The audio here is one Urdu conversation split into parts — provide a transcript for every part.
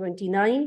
29।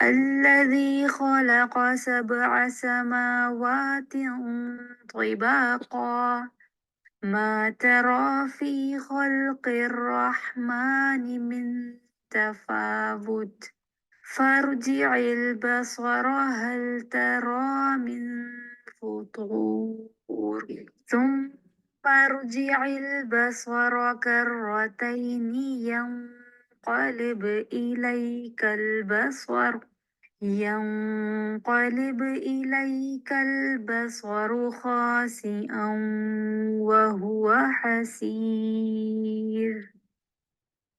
الذي خلق سبع سماوات طباقا ما ترى في خلق الرحمن من تفاوت فارجع البصر هل ترى من فطور ثم ارجع البصر كرتين ينقلب إليك البصر خاسئا وهو حسير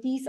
30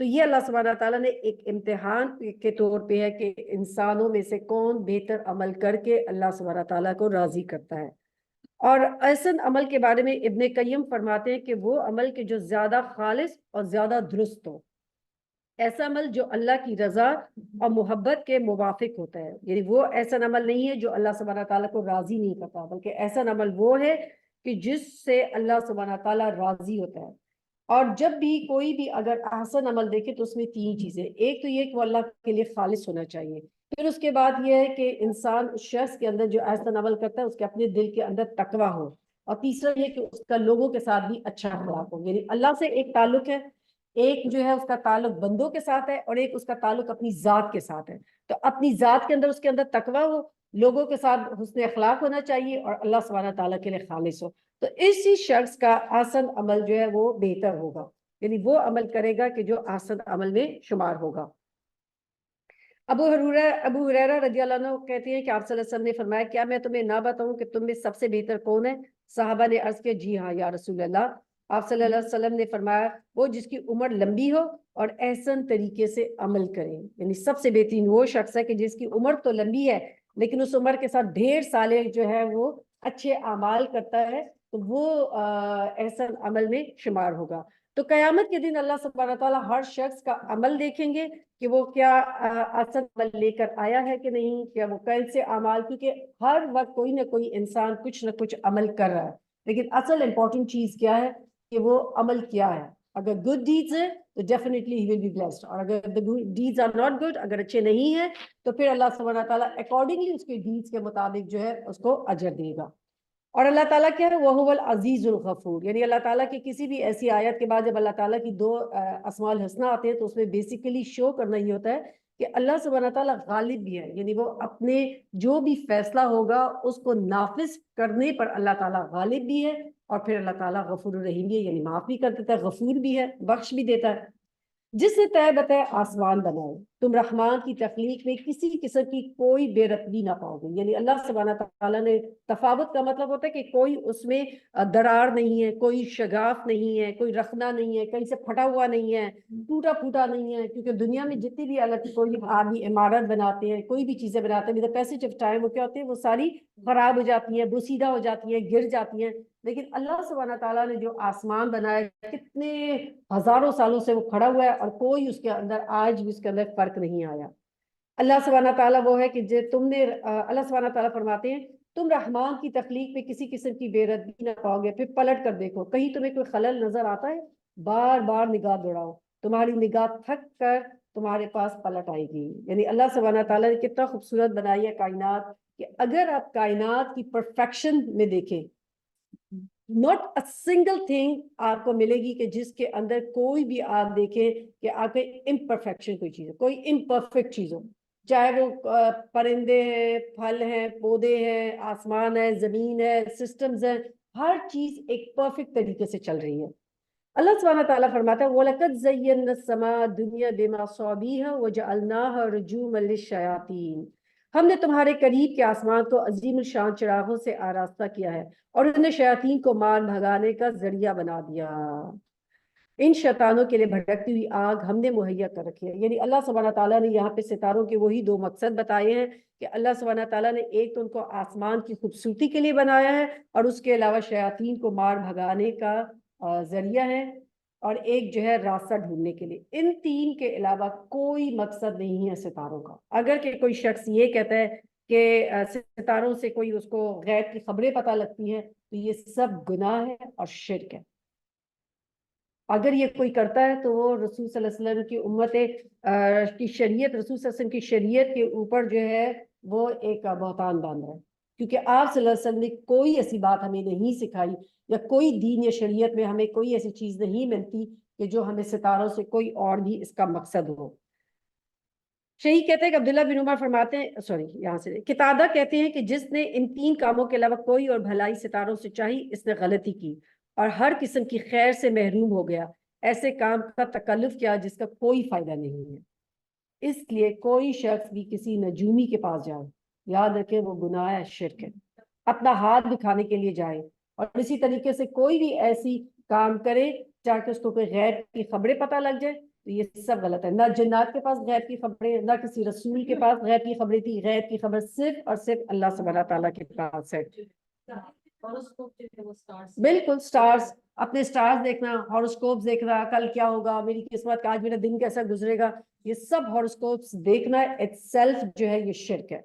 تو یہ اللہ سبحانہ تعالیٰ نے ایک امتحان کے طور پہ ہے کہ انسانوں میں سے کون بہتر عمل کر کے اللہ سبحانہ تعالیٰ کو راضی کرتا ہے. اور احسن عمل کے بارے میں ابن قیم فرماتے ہیں کہ وہ عمل کے جو زیادہ خالص اور زیادہ درست ہو، ایسا عمل جو اللہ کی رضا اور محبت کے موافق ہوتا ہے. یعنی وہ ایسا عمل نہیں ہے جو اللہ سبحانہ تعالیٰ کو راضی نہیں کرتا، بلکہ ایسا عمل وہ ہے کہ جس سے اللہ سبحانہ تعالیٰ راضی ہوتا ہے. اور جب بھی کوئی بھی اگر احسن عمل دیکھے تو اس میں تین چیزیں، ایک تو یہ کہ وہ اللہ کے لیے خالص ہونا چاہیے، پھر اس کے بعد یہ ہے کہ انسان اس شخص کے اندر جو احسن عمل کرتا ہے اس کے اپنے دل کے اندر تقویٰ ہو، اور تیسرا یہ کہ اس کا لوگوں کے ساتھ بھی اچھا اخلاق ہو. یعنی اللہ سے ایک تعلق ہے، ایک جو ہے اس کا تعلق بندوں کے ساتھ ہے، اور ایک اس کا تعلق اپنی ذات کے ساتھ ہے. تو اپنی ذات کے اندر اس کے اندر تقویٰ ہو، لوگوں کے ساتھ حسن اخلاق ہونا چاہیے، اور اللہ سبحانہ تعالیٰ کے لیے خالص ہو. تو اسی شخص کا احسن عمل جو ہے وہ بہتر ہوگا، یعنی وہ عمل کرے گا کہ جو احسن عمل میں شمار ہوگا. ابو ہریرہ رضی اللہ عنہ کہتے ہیں کہ آپ صلی اللہ علیہ وسلم نے فرمایا، کیا میں تمہیں نہ بتاؤں کہ تم میں سب سے بہتر کون ہے؟ صحابہ نے عرض کیا، جی ہاں یا رسول اللہ. آپ صلی اللہ علیہ وسلم نے فرمایا، وہ جس کی عمر لمبی ہو اور احسن طریقے سے عمل کرے. یعنی سب سے بہترین وہ شخص ہے کہ جس کی عمر تو لمبی ہے لیکن اس عمر کے ساتھ ڈھیر سالے جو ہے وہ اچھے اعمال کرتا ہے، تو وہ احسن عمل میں شمار ہوگا. تو قیامت کے دن اللہ سبحانہ تعالیٰ ہر شخص کا عمل دیکھیں گے کہ وہ کیا احسن عمل لے کر آیا ہے کہ نہیں، کیا وہ کیسے اعمال، کیونکہ ہر وقت کوئی نہ کوئی انسان کچھ نہ کچھ عمل کر رہا ہے، لیکن اصل امپورٹنٹ چیز کیا ہے کہ وہ عمل کیا ہے. اگر گڈ ڈیڈز ہے تو definitely he will be blessed, اور اگر ڈیڈز آر ناٹ گڈ، اگر اچھے نہیں ہیں تو پھر اللہ سبحانہ تعالیٰ اکارڈنگلی اس کے ڈیڈز کے مطابق جو ہے اس کو اجر دے گا. اور اللہ تعالیٰ کیا ہے، وَهُوَ الْعَزِيزُ الْغَفُورُ. یعنی اللہ تعالیٰ کی کسی بھی ایسی آیت کے بعد جب اللہ تعالیٰ کی دو اسماء الحسنی آتے ہیں تو اس میں بیسیکلی شو کرنا ہی ہوتا ہے کہ اللہ سبحانہ تعالیٰ غالب بھی ہے، یعنی وہ اپنے جو بھی فیصلہ ہوگا اس کو نافذ کرنے پر اللہ تعالیٰ غالب بھی ہے، اور پھر اللہ تعالیٰ غفور الرحیم بھی ہے، یعنی معاف بھی کر دیتا ہے، غفور بھی ہے، بخش بھی دیتا ہے. جس نے طے بتائے آسمان بنائے، تم رحمان کی تخلیق میں کسی قسم کی کوئی بے رتبی نہ پاؤ گے. یعنی اللہ سبحانہ تعالیٰ نے، تفاوت کا مطلب ہوتا ہے کہ کوئی اس میں درار نہیں ہے، کوئی شگاف نہیں ہے، کوئی رخنا نہیں ہے، کہیں سے پھٹا ہوا نہیں ہے، ٹوٹا پھوٹا نہیں ہے. کیونکہ دنیا میں جتنی بھی اللہ کوئی بھی آدمی عمارت بناتے ہیں، کوئی بھی چیزیں بناتے ہیں، پیسج آف ٹائم وہ کیا ہوتے ہیں، وہ ساری خراب ہو جاتی ہیں، بوسیدہ ہو جاتی ہیں، گر جاتی ہیں. لیکن اللہ سبحانہ تعالیٰ نے جو آسمان بنایا کتنے ہزاروں سالوں سے وہ کھڑا ہوا ہے، اور کوئی اس کے اندر آج بھی اس کے اندر فرق نہیں آیا. اللہ سبحانہ تعالیٰ وہ ہے کہ جو تم نے اللہ سبحانہ تعالیٰ فرماتے ہیں، تم رحمان کی تخلیق میں کسی قسم کی بے رتبی نہ پاؤ گے. پھر پلٹ کر دیکھو، کہیں تمہیں کوئی خلل نظر آتا ہے، بار بار نگاہ دوڑاؤ، تمہاری نگاہ تھک کر تمہارے پاس پلٹ آئے گی. یعنی اللہ سبحانہ تعالیٰ نے کتنا خوبصورت بنائی ہے کائنات، کہ اگر آپ کائنات کی پرفیکشن میں دیکھیں، not a single thing آپ کو ملے گی کہ جس کے اندر کوئی بھی آپ دیکھیں کہ آپ کے امپرفیکشن کوئی چیز ہے، کوئی امپرفیکٹ چیز ہو، چاہے وہ پرندے ہیں، پھل ہیں، پودے ہیں، آسمان ہے، زمین ہے، سسٹمز ہیں، ہر چیز ایک پرفیکٹ طریقے سے چل رہی ہے. اللہ سبحانہ تعالیٰ فرماتا ہے، وَلَقَدْ زَيَّنَّا السَّمَاءَ الدُّنْيَا بِمَصَابِيحَ وَجَعَلْنَاهَا رُجُومًا لِلشَّيَاطِينِ. ہم نے تمہارے قریب کے آسمان کو عظیم الشان چراغوں سے آراستہ کیا ہے اور انہیں شیاطین کو مار بھگانے کا ذریعہ بنا دیا. ان شیطانوں کے لیے بھٹکتی ہوئی آگ ہم نے مہیا کر رکھی ہے. یعنی اللہ سبحانہ تعالیٰ نے یہاں پہ ستاروں کے وہی دو مقصد بتائے ہیں کہ اللہ سبحانہ تعالیٰ نے ایک تو ان کو آسمان کی خوبصورتی کے لیے بنایا ہے، اور اس کے علاوہ شیاطین کو مار بھگانے کا ذریعہ ہے، اور ایک جو ہے راستہ ڈھونڈنے کے لیے. ان تین کے علاوہ کوئی مقصد نہیں ہے ستاروں کا. اگر کہ کوئی شخص یہ کہتا ہے کہ ستاروں سے کوئی اس کو غیب کی خبریں پتہ لگتی ہیں، تو یہ سب گناہ ہے اور شرک ہے. اگر یہ کوئی کرتا ہے تو وہ رسول صلی اللہ علیہ وسلم کی امت کی شریعت، رسول صلی اللہ علیہ وسلم کی شریعت کے اوپر جو ہے وہ ایک بہتان باندھ رہا ہے. کیونکہ آپ صلی اللہ علیہ وسلم نے کوئی ایسی بات ہمیں نہیں سکھائی، یا کوئی دین یا شریعت میں ہمیں کوئی ایسی چیز نہیں ملتی کہ جو ہمیں ستاروں سے کوئی اور بھی اس کا مقصد ہو. شیخ کہتے ہیں کہ عبداللہ بن عمر فرماتے ہیں، یہاں سے قتادہ کہتے ہیں کہ جس نے ان تین کاموں کے علاوہ کوئی اور بھلائی ستاروں سے چاہی، اس نے غلطی کی اور ہر قسم کی خیر سے محروم ہو گیا. ایسے کام کا تکلف کیا جس کا کوئی فائدہ نہیں ہے. اس لیے کوئی شخص بھی کسی نجومی کے پاس جائے، یاد رکھے وہ گناہ ہے، شرک ہے. اپنا ہاتھ دکھانے کے لیے جائے، اور اسی طریقے سے کوئی بھی ایسی کام کرے چاہے کہ اس کو کوئی غیر کی خبریں پتہ لگ جائے، تو یہ سب غلط ہے. نہ جنات کے پاس غیب کی خبریں، نہ کسی رسول کے پاس غیب کی خبریں تھی. غیب کی خبر صرف اور صرف اللہ سبحانہ تعالیٰ کے پاس ہے. بالکل سٹارز، اپنے سٹارز دیکھنا، ہاروسکوپس دیکھنا، کل کیا ہوگا، میری قسمت کا آج میرا دن کیسا گزرے گا، یہ سب ہاروسکوپس دیکھنا itself جو ہے یہ شرک ہے.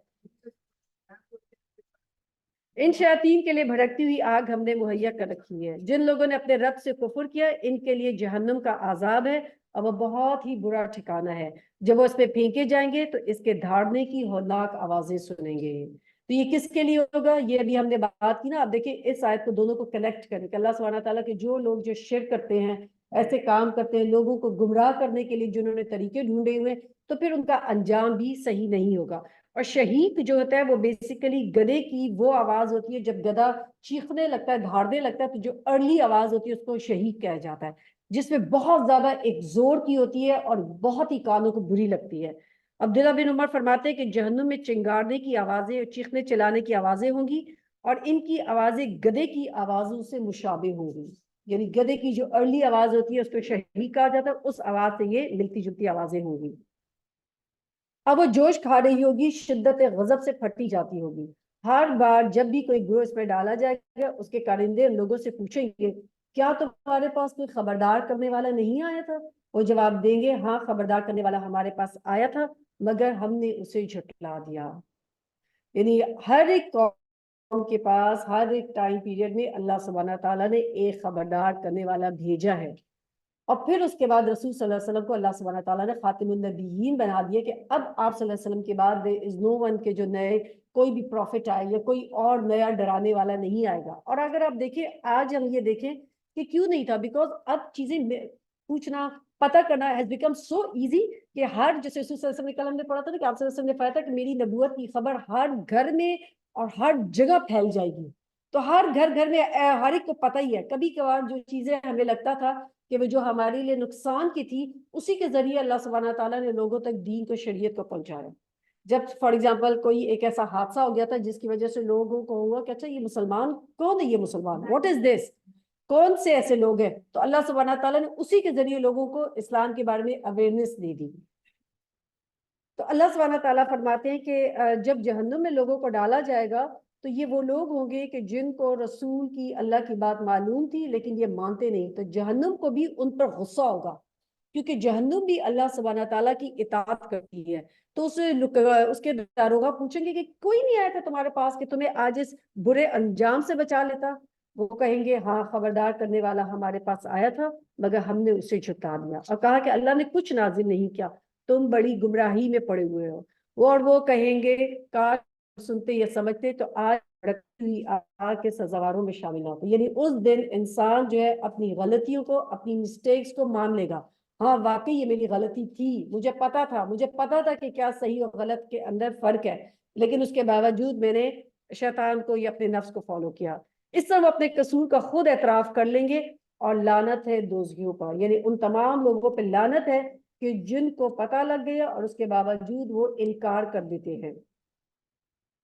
ان شیاطین کے لیے بھڑکتی ہوئی آگ ہم نے مہیا کر رکھی ہے. جن لوگوں نے اپنے رب سے کفر کیا ان کے لیے جہنم کا عذاب ہے اور وہ بہت ہی برا ٹھکانہ ہے. جب وہ اس پہ پھینکے جائیں گے تو اس کے دھاڑنے کی ہولناک آوازیں سنیں گے. تو یہ کس کے لیے ہوگا؟ یہ ابھی ہم نے بات کی نا. اب دیکھیں اس آیت کو دونوں کو کنیکٹ کریں کہ اللہ سبحانہ تعالیٰ کے جو لوگ جو شرک کرتے ہیں، ایسے کام کرتے ہیں لوگوں کو گمراہ کرنے کے لیے جنہوں نے طریقے ڈھونڈے ہوئے، تو پھر ان کا انجام بھی صحیح نہیں ہوگا. اور شہیق جو ہوتا ہے وہ بیسیکلی گدھے کی وہ آواز ہوتی ہے جب گدھا چیخنے لگتا ہے، دھاڑنے لگتا ہے، تو جو ارلی آواز ہوتی ہے اس کو شہیق کہا جاتا ہے، جس میں بہت زیادہ ایک زور کی ہوتی ہے اور بہت ہی کانوں کو بری لگتی ہے. عبداللہ بن عمر فرماتے ہیں کہ جہنم میں چنگارنے کی آوازیں اور چیخنے چلانے کی آوازیں ہوں گی اور ان کی آوازیں گدھے کی آوازوں سے مشابہ ہوں گی. یعنی گدھے کی جو ارلی آواز ہوتی ہے اس کو شہیق کہا جاتا ہے، اس آواز سے یہ ملتی جلتی آوازیں ہوں گی. اب وہ جوش کھا رہی ہوگی، شدت غضب سے پھٹی جاتی ہوگی. ہر بار جب بھی کوئی گروہ اس پہ ڈالا جائے گا اس کے کارندے لوگوں سے پوچھیں گے کیا تمہارے پاس کوئی خبردار کرنے والا نہیں آیا تھا؟ وہ جواب دیں گے ہاں خبردار کرنے والا ہمارے پاس آیا تھا مگر ہم نے اسے جھٹلا دیا. یعنی ہر ایک قوم کے پاس ہر ایک ٹائم پیریڈ میں اللہ سبحانہ تعالیٰ نے ایک خبردار کرنے والا بھیجا ہے. اور پھر اس کے بعد رسول صلی اللہ علیہ وسلم کو اللہ سبحانہ تعالیٰ نے خاتم النبیین بنا دیا کہ اب آپ صلی اللہ علیہ وسلم کے بعد there is no one کے جو نئے کوئی بھی پروفٹ آئے یا کوئی اور نیا ڈرانے والا نہیں آئے گا. اور اگر آپ دیکھیں آج ہم یہ دیکھیں کہ کیوں نہیں تھا، بیکاز اب چیزیں پوچھنا پتہ کرنا has become so easy کہ ہر جیسے رسول صلی اللہ علیہ وسلم نے کل ہم نے پڑھا تھا نا کہ آپ صلی اللہ علیہ وسلم نے فرمایا تھا کہ میری نبوت کی خبر ہر گھر میں اور ہر جگہ پھیل جائے گی. تو ہر گھر میں ہر ایک کو پتہ ہی ہے. کبھی کبھار جو چیزیں ہمیں لگتا تھا کہ وہ جو ہمارے لیے نقصان کی تھی اسی کے ذریعے اللہ سبحانہ تعالیٰ نے لوگوں تک دین کو شریعت کو پہنچایا. جب فار ایگزامپل کوئی ایک ایسا حادثہ ہو گیا تھا جس کی وجہ سے لوگوں کو ہوا کہ اچھا یہ مسلمان کون ہے، یہ مسلمان واٹ از دس، کون سے ایسے لوگ ہیں، تو اللہ سبحانہ تعالیٰ نے اسی کے ذریعے لوگوں کو اسلام کے بارے میں اویئرنیس دے دی. تو اللہ سبحانہ تعالیٰ فرماتے ہیں کہ جب جہنم میں لوگوں کو ڈالا جائے گا تو یہ وہ لوگ ہوں گے کہ جن کو رسول کی اللہ کی بات معلوم تھی لیکن یہ مانتے نہیں. تو جہنم کو بھی ان پر غصہ ہوگا کیونکہ جہنم بھی اللہ سبحانہ تعالیٰ کی اطاعت کرتی ہے. تو اس کے داروغہ پوچھیں گے کہ کوئی نہیں آیا تھا تمہارے پاس کہ تمہیں آج اس برے انجام سے بچا لیتا؟ وہ کہیں گے ہاں خبردار کرنے والا ہمارے پاس آیا تھا مگر ہم نے اسے جھٹلا دیا. اور کہا کہ اللہ نے کچھ نازل نہیں کیا، تم بڑی گمراہی میں پڑے ہوئے ہو. اور وہ کہیں گے کاش سنتے یا سمجھتے تو آج آگ کے سزاواروں میں شامل ہوتے. یعنی اس دن انسان جو ہے اپنی غلطیوں کو اپنی مسٹیکس کو مان لے گا. ہاں واقعی یہ میری غلطی تھی، مجھے پتا تھا کہ کیا صحیح اور غلط کے اندر فرق ہے، لیکن اس کے باوجود میں نے شیطان کو یا اپنے نفس کو فالو کیا. اس طرح وہ اپنے قصور کا خود اعتراف کر لیں گے. اور لعنت ہے دوزخیوں پر، یعنی ان تمام لوگوں پہ لعنت ہے کہ جن کو پتہ لگ گیا اور اس کے باوجود وہ انکار کر دیتے ہیں.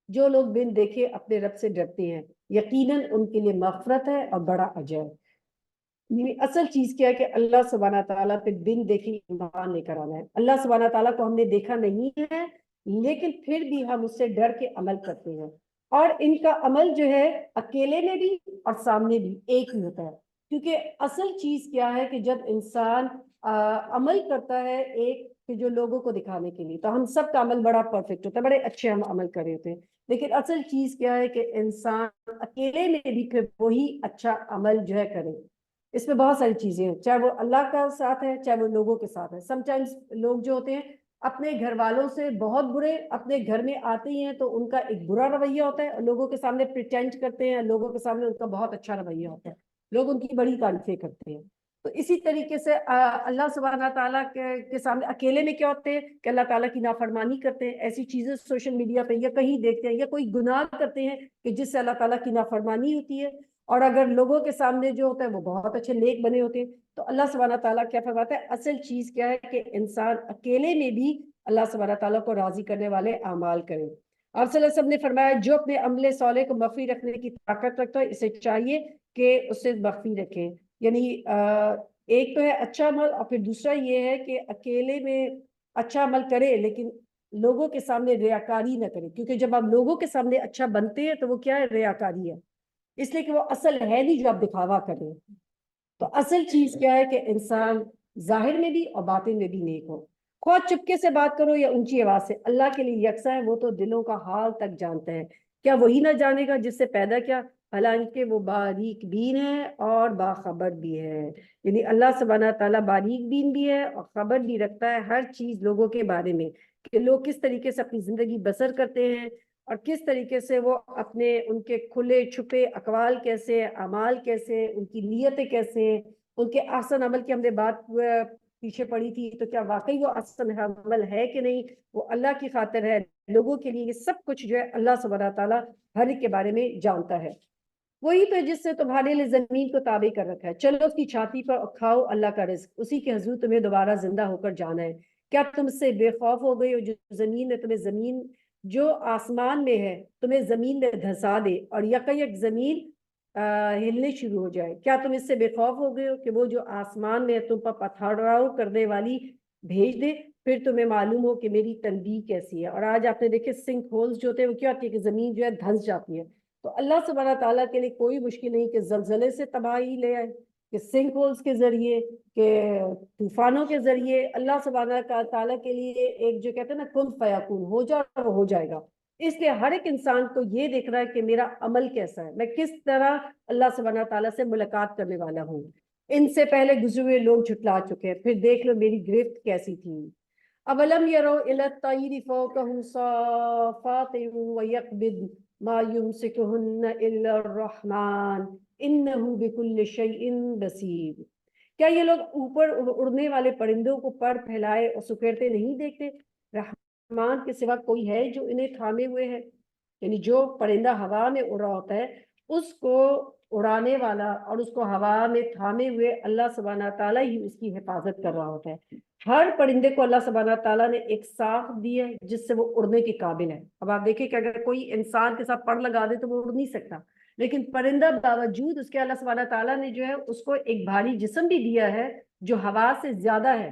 جو لوگ بن دیکھے اپنے رب سے ڈرتے ہیں یقیناً ان کے لیے مغفرت ہے اور بڑا اجر. یعنی اصل چیز کیا ہے کہ اللہ سبحانہ تعالیٰ پہ بن دیکھے ایمان لے کر آنا ہے. اللہ سبحانہ تعالیٰ کو ہم نے دیکھا نہیں ہے لیکن پھر بھی ہم اس سے ڈر کے عمل کرتے ہیں. اور ان کا عمل جو ہے اکیلے میں بھی اور سامنے بھی ایک ہی ہوتا ہے. کیونکہ اصل چیز کیا ہے کہ جب انسان عمل کرتا ہے ایک کہ جو لوگوں کو دکھانے کے لیے، تو ہم سب کا عمل بڑا پرفیکٹ ہوتا ہے، بڑے اچھے ہم عمل کر رہے ہوتے ہیں. لیکن اصل چیز کیا ہے کہ انسان اکیلے میں بھی پھر وہی اچھا عمل جو ہے کرے. اس میں بہت ساری چیزیں ہیں، چاہے وہ اللہ کا ساتھ ہے چاہے وہ لوگوں کے ساتھ ہے. سم ٹائمز لوگ جو ہوتے ہیں اپنے گھر والوں سے بہت برے، اپنے گھر میں آتے ہیں تو ان کا ایک برا رویہ ہوتا ہے، لوگوں کے سامنے پریٹینڈ کرتے ہیں، لوگوں کے سامنے ان کا بہت اچھا رویہ ہوتا ہے، لوگ ان کی بڑی تعریفیں کرتے ہیں. تو اسی طریقے سے اللہ سبحانہ تعالیٰ کے سامنے اکیلے میں کیا ہوتے ہیں کہ اللہ تعالیٰ کی نافرمانی کرتے ہیں، ایسی چیزیں سوشل میڈیا پہ یا کہیں دیکھتے ہیں یا کوئی گناہ کرتے ہیں کہ جس سے اللہ تعالیٰ کی نافرمانی ہوتی ہے. اور اگر لوگوں کے سامنے جو ہوتا ہے وہ بہت اچھے نیک بنے ہوتے ہیں. تو اللہ سبحانہ تعالیٰ کیا فرماتا ہے، اصل چیز کیا ہے کہ انسان اکیلے میں بھی اللہ سبحانہ تعالیٰ کو راضی کرنے والے اعمال کرے. آپ صلی اللہ علیہ وسلم نے فرمایا جو اپنے عمل صالح کو مخفی رکھنے کی طاقت رکھتا ہے اسے چاہیے کہ اسے مخفی رکھے. یعنی ایک تو ہے اچھا عمل، اور پھر دوسرا یہ ہے کہ اکیلے میں اچھا عمل کرے لیکن لوگوں کے سامنے ریاکاری نہ کرے، کیونکہ جب آپ لوگوں کے سامنے اچھا بنتے ہیں تو وہ کیا ہے؟ ریاکاری ہے، اس لیے کہ وہ اصل ہے نہیں جو آپ دکھاوا کریں۔ تو اصل چیز کیا ہے کہ انسان ظاہر میں بھی اور باطن میں بھی نیک ہو، خواہ چپکے سے بات کرو یا اونچی آواز سے، اللہ کے لیے یکساں ہے، وہ تو دلوں کا حال تک جانتا ہے۔ کیا وہی نہ جانے گا جس سے پیدا کیا؟ حالانکہ وہ باریک بین ہے اور باخبر بھی ہے۔ یعنی اللہ سبحانہ تعالیٰ باریک بین بھی ہے اور خبر بھی رکھتا ہے ہر چیز لوگوں کے بارے میں، کہ لوگ کس طریقے سے اپنی زندگی بسر کرتے ہیں اور کس طریقے سے وہ اپنے ان کے کھلے چھپے اقوال کیسے، اعمال کیسے، ان کی نیتیں کیسے، ان کے احسن عمل کی ہم نے بات پیچھے پڑی تھی، تو کیا واقعی وہ احسن عمل ہے کہ نہیں، وہ اللہ کی خاطر ہے لوگوں کے لیے، یہ سب کچھ جو ہے اللہ سبحانہ تعالیٰ ہر ایک کے بارے میں جانتا ہے۔ وہی تو جس سے تمہارے لیے زمین کو تابع کر رکھا ہے، چلو اس کی چھاتی پر کھاؤ اللہ کا رزق، اسی کے حضور تمہیں دوبارہ زندہ ہو کر جانا ہے۔ کیا تم سے بے خوف ہو گئے ہو جو زمین میں تمہیں زمین جو آسمان میں ہے تمہیں زمین میں دھسا دے اور یک زمین ہلنے شروع ہو جائے؟ کیا تم اس سے بے خوف ہو گئے ہو کہ وہ جو آسمان میں تم پر پتھراؤ کرنے والی بھیج دے، پھر تمہیں معلوم ہو کہ میری تنبیہ کیسی ہے؟ اور آج آپ نے دیکھے سنک ہولز جو ہوتے ہیں وہ کیا ہوتی ہے کہ زمین جو ہے دھنس جاتی ہے، تو اللہ سبحانہ تعالیٰ کے لیے کوئی مشکل نہیں کہ زلزلے سے تباہی لے آئے، کہ سنک ہولز کے ذریعے، کہ طوفانوں کے ذریعے، اللہ سبحانہ تعالیٰ کے لیے ایک جو کہتے ہیں نا کن فیکون، ہو جائے وہ ہو جائے گا۔ اس لیے ہر ایک انسان کو یہ دیکھ رہا ہے کہ میرا عمل کیسا ہے، میں کس طرح اللہ سبحانہ تعالیٰ سے ملاقات کرنے والا ہوں۔ ان سے پہلے گزرے ہوئے لوگ جھٹلا چکے ہیں، پھر دیکھ لو میری گرفت کیسی تھی۔ اولم یرو الی الطیر فوقہم صافات ویقبض ما یمسکہن الا الرحمن انہ بکل شیء بصیر۔ کیا یہ لوگ اوپر اڑنے والے پرندوں کو پر پھیلائے اور سکیڑتے نہیں دیکھتے؟ رحمان کے سوا کوئی ہے جو انہیں تھامے ہوئے ہے؟ یعنی جو پرندہ ہوا میں اڑ رہا ہوتا ہے اس کو اڑانے والا اور اس کو ہوا میں تھامے ہوئے اللہ سبحانہ تعالیٰ ہی اس کی حفاظت کر رہا ہوتا ہے۔ ہر پرندے کو اللہ سبحانہ تعالیٰ نے ایک ساخت دی ہے جس سے وہ اڑنے کے قابل ہے۔ اب آپ دیکھیں کہ اگر کوئی انسان کے ساتھ پر لگا دے تو وہ اڑ نہیں سکتا، لیکن پرندہ باوجود اس کے اللہ سبحانہ تعالیٰ نے جو ہے اس کو ایک بھاری جسم بھی دیا ہے جو ہوا سے زیادہ ہے،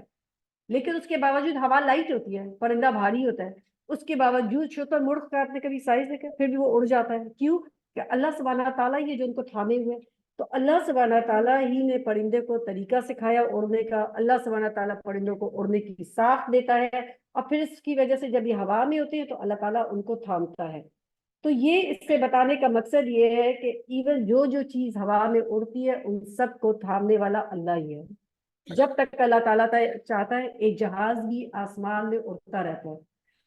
لیکن اس کے باوجود ہوا لائٹ ہوتی ہے، پرندہ بھاری ہوتا ہے، اس کے باوجود شتر مرغ کا آپ نے کبھی سائز دیکھا؟ پھر بھی وہ اڑ جاتا ہے، کیوں؟ کہ اللہ سبحانہ تعالیٰ یہ جو ان کو تھامے ہوئے۔ تو اللہ سبحانہ تعالیٰ ہی نے پرندے کو طریقہ سکھایا اڑنے کا، اللہ سبحانہ تعالیٰ پرندوں کو اڑنے کی ساخت دیتا ہے، اور پھر اس کی وجہ سے جب یہ ہوا میں ہوتے ہیں تو اللہ تعالیٰ ان کو تھامتا ہے۔ تو یہ اس سے بتانے کا مقصد یہ ہے کہ ایون جو چیز ہوا میں اڑتی ہے ان سب کو تھامنے والا اللہ ہی ہے۔ جب تک اللہ تعالیٰ چاہتا ہے ایک جہاز بھی آسمان میں اڑتا رہتا ہے،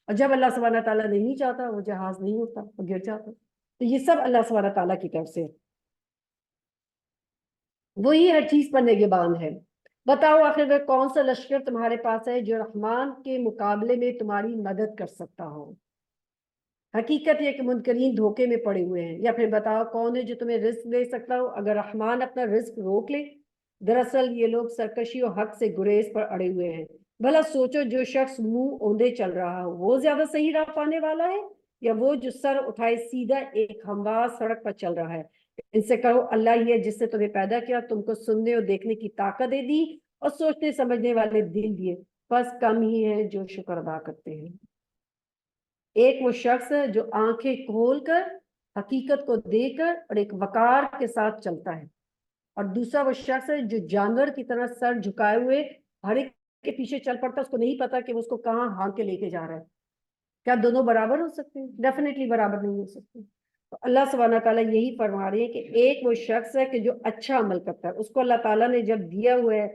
اور جب اللہ سبحانہ تعالیٰ نہیں چاہتا وہ جہاز نہیں اڑتا، وہ گر جاتا۔ تو یہ سب اللہ سبحانہ تعالیٰ کی طرف سے، وہی ہر چیز پر نگہبان ہے۔ بتاؤ آخر وہ کون سا لشکر تمہارے پاس ہے جو رحمان کے مقابلے میں تمہاری مدد کر سکتا ہو؟ حقیقت یہ کہ منکرین دھوکے میں پڑے ہوئے ہیں۔ یا پھر بتاؤ کون ہے جو تمہیں رزق دے سکتا ہو اگر رحمان اپنا رزق روک لے؟ دراصل یہ لوگ سرکشی و حق سے گریز پر اڑے ہوئے ہیں۔ بھلا سوچو جو شخص منہ اوندے چل رہا ہو وہ زیادہ صحیح راہ پانے والا ہے، یا وہ جو سر اٹھائے سیدھا ایک ہموار سڑک پر چل رہا ہے؟ ان سے کہو اللہ ہی ہے جس سے تمہیں پیدا کیا، تم کو سننے اور دیکھنے کی طاقت دے دی اور سوچنے سمجھنے والے دل دیے، بس کم ہی ہیں جو شکر ادا کرتے ہیں۔ ایک وہ شخص ہے جو آنکھیں کھول کر حقیقت کو دیکھ کر اور ایک وقار کے ساتھ چلتا ہے، اور دوسرا وہ شخص ہے جو جانور کی طرح سر جھکائے ہوئے ہر ایک کے پیچھے چل پڑتا ہے، اس کو نہیں پتا کہ وہ اس کو کہاں ہانک کے لے کے جا رہا ہے۔ کیا دونوں برابر ہو سکتے ہیں؟ ڈیفینیٹلی برابر نہیں ہو سکتے۔ تو اللہ سبحانہ تعالیٰ یہی فرما رہے ہیں کہ ایک وہ شخص ہے کہ جو اچھا عمل کرتا ہے، اس کو اللہ تعالیٰ نے جب دیا ہوا ہے،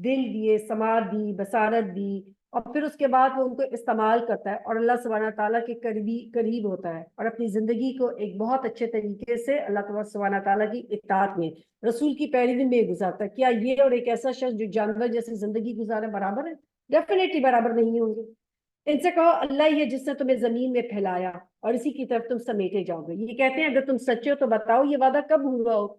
دل دیے، سماعت دی، بصارت دی، اور پھر اس کے بعد وہ ان کو استعمال کرتا ہے اور اللہ سبحانہ تعالیٰ کے قریب ہوتا ہے اور اپنی زندگی کو ایک بہت اچھے طریقے سے اللہ سبحانہ تعالیٰ کی اطاعت میں، رسول کی پیروی میں گزارتا ہے۔ کیا یہ اور ایک ایسا شخص جو جانور جیسے زندگی گزارے برابر ہے؟ ڈیفینیٹلی برابر نہیں ہوں گے۔ ان سے کہو اللہ ہی ہے جس نے تمہیں زمین میں پھیلایا اور اسی کی طرف تم سمیٹے جاؤ گے۔ یہ کہتے ہیں اگر تم سچے ہو تو بتاؤ یہ وعدہ کب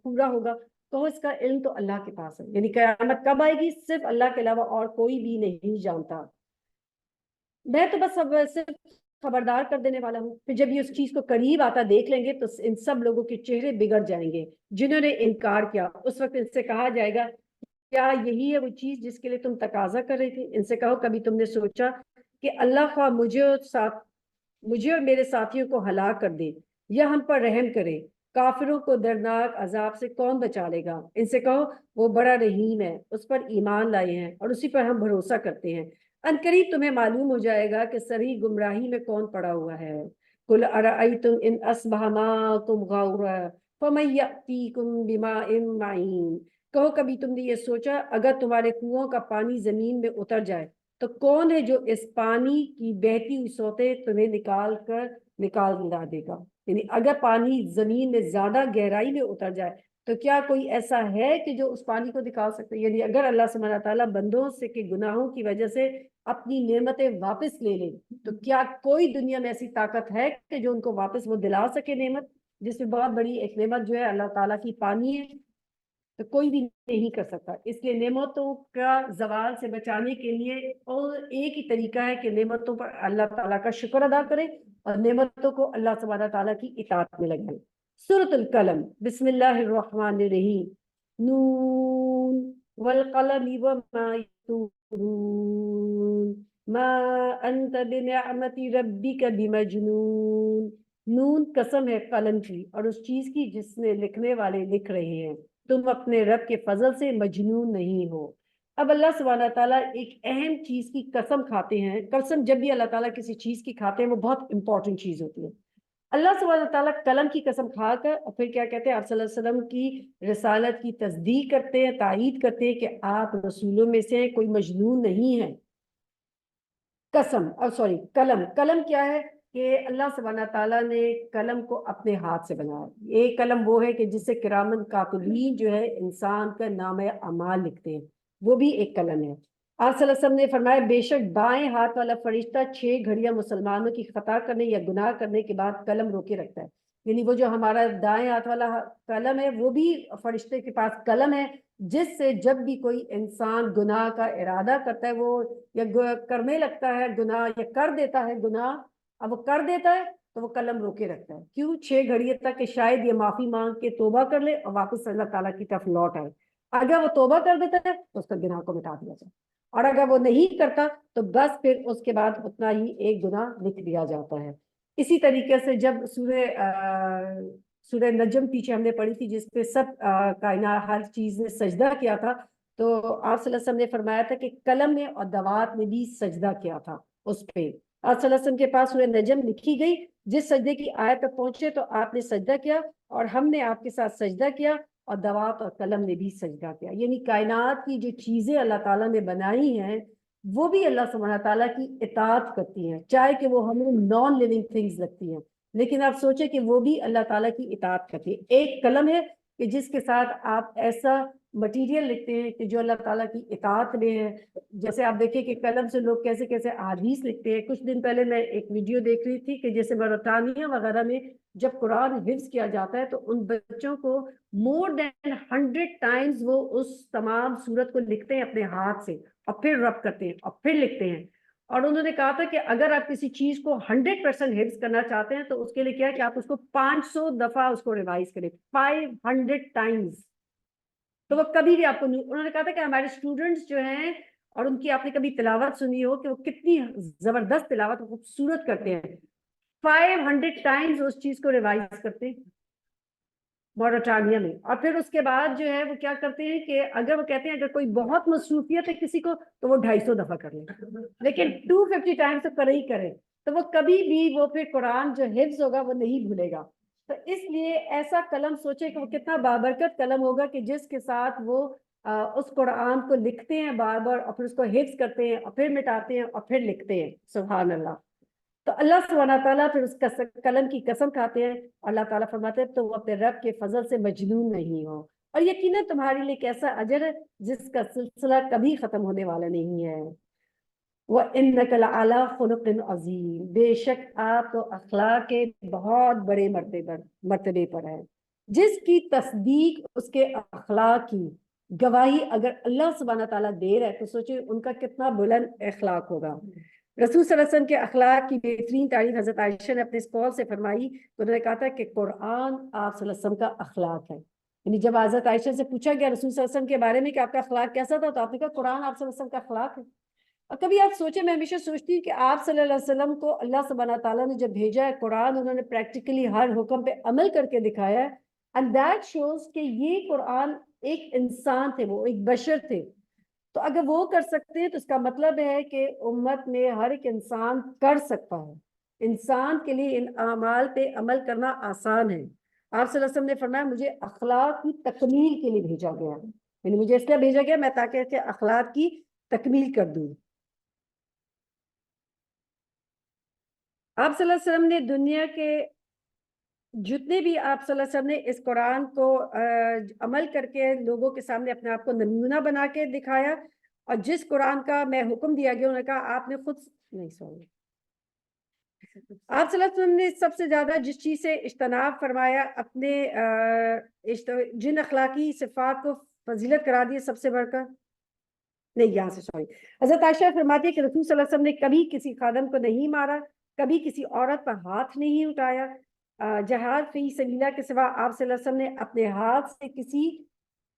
پورا ہوگا؟ تو اس کا علم تو اللہ کے پاس ہے، یعنی قیامت کب آئے گی صرف اللہ کے علاوہ اور کوئی بھی نہیں جانتا۔ میں تو بس صرف خبردار کر دینے والا ہوں، پھر جب یہ اس چیز کو قریب آتا دیکھ لیں گے تو ان سب لوگوں کے چہرے بگڑ جائیں گے جنہوں نے انکار کیا۔ اس وقت ان سے کہا جائے گا کیا یہی ہے وہ چیز جس کے لیے تم تقاضا کر رہے تھے؟ ان سے کہو کبھی تم نے سوچا کہ اللہ خواہ مجھے اور میرے ساتھیوں کو ہلاک کر دے یا ہم پر رحم کرے، کافروں کو دردناک عذاب سے کون بچا لے گا؟ ان سے کہو وہ بڑا رحیم ہے، اس پر ایمان لائے ہیں اور اسی پر ہم بھروسہ کرتے ہیں۔ عنقریب تمہیں معلوم ہو جائے گا کہ سری گمراہی میں کون پڑا ہوا ہے۔ قل ارأیتم ان اصبح ماؤکم غورا فمن یأتیکم بماء معین، کہو کبھی تم نے یہ سوچا اگر تمہارے کنووں کا پانی زمین میں اتر جائے تو کون ہے جو اس پانی کی بہتی ہوئی سوتے تمہیں نکال ملا دے گا؟ یعنی اگر پانی زمین میں زیادہ گہرائی میں اتر جائے تو کیا کوئی ایسا ہے کہ جو اس پانی کو نکال سکتے؟ یعنی اگر اللہ سبحانہ تعالیٰ بندوں سے کے گناہوں کی وجہ سے اپنی نعمتیں واپس لے لے تو کیا کوئی دنیا میں ایسی طاقت ہے کہ جو ان کو واپس وہ دلا سکے نعمت، جس میں بہت بڑی ایک نعمت جو ہے اللہ تعالیٰ کی پانی ہے؟ تو کوئی بھی نہیں کر سکتا۔ اس لیے نعمتوں کا زوال سے بچانے کے لیے اور ایک ہی طریقہ ہے کہ نعمتوں پر اللہ تعالیٰ کا شکر ادا کریں اور نعمتوں کو اللہ سبحانہ تعالیٰ کی اطاعت میں لگائیں۔ سورۃ القلم، بسم اللہ الرحمن الرحیم، نون والقلم وما یسطرون ما انت بنعمت ربک بمجنون۔ نون قسم ہے قلم کی اور اس چیز کی جس میں لکھنے والے لکھ رہے ہیں، تم اپنے رب کے فضل سے مجنون نہیں ہو۔ اب اللہ سبحانہ تعالیٰ ایک اہم چیز کی قسم کھاتے ہیں۔ قسم جب بھی اللہ تعالیٰ کسی چیز کی کھاتے ہیں وہ بہت امپورٹنٹ چیز ہوتی ہے۔ اللہ سبحانہ تعالیٰ قلم کی قسم کھا کر اور پھر کیا کہتے ہیں، آپ صلی اللہ علیہ وسلم کی رسالت کی تصدیق کرتے ہیں، تائید کرتے ہیں کہ آپ رسولوں میں سے ہیں، کوئی مجنون نہیں ہے۔ قلم کیا ہے کہ اللہ سبحانہ تعالیٰ نے قلم کو اپنے ہاتھ سے بنایا۔ ایک قلم وہ ہے کہ جس سے کرامن کاتبین جو ہے انسان کا نام اعمال لکھتے ہیں، وہ بھی ایک قلم ہے۔ آپ صلی اللہ علیہ وسلم نے فرمایا بے شک بائیں ہاتھ والا فرشتہ 6 گھڑیاں مسلمانوں کی خطا کرنے یا گناہ کرنے کے بعد قلم روکے رکھتا ہے۔ یعنی وہ جو ہمارا دائیں ہاتھ والا قلم ہے وہ بھی فرشتے کے پاس قلم ہے، جس سے جب بھی کوئی انسان گناہ کا ارادہ کرتا ہے، وہ یا کرنے لگتا ہے گناہ یا کر دیتا ہے گناہ، اب وہ کر دیتا ہے تو وہ قلم روکے رکھتا ہے۔ کیوں؟ 6 گھڑیے تک کہ شاید یہ معافی مانگ کے توبہ کر لے اور واپس اللہ تعالیٰ کی طرف لوٹ آئے۔ اگر وہ توبہ کر دیتا ہے تو اس کا گناہ کو مٹا دیا جائے، اور اگر وہ نہیں کرتا تو بس پھر اس کے بعد اتنا ہی ایک گناہ لکھ دیا جاتا ہے۔ اسی طریقے سے جب سورہ نجم پیچھے ہم نے پڑھی تھی جس پہ سب کائنات ہر چیز نے سجدہ کیا تھا، تو آپ صلی اللہ علیہ وسلم نے فرمایا تھا کہ قلم نے اور دوات نے بھی سجدہ کیا تھا اس پہ۔ آپ صلی اللہ علیہ وسلم کے پاس سورہ نجم لکھی گئی، جس سجدے کی آیت تک پہنچے تو آپ نے سجدہ کیا اور ہم نے آپ کے ساتھ سجدہ کیا، اور دوات اور قلم نے بھی سجدہ کیا۔ یعنی کائنات کی جو چیزیں اللہ تعالیٰ نے بنائی ہیں وہ بھی اللہ سبحانہ تعالیٰ کی اطاعت کرتی ہیں، چاہے کہ وہ ہمیں نان لیونگ تھنگز لگتی ہیں، لیکن آپ سوچیں کہ وہ بھی اللہ تعالیٰ کی اطاعت کرتی ہے۔ ایک قلم ہے کہ جس کے ساتھ آپ ایسا مٹیریل لکھتے ہیں کہ جو اللہ تعالیٰ کی اطاعت میں ہے۔ جیسے آپ دیکھیں کہ قلم سے لوگ کیسے کیسے احادیث لکھتے ہیں۔ کچھ دن پہلے میں ایک ویڈیو دیکھ رہی تھی کہ جیسے برطانیہ وغیرہ میں جب قرآن حفظ کیا جاتا ہے تو ان بچوں کو مور دین 100 ٹائمز وہ اس تمام سورت کو لکھتے ہیں اپنے ہاتھ سے اور پھر رب کرتے ہیں اور پھر لکھتے ہیں۔ اور انہوں نے کہا تھا کہ اگر آپ کسی چیز کو 100% حفظ کرنا چاہتے ہیں تو اس کے لیے کیا ہے کہ آپ اس کو 500 دفعہ اس کو ریوائز کریں، 500 ٹائمز، تو وہ کبھی بھی آپ کو نہیں۔ انہوں نے کہا تھا کہ ہمارے اسٹوڈنٹس جو ہیں اور ان کی آپ نے کبھی تلاوت سنی ہو کہ وہ کتنی زبردست تلاوت خوبصورت کرتے ہیں، 500 ٹائمز اس چیز کو ریوائز کرتے ہیں موریٹانیہ میں۔ اور پھر اس کے بعد جو ہے وہ کیا کرتے ہیں کہ اگر وہ کہتے ہیں اگر کوئی بہت مصروفیت ہے کسی کو تو وہ 250 دفعہ کر لیں، لیکن 250 ٹائمز تو کرے ہی کرے، تو وہ کبھی بھی وہ پھر قرآن جو حفظ ہوگا وہ نہیں بھولے گا۔ تو اس لیے ایسا قلم سوچے کہ وہ کتنا بابرکت قلم ہوگا کہ جس کے ساتھ وہ اس قرآن کو لکھتے ہیں بار بار اور پھر اس کو حفظ کرتے ہیں اور پھر مٹاتے ہیں اور پھر لکھتے ہیں۔ سبحان اللہ۔ تو اللہ سبحانہ تعالیٰ پھر اس قلم کی قسم کھاتے ہیں اور اللہ تعالیٰ فرماتے ہیں تو وہ اپنے رب کے فضل سے مجنون نہیں ہو، اور یقیناً تمہارے لیے ایک ایسا اجر ہے جس کا سلسلہ کبھی ختم ہونے والا نہیں ہے۔ وَإِنَّكَ لَعَلَىٰ خُلُقٍ عَظِيمٍ، بے شک آپ تو اخلاق کے بہت بڑے مرتبے پر ہیں۔ جس کی تصدیق اس کے اخلاق کی گواہی اگر اللہ سبحانہ تعالیٰ دے رہا ہے تو سوچیں ان کا کتنا بلند اخلاق ہوگا۔ رسول صلی اللہ علیہ وسلم کے اخلاق کی بہترین تعریف حضرت عائشہ نے اپنے اس قول سے فرمائی، تو انہوں نے کہا تھا کہ قرآن آپ صلی اللہ علیہ وسلم کا اخلاق ہے۔ یعنی جب حضرت عائشہ سے پوچھا گیا رسول صلی اللہ علیہ وسلم کے بارے میں کہ آپ کا اخلاق کیسا تھا، تو آپ نے کہا قرآن آپ صلی اللہ علیہ وسلم کا اخلاق ہے۔ اور کبھی آپ سوچیں، میں ہمیشہ سوچتی ہوں کہ آپ صلی اللہ علیہ وسلم کو اللہ سبحانہ تعالیٰ نے جب بھیجا ہے قرآن، انہوں نے پریکٹیکلی ہر حکم پہ عمل کر کے دکھایا ہے، اینڈ دیٹ شوز کہ یہ قرآن ایک انسان تھے، وہ ایک بشر تھے۔ تو اگر وہ کر سکتے ہیں تو اس کا مطلب ہے کہ امت میں ہر ایک انسان کر سکتا ہے۔ انسان کے لیے ان اعمال پہ عمل کرنا آسان ہے۔ آپ صلی اللہ علیہ وسلم نے فرمایا مجھے اخلاق کی تکمیل کے لیے بھیجا گیا، یعنی مجھے اس لیے بھیجا گیا میں تاکہ کہ اخلاق کی تکمیل کر دوں۔ آپ صلی اللہ علیہ وسلم نے دنیا کے جتنے بھی آپ صلی اللہ علیہ وسلم نے اس قرآن کو عمل کر کے لوگوں کے سامنے اپنے آپ کو نمونہ بنا کے دکھایا، اور جس قرآن کا میں حکم دیا گیا انہوں نے کہا آپ نے خود نہیں سوری آپ صلی اللہ علیہ وسلم نے سب سے زیادہ جس چیز سے اجتناب فرمایا، اپنے جن اخلاقی صفات کو فضیلت کرا دی سب سے بڑھ کر، نہیں یہاں سے سوری، حضرت عائشہ فرماتی ہے کہ رسول صلی اللہ علیہ وسلم نے کبھی کسی خادم کو نہیں مارا، کبھی کسی عورت پر ہاتھ نہیں اٹھایا، جہاد فی سبیل اللہ کے سوا آپ صلی اللہ علیہ وسلم نے اپنے ہاتھ سے کسی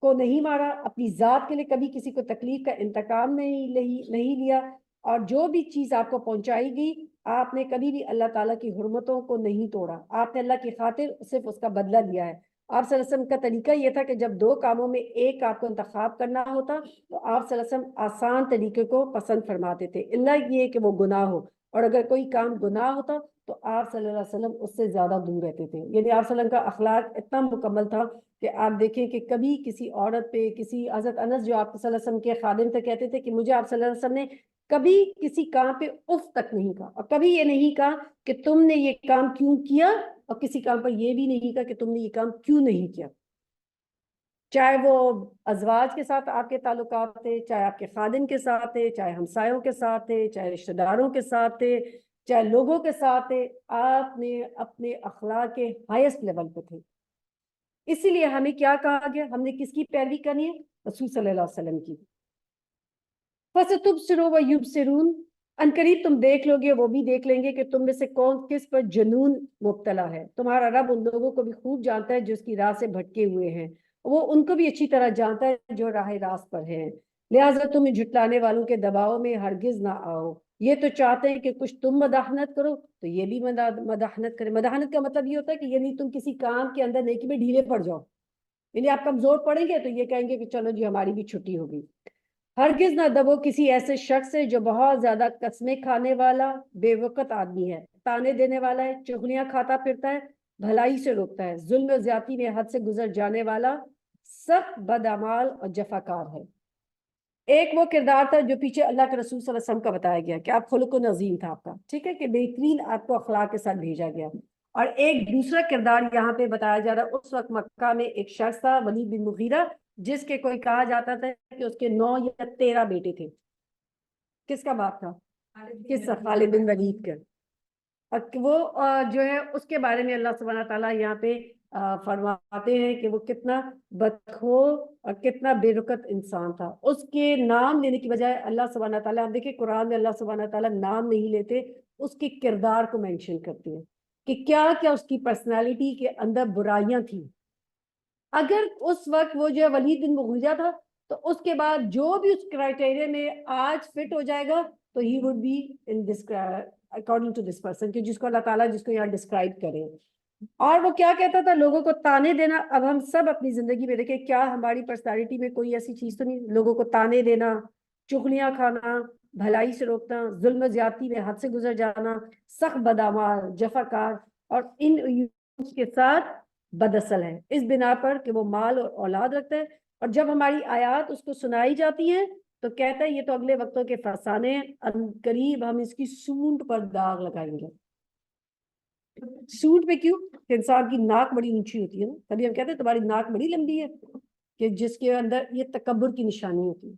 کو نہیں مارا، اپنی ذات کے لیے کبھی کسی کو تکلیف کا انتقام نہیں لیا، اور جو بھی چیز آپ کو پہنچائی گئی آپ نے کبھی بھی اللہ تعالیٰ کی حرمتوں کو نہیں توڑا، آپ نے اللہ کی خاطر صرف اس کا بدلہ لیا ہے۔ آپ صلی اللہ علیہ وسلم کا طریقہ یہ تھا کہ جب دو کاموں میں ایک آپ کو انتخاب کرنا ہوتا تو آپ صلی اللہ علیہ وسلم آسان طریقے کو پسند فرماتے تھے، اللہ یہ کہ وہ گناہ ہو، اور اگر کوئی کام گناہ ہوتا تو آپ صلی اللہ علیہ وسلم اس سے زیادہ دور رہتے تھے۔ یعنی آپ صلی اللہ علیہ وسلم کا اخلاق اتنا مکمل تھا کہ آپ دیکھیں کہ کبھی کسی عورت پہ، کسی حضرت انس جو آپ صلی اللہ علیہ وسلم کے خادم تھے کہتے تھے کہ مجھے آپ صلی اللہ علیہ وسلم نے کبھی کسی کام پہ اف تک نہیں کہا، اور کبھی یہ نہیں کہا کہ تم نے یہ کام کیوں کیا، اور کسی کام پر یہ بھی نہیں کہا کہ تم نے یہ کام کیوں نہیں کیا، چاہے وہ ازواج کے ساتھ آپ کے تعلقات تھے، چاہے آپ کے خادم کے ساتھ تھے، چاہے ہمسایوں کے ساتھ تھے، چاہے رشتہ داروں کے ساتھ تھے، چاہے لوگوں کے ساتھ تھے، آپ نے اپنے اخلاق کے ہائیسٹ لیول پہ تھے۔ اسی لیے ہمیں کیا کہا گیا، ہم نے کس کی پیروی کرنی ہے؟ رسول صلی اللہ علیہ وسلم کی۔ فَسَتُبْصِرُ وَيُبْصِرُونَ، ان قریب تم دیکھ لو گے، وہ بھی دیکھ لیں گے کہ تم میں سے کون کس پر جنون مبتلا ہے۔ تمہارا رب ان لوگوں کو بھی خوب جانتا ہے جو اس کی راہ سے بھٹکے ہوئے ہیں، وہ ان کو بھی اچھی طرح جانتا ہے جو راہ راست پر ہیں، لہٰذا تم ان جھٹلانے والوں کے دباؤ میں ہرگز نہ آؤ۔ یہ تو چاہتے ہیں کہ کچھ تم مداحنت کرو تو یہ بھی مداحنت کرے۔ مداحنت کا مطلب یہ ہوتا ہے کہ یعنی تم کسی کام کے اندر نیکی میں ڈھیلے پڑ جاؤ، یعنی آپ کمزور پڑیں گے تو یہ کہیں گے کہ چلو جی ہماری بھی چھٹی ہوگی۔ ہرگز نہ دبو کسی ایسے شخص سے جو بہت زیادہ قسمیں کھانے والا بے وقت آدمی ہے، تانے دینے والا ہے، چغلیاں کھاتا پھرتا ہے، بھلائی سے روکتا ہے، ظلم و زیادتی میں حد سے گزر جانے والا، سخت بدعمال اور جفاکار ہے۔ ایک وہ کردار تھا جو پیچھے اللہ کے رسول صلی اللہ علیہ وسلم کا بتایا گیا کہ آپ خلق عظیم تھا آپ کا، ٹھیک ہے، کہ بہترین آپ کو اخلاق کے ساتھ بھیجا گیا۔ اور ایک دوسرا کردار یہاں پہ بتایا جا رہا ہے، اس وقت مکہ میں ایک شخص تھا ولید بن مغیرہ، جس کے کوئی کہا جاتا تھا کہ اس کے 9 یا 13 بیٹے تھے۔ کس کا باپ تھا؟ خالد بن ولید کا۔ اور وہ جو ہے اس کے بارے میں اللہ سبحانہ تعالیٰ یہاں پہ فرماتے ہیں کہ وہ کتنا بدخو اور کتنا بے رکت انسان تھا۔ اس کے نام لینے کی بجائے اللہ سبحانہ تعالیٰ، آپ دیکھیں قرآن میں اللہ سبحانہ تعالیٰ نام نہیں لیتے، اس کے کردار کو مینشن کرتے ہیں کہ کیا کیا اس کی پرسنالٹی کے اندر برائیاں تھیں۔ اگر اس وقت وہ جو ہے ولید بن مغیرہ تھا تو اس کے بعد جو بھی اس کرائٹیریا میں آج فٹ ہو جائے گا تو he would be in this according to this person, کہ جس کو اللہ تعالیٰ جس کو یہاں ڈسکرائب کرے۔ اور وہ کیا کہتا تھا؟ لوگوں کو تانے دینا۔ اب ہم سب اپنی زندگی میں دیکھیں کیا ہماری پرسنالٹی میں کوئی ایسی چیز تو نہیں، لوگوں کو تانے دینا، چغلیاں کھانا، بھلائی سے روکنا، ظلم و زیادتی میں حد سے گزر جانا، سخت بدعمال، جفاکار، اور ان کے ساتھ بداصل ہے اس بنا پر کہ وہ مال اور اولاد رکھتا ہے، اور جب ہماری آیات اس کو سنائی جاتی ہیں تو کہتا ہے یہ تو اگلے وقتوں کے فسانے ہیں، ان قریب ہم اس کی سونٹ پر داغ لگائیں گے۔ سونٹ پہ کیوں؟ کہ انسان کی ناک بڑی اونچی ہوتی ہے نا، تبھی ہم کہتے ہیں تمہاری ناک بڑی لمبی ہے، کہ جس کے اندر یہ تکبر کی نشانی ہوتی ہے،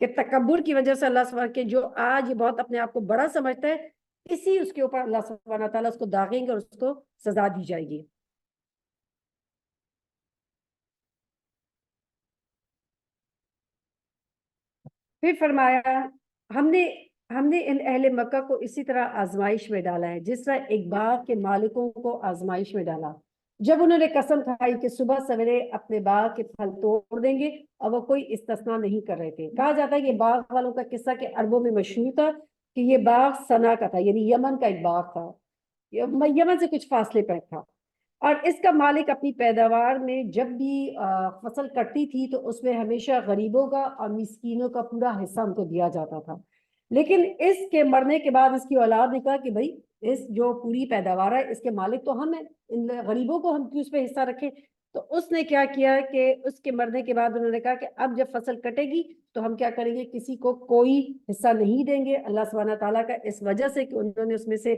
کہ تکبر کی وجہ سے اللہ سبحانہ کہ جو آج یہ بہت اپنے آپ کو بڑا سمجھتا ہے، اسی اس کے اوپر اللہ سبحانہ تعالیٰ اس کو داغیں گے اور اس کو سزا دی جائے گی۔ پھر فرمایا ہم نے ان اہل مکہ کو اسی طرح آزمائش میں ڈالا ہے جس طرح ایک باغ کے مالکوں کو آزمائش میں ڈالا، جب انہوں نے قسم کھائی کہ صبح سویرے اپنے باغ کے پھل توڑ دیں گے، اور وہ کوئی استثنا نہیں کر رہے تھے. کہا جاتا ہے کہ باغ والوں کا قصہ کہ عربوں میں مشہور تھا کہ یہ باغ سنا کا تھا، یعنی یمن کا ایک باغ تھا، یمن سے کچھ فاصلے پر تھا، اور اس کا مالک اپنی پیداوار میں جب بھی فصل کٹتی تھی تو اس میں ہمیشہ غریبوں کا اور مسکینوں کا پورا حصہ ان کو دیا جاتا تھا. لیکن اس کے مرنے کے بعد اس کی اولاد نے کہا کہ بھائی اس جو پوری پیداوار ہے اس کے مالک تو ہم ہیں، ان غریبوں کو ہم کیوں اس پہ حصہ رکھیں. تو اس نے کیا کیا کہ اس کے مرنے کے بعد انہوں نے کہا کہ اب جب فصل کٹے گی تو ہم کیا کریں گے، کسی کو کوئی حصہ نہیں دیں گے. اللہ سبحانہ تعالیٰ کا اس وجہ سے کہ انہوں نے اس میں سے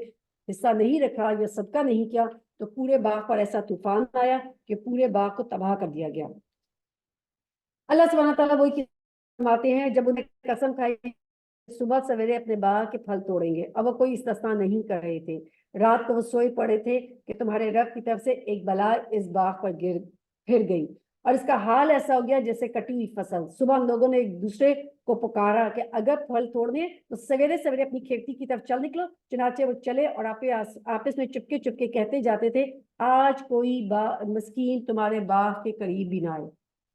حصہ نہیں رکھا یا صدقہ نہیں کیا تو پورے باغ پر ایسا طوفان آیا کہ پورے باغ کو تباہ کر دیا گیا. اللہ سبحانہ تعالیٰ وہی فرماتے ہیں جب انہیں قسم کھائی صبح سویرے اپنے باغ کے پھل توڑیں گے، اور وہ کوئی استثنا نہیں کر رہے تھے. رات کو وہ سوئے پڑے تھے کہ تمہارے رب کی طرف سے ایک بلا اس باغ پر پھر گئی، اور اس کا حال ایسا ہو گیا جیسے کٹی ہوئی فصل. صبح لوگوں نے ایک دوسرے کو پکارا کہ اگر پھل توڑنے تو سویرے سویرے اپنی کھیتی کی طرف چل نکلو. چنانچہ وہ چلے اور آپس میں چپکے چپکے کہتے جاتے تھے آج کوئی مسکین تمہارے باغ کے قریب بھی نہ آئے.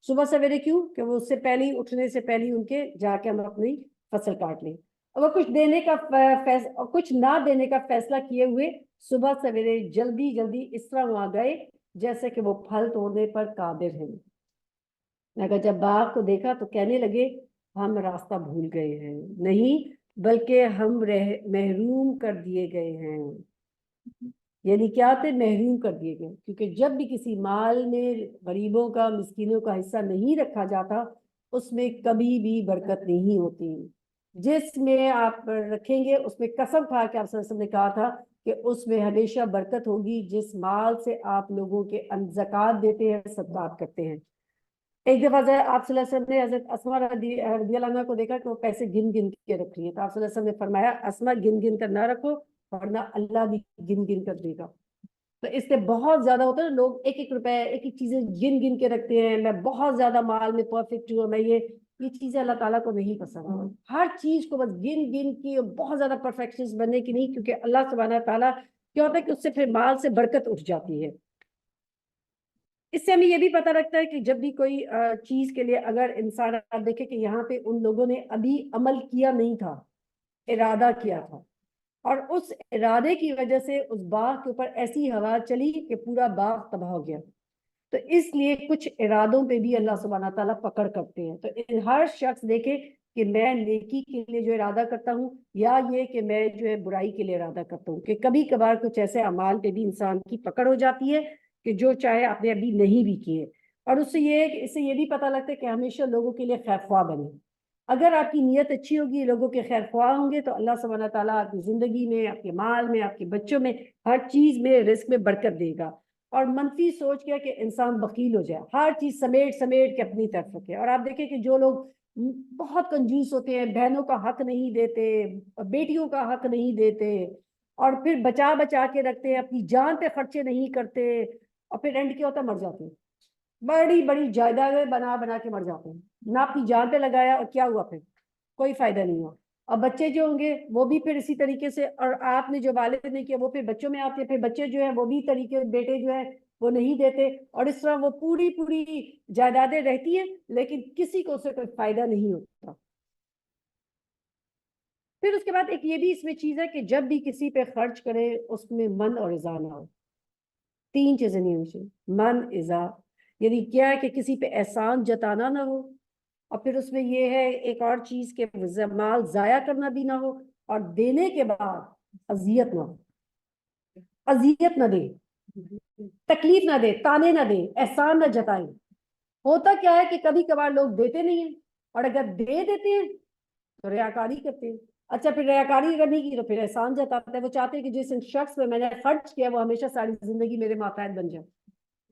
صبح سویرے کیوں کہ وہ اس سے پہلے اٹھنے سے پہلے ان کے جا کے ہم اپنی فصل کاٹ لیں. اور وہ کچھ دینے کا اور کچھ نہ دینے کا فیصلہ کیے ہوئے صبح سویرے جلدی جلدی اس طرح وہاں گئے جیسے کہ وہ پھل توڑنے پر قادر ہیں. اگر جب باغ کو دیکھا تو کہنے لگے ہم راستہ بھول گئے ہیں، نہیں بلکہ ہم محروم کر دیے گئے ہیں. یعنی کیا تھے، محروم کر دیے گئے، کیونکہ جب بھی کسی مال میں غریبوں کا مسکینوں کا حصہ نہیں رکھا جاتا اس میں کبھی بھی برکت نہیں ہوتی. جس میں آپ رکھیں گے اس میں قسم کھا کے آپ صلی اللہ علیہ وسلم نے کہا تھا کہ اس میں ہمیشہ برکت ہوگی. جس مال سے آپ لوگوں کے زکوٰۃ دیتے ہیں، صدقات کرتے ہیں. ایک دفعہ آپ صلی اللہ علیہ وسلم نے حضرت اسما رضی اللہ عنہا کو دیکھا کہ وہ پیسے گن گن کے رکھ رہی ہیں، تو آپ صلی اللہ علیہ وسلم نے فرمایا اسما گن گن کر نہ رکھو ورنہ اللہ بھی گن گن کر دے گا. تو اس سے بہت زیادہ ہوتا ہے نا، لوگ ایک ایک روپے ایک ایک چیزیں گن گن کے رکھتے ہیں، میں بہت زیادہ مال میں پرفیکٹ ہوں، میں یہ چیزیں اللہ تعالیٰ کو نہیں پسند. ہر چیز کو بس گن گن کی بہت زیادہ پرفیکشن بننے کی نہیں، کیونکہ اللہ سبحانہ تعالیٰ کیا ہوتا ہے کہ اس سے پھر مال سے برکت اٹھ جاتی ہے. اس سے ہمیں یہ بھی پتہ لگتا ہے کہ جب بھی کوئی چیز کے لیے اگر انسان آپ دیکھیں کہ یہاں پہ ان لوگوں نے ابھی عمل کیا نہیں تھا، ارادہ کیا تھا، اور اس ارادے کی وجہ سے اس باغ کے اوپر ایسی ہوا چلی کہ پورا باغ تباہ ہو گیا. تو اس لیے کچھ ارادوں پہ بھی اللہ سبحانہ تعالیٰ پکڑ کرتے ہیں. تو ہر شخص دیکھے کہ میں نیکی کے لیے جو ارادہ کرتا ہوں یا یہ کہ میں جو ہے برائی کے لیے ارادہ کرتا ہوں، کہ کبھی کبھار کچھ ایسے اعمال پہ بھی انسان کی پکڑ ہو جاتی ہے کہ جو چاہے آپ نے ابھی نہیں بھی کیے. اور اس سے یہ بھی پتہ لگتا ہے کہ ہمیشہ لوگوں کے لیے خیر خواہ بنے. اگر آپ کی نیت اچھی ہوگی، لوگوں کے خیر خواہ ہوں گے، تو اللہ سبحانہ تعالیٰ آپ کی زندگی میں، آپ کے مال میں، آپ کے بچوں میں، ہر چیز میں، رزق میں برکت دے گا. اور منفی سوچ کیا کہ انسان بخیل ہو جائے، ہر چیز سمیٹ سمیٹ کے اپنی طرف رکھے. اور آپ دیکھیں کہ جو لوگ بہت کنجوس ہوتے ہیں، بہنوں کا حق نہیں دیتے، بیٹیوں کا حق نہیں دیتے، اور پھر بچا بچا کے رکھتے ہیں، اپنی جان پہ خرچے نہیں کرتے، اور پھر اینڈ کیا ہوتا ہے، مر جاتے ہیں. بڑی بڑی جائیدادیں بنا بنا کے مر جاتے ہیں، نہ اپنی جان پہ لگایا اور کیا ہوا، پھر کوئی فائدہ نہیں ہوا. اور بچے جو ہوں گے وہ بھی پھر اسی طریقے سے، اور آپ نے جو والد نے کیا وہ پھر بچوں میں آتے ہیں، پھر بچے جو ہیں وہ بھی طریقے، بیٹے جو ہیں وہ نہیں دیتے، اور اس طرح وہ پوری پوری جائیدادیں رہتی ہیں لیکن کسی کو اس سے کوئی فائدہ نہیں ہوتا. پھر اس کے بعد ایک یہ بھی اس میں چیز ہے کہ جب بھی کسی پہ خرچ کرے اس میں من اور رضا نہ ہو. 3 چیزیں نہیں ہونی چاہیے، من، رضا. یعنی کیا ہے کہ کسی پہ احسان جتانا نہ ہو، اور پھر اس میں یہ ہے ایک اور چیز کہ مال ضائع کرنا بھی نہ ہو، اور دینے کے بعد اذیت نہ ہو، اذیت نہ دے، تکلیف نہ دے، تانے نہ دے، احسان نہ جتائیں. ہوتا کیا ہے کہ کبھی کبھار لوگ دیتے نہیں ہیں، اور اگر دے دیتے ہیں تو ریاکاری کرتے ہیں. اچھا، پھر ریاکاری کرنے کی تو پھر احسان جتاتا ہے. وہ چاہتے ہیں کہ جس شخص پہ میں نے خرچ کیا وہ ہمیشہ ساری زندگی میرے ماتحت بن جائے،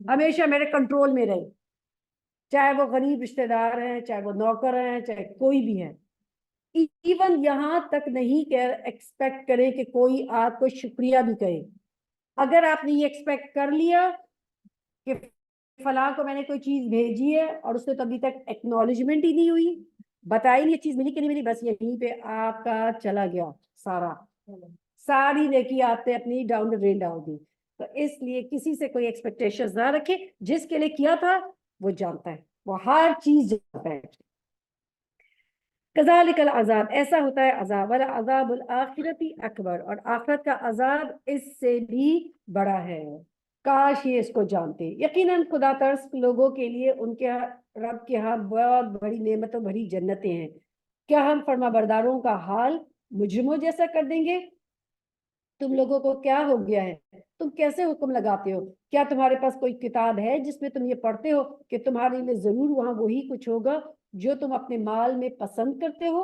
ہمیشہ میرے کنٹرول میں رہے، چاہے وہ غریب رشتہ دار ہیں، چاہے وہ نوکر ہیں، چاہے کوئی بھی ہے. ایون یہاں تک نہیں کہ ایکسپیکٹ کرے کہ کوئی آپ کو شکریہ بھی کہے. اگر آپ نے یہ ایکسپیکٹ کر لیا کہ فلاں کو میں نے کوئی چیز بھیجی ہے اور اس نے تو ابھی تک ایکنالجمنٹ ہی نہیں ہوئی، بتائی نہیں یہ چیز ملی کہ نہیں ملی، بس یہیں پہ آپ کا چلا گیا ساری نیکی آپ نے اپنی ڈاؤن دا ڈرین ڈال دی. تو اس لیے کسی سے کوئی ایکسپیکٹیشن نہ رکھے، جس کے لیے کیا تھا وہ جانتا ہے، وہ ہر چیز جانتا ہے۔ کذالک العذاب، ایسا ہوتا ہے عذاب، والعذاب الآخرتی اکبر، اور آخرت کا عذاب اس سے بھی بڑا ہے۔ کاش یہ اس کو جانتے۔ یقیناً خدا ترس لوگوں کے لیے ان کے رب کے ہاں بہت بڑی نعمتوں بھری جنتیں ہیں۔ کیا ہم فرما برداروں کا حال مجرموں جیسا کر دیں گے؟ تم لوگوں کو کیا ہو گیا ہے؟ تم کیسے حکم لگاتے ہو؟ کیا تمہارے پاس کوئی کتاب ہے جس میں تم یہ پڑھتے ہو کہ تمہارے لیے ضرور وہاں وہی کچھ ہوگا جو تم اپنے مال میں پسند کرتے ہو؟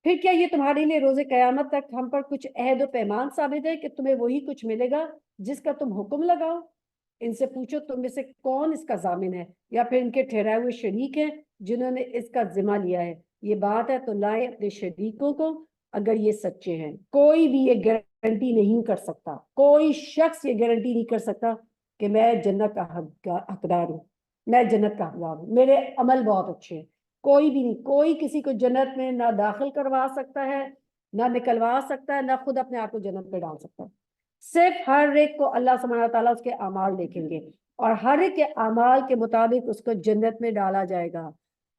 پھر کیا یہ تمہارے لیے روز قیامت تک ہم پر کچھ عہد و پیمان ثابت ہے کہ تمہیں وہی کچھ ملے گا جس کا تم حکم لگاؤ؟ ان سے پوچھو تم میں سے کون اس کا ضامن ہے، یا پھر ان کے ٹھہرائے ہوئے شریک ہیں جنہوں نے اس کا ذمہ لیا ہے۔ یہ بات ہے تو لائے اپنے شریکوں کو اگر یہ سچے ہیں۔ کوئی بھی یہ گارنٹی نہیں کر سکتا، کوئی شخص یہ گارنٹی نہیں کر سکتا کہ میں جنت کا حقدار ہوں، میں جنت کا حقدار ہوں، میرے عمل بہت اچھے ہیں۔ کوئی بھی نہیں، کوئی کسی کو جنت میں نہ داخل کروا سکتا ہے، نہ نکلوا سکتا ہے، نہ خود اپنے آپ کو جنت میں ڈال سکتا ہے۔ صرف ہر ایک کو اللہ سبحانہ تعالیٰ اس کے اعمال دیکھیں گے، اور ہر ایک کے اعمال کے مطابق اس کو جنت میں ڈالا جائے گا۔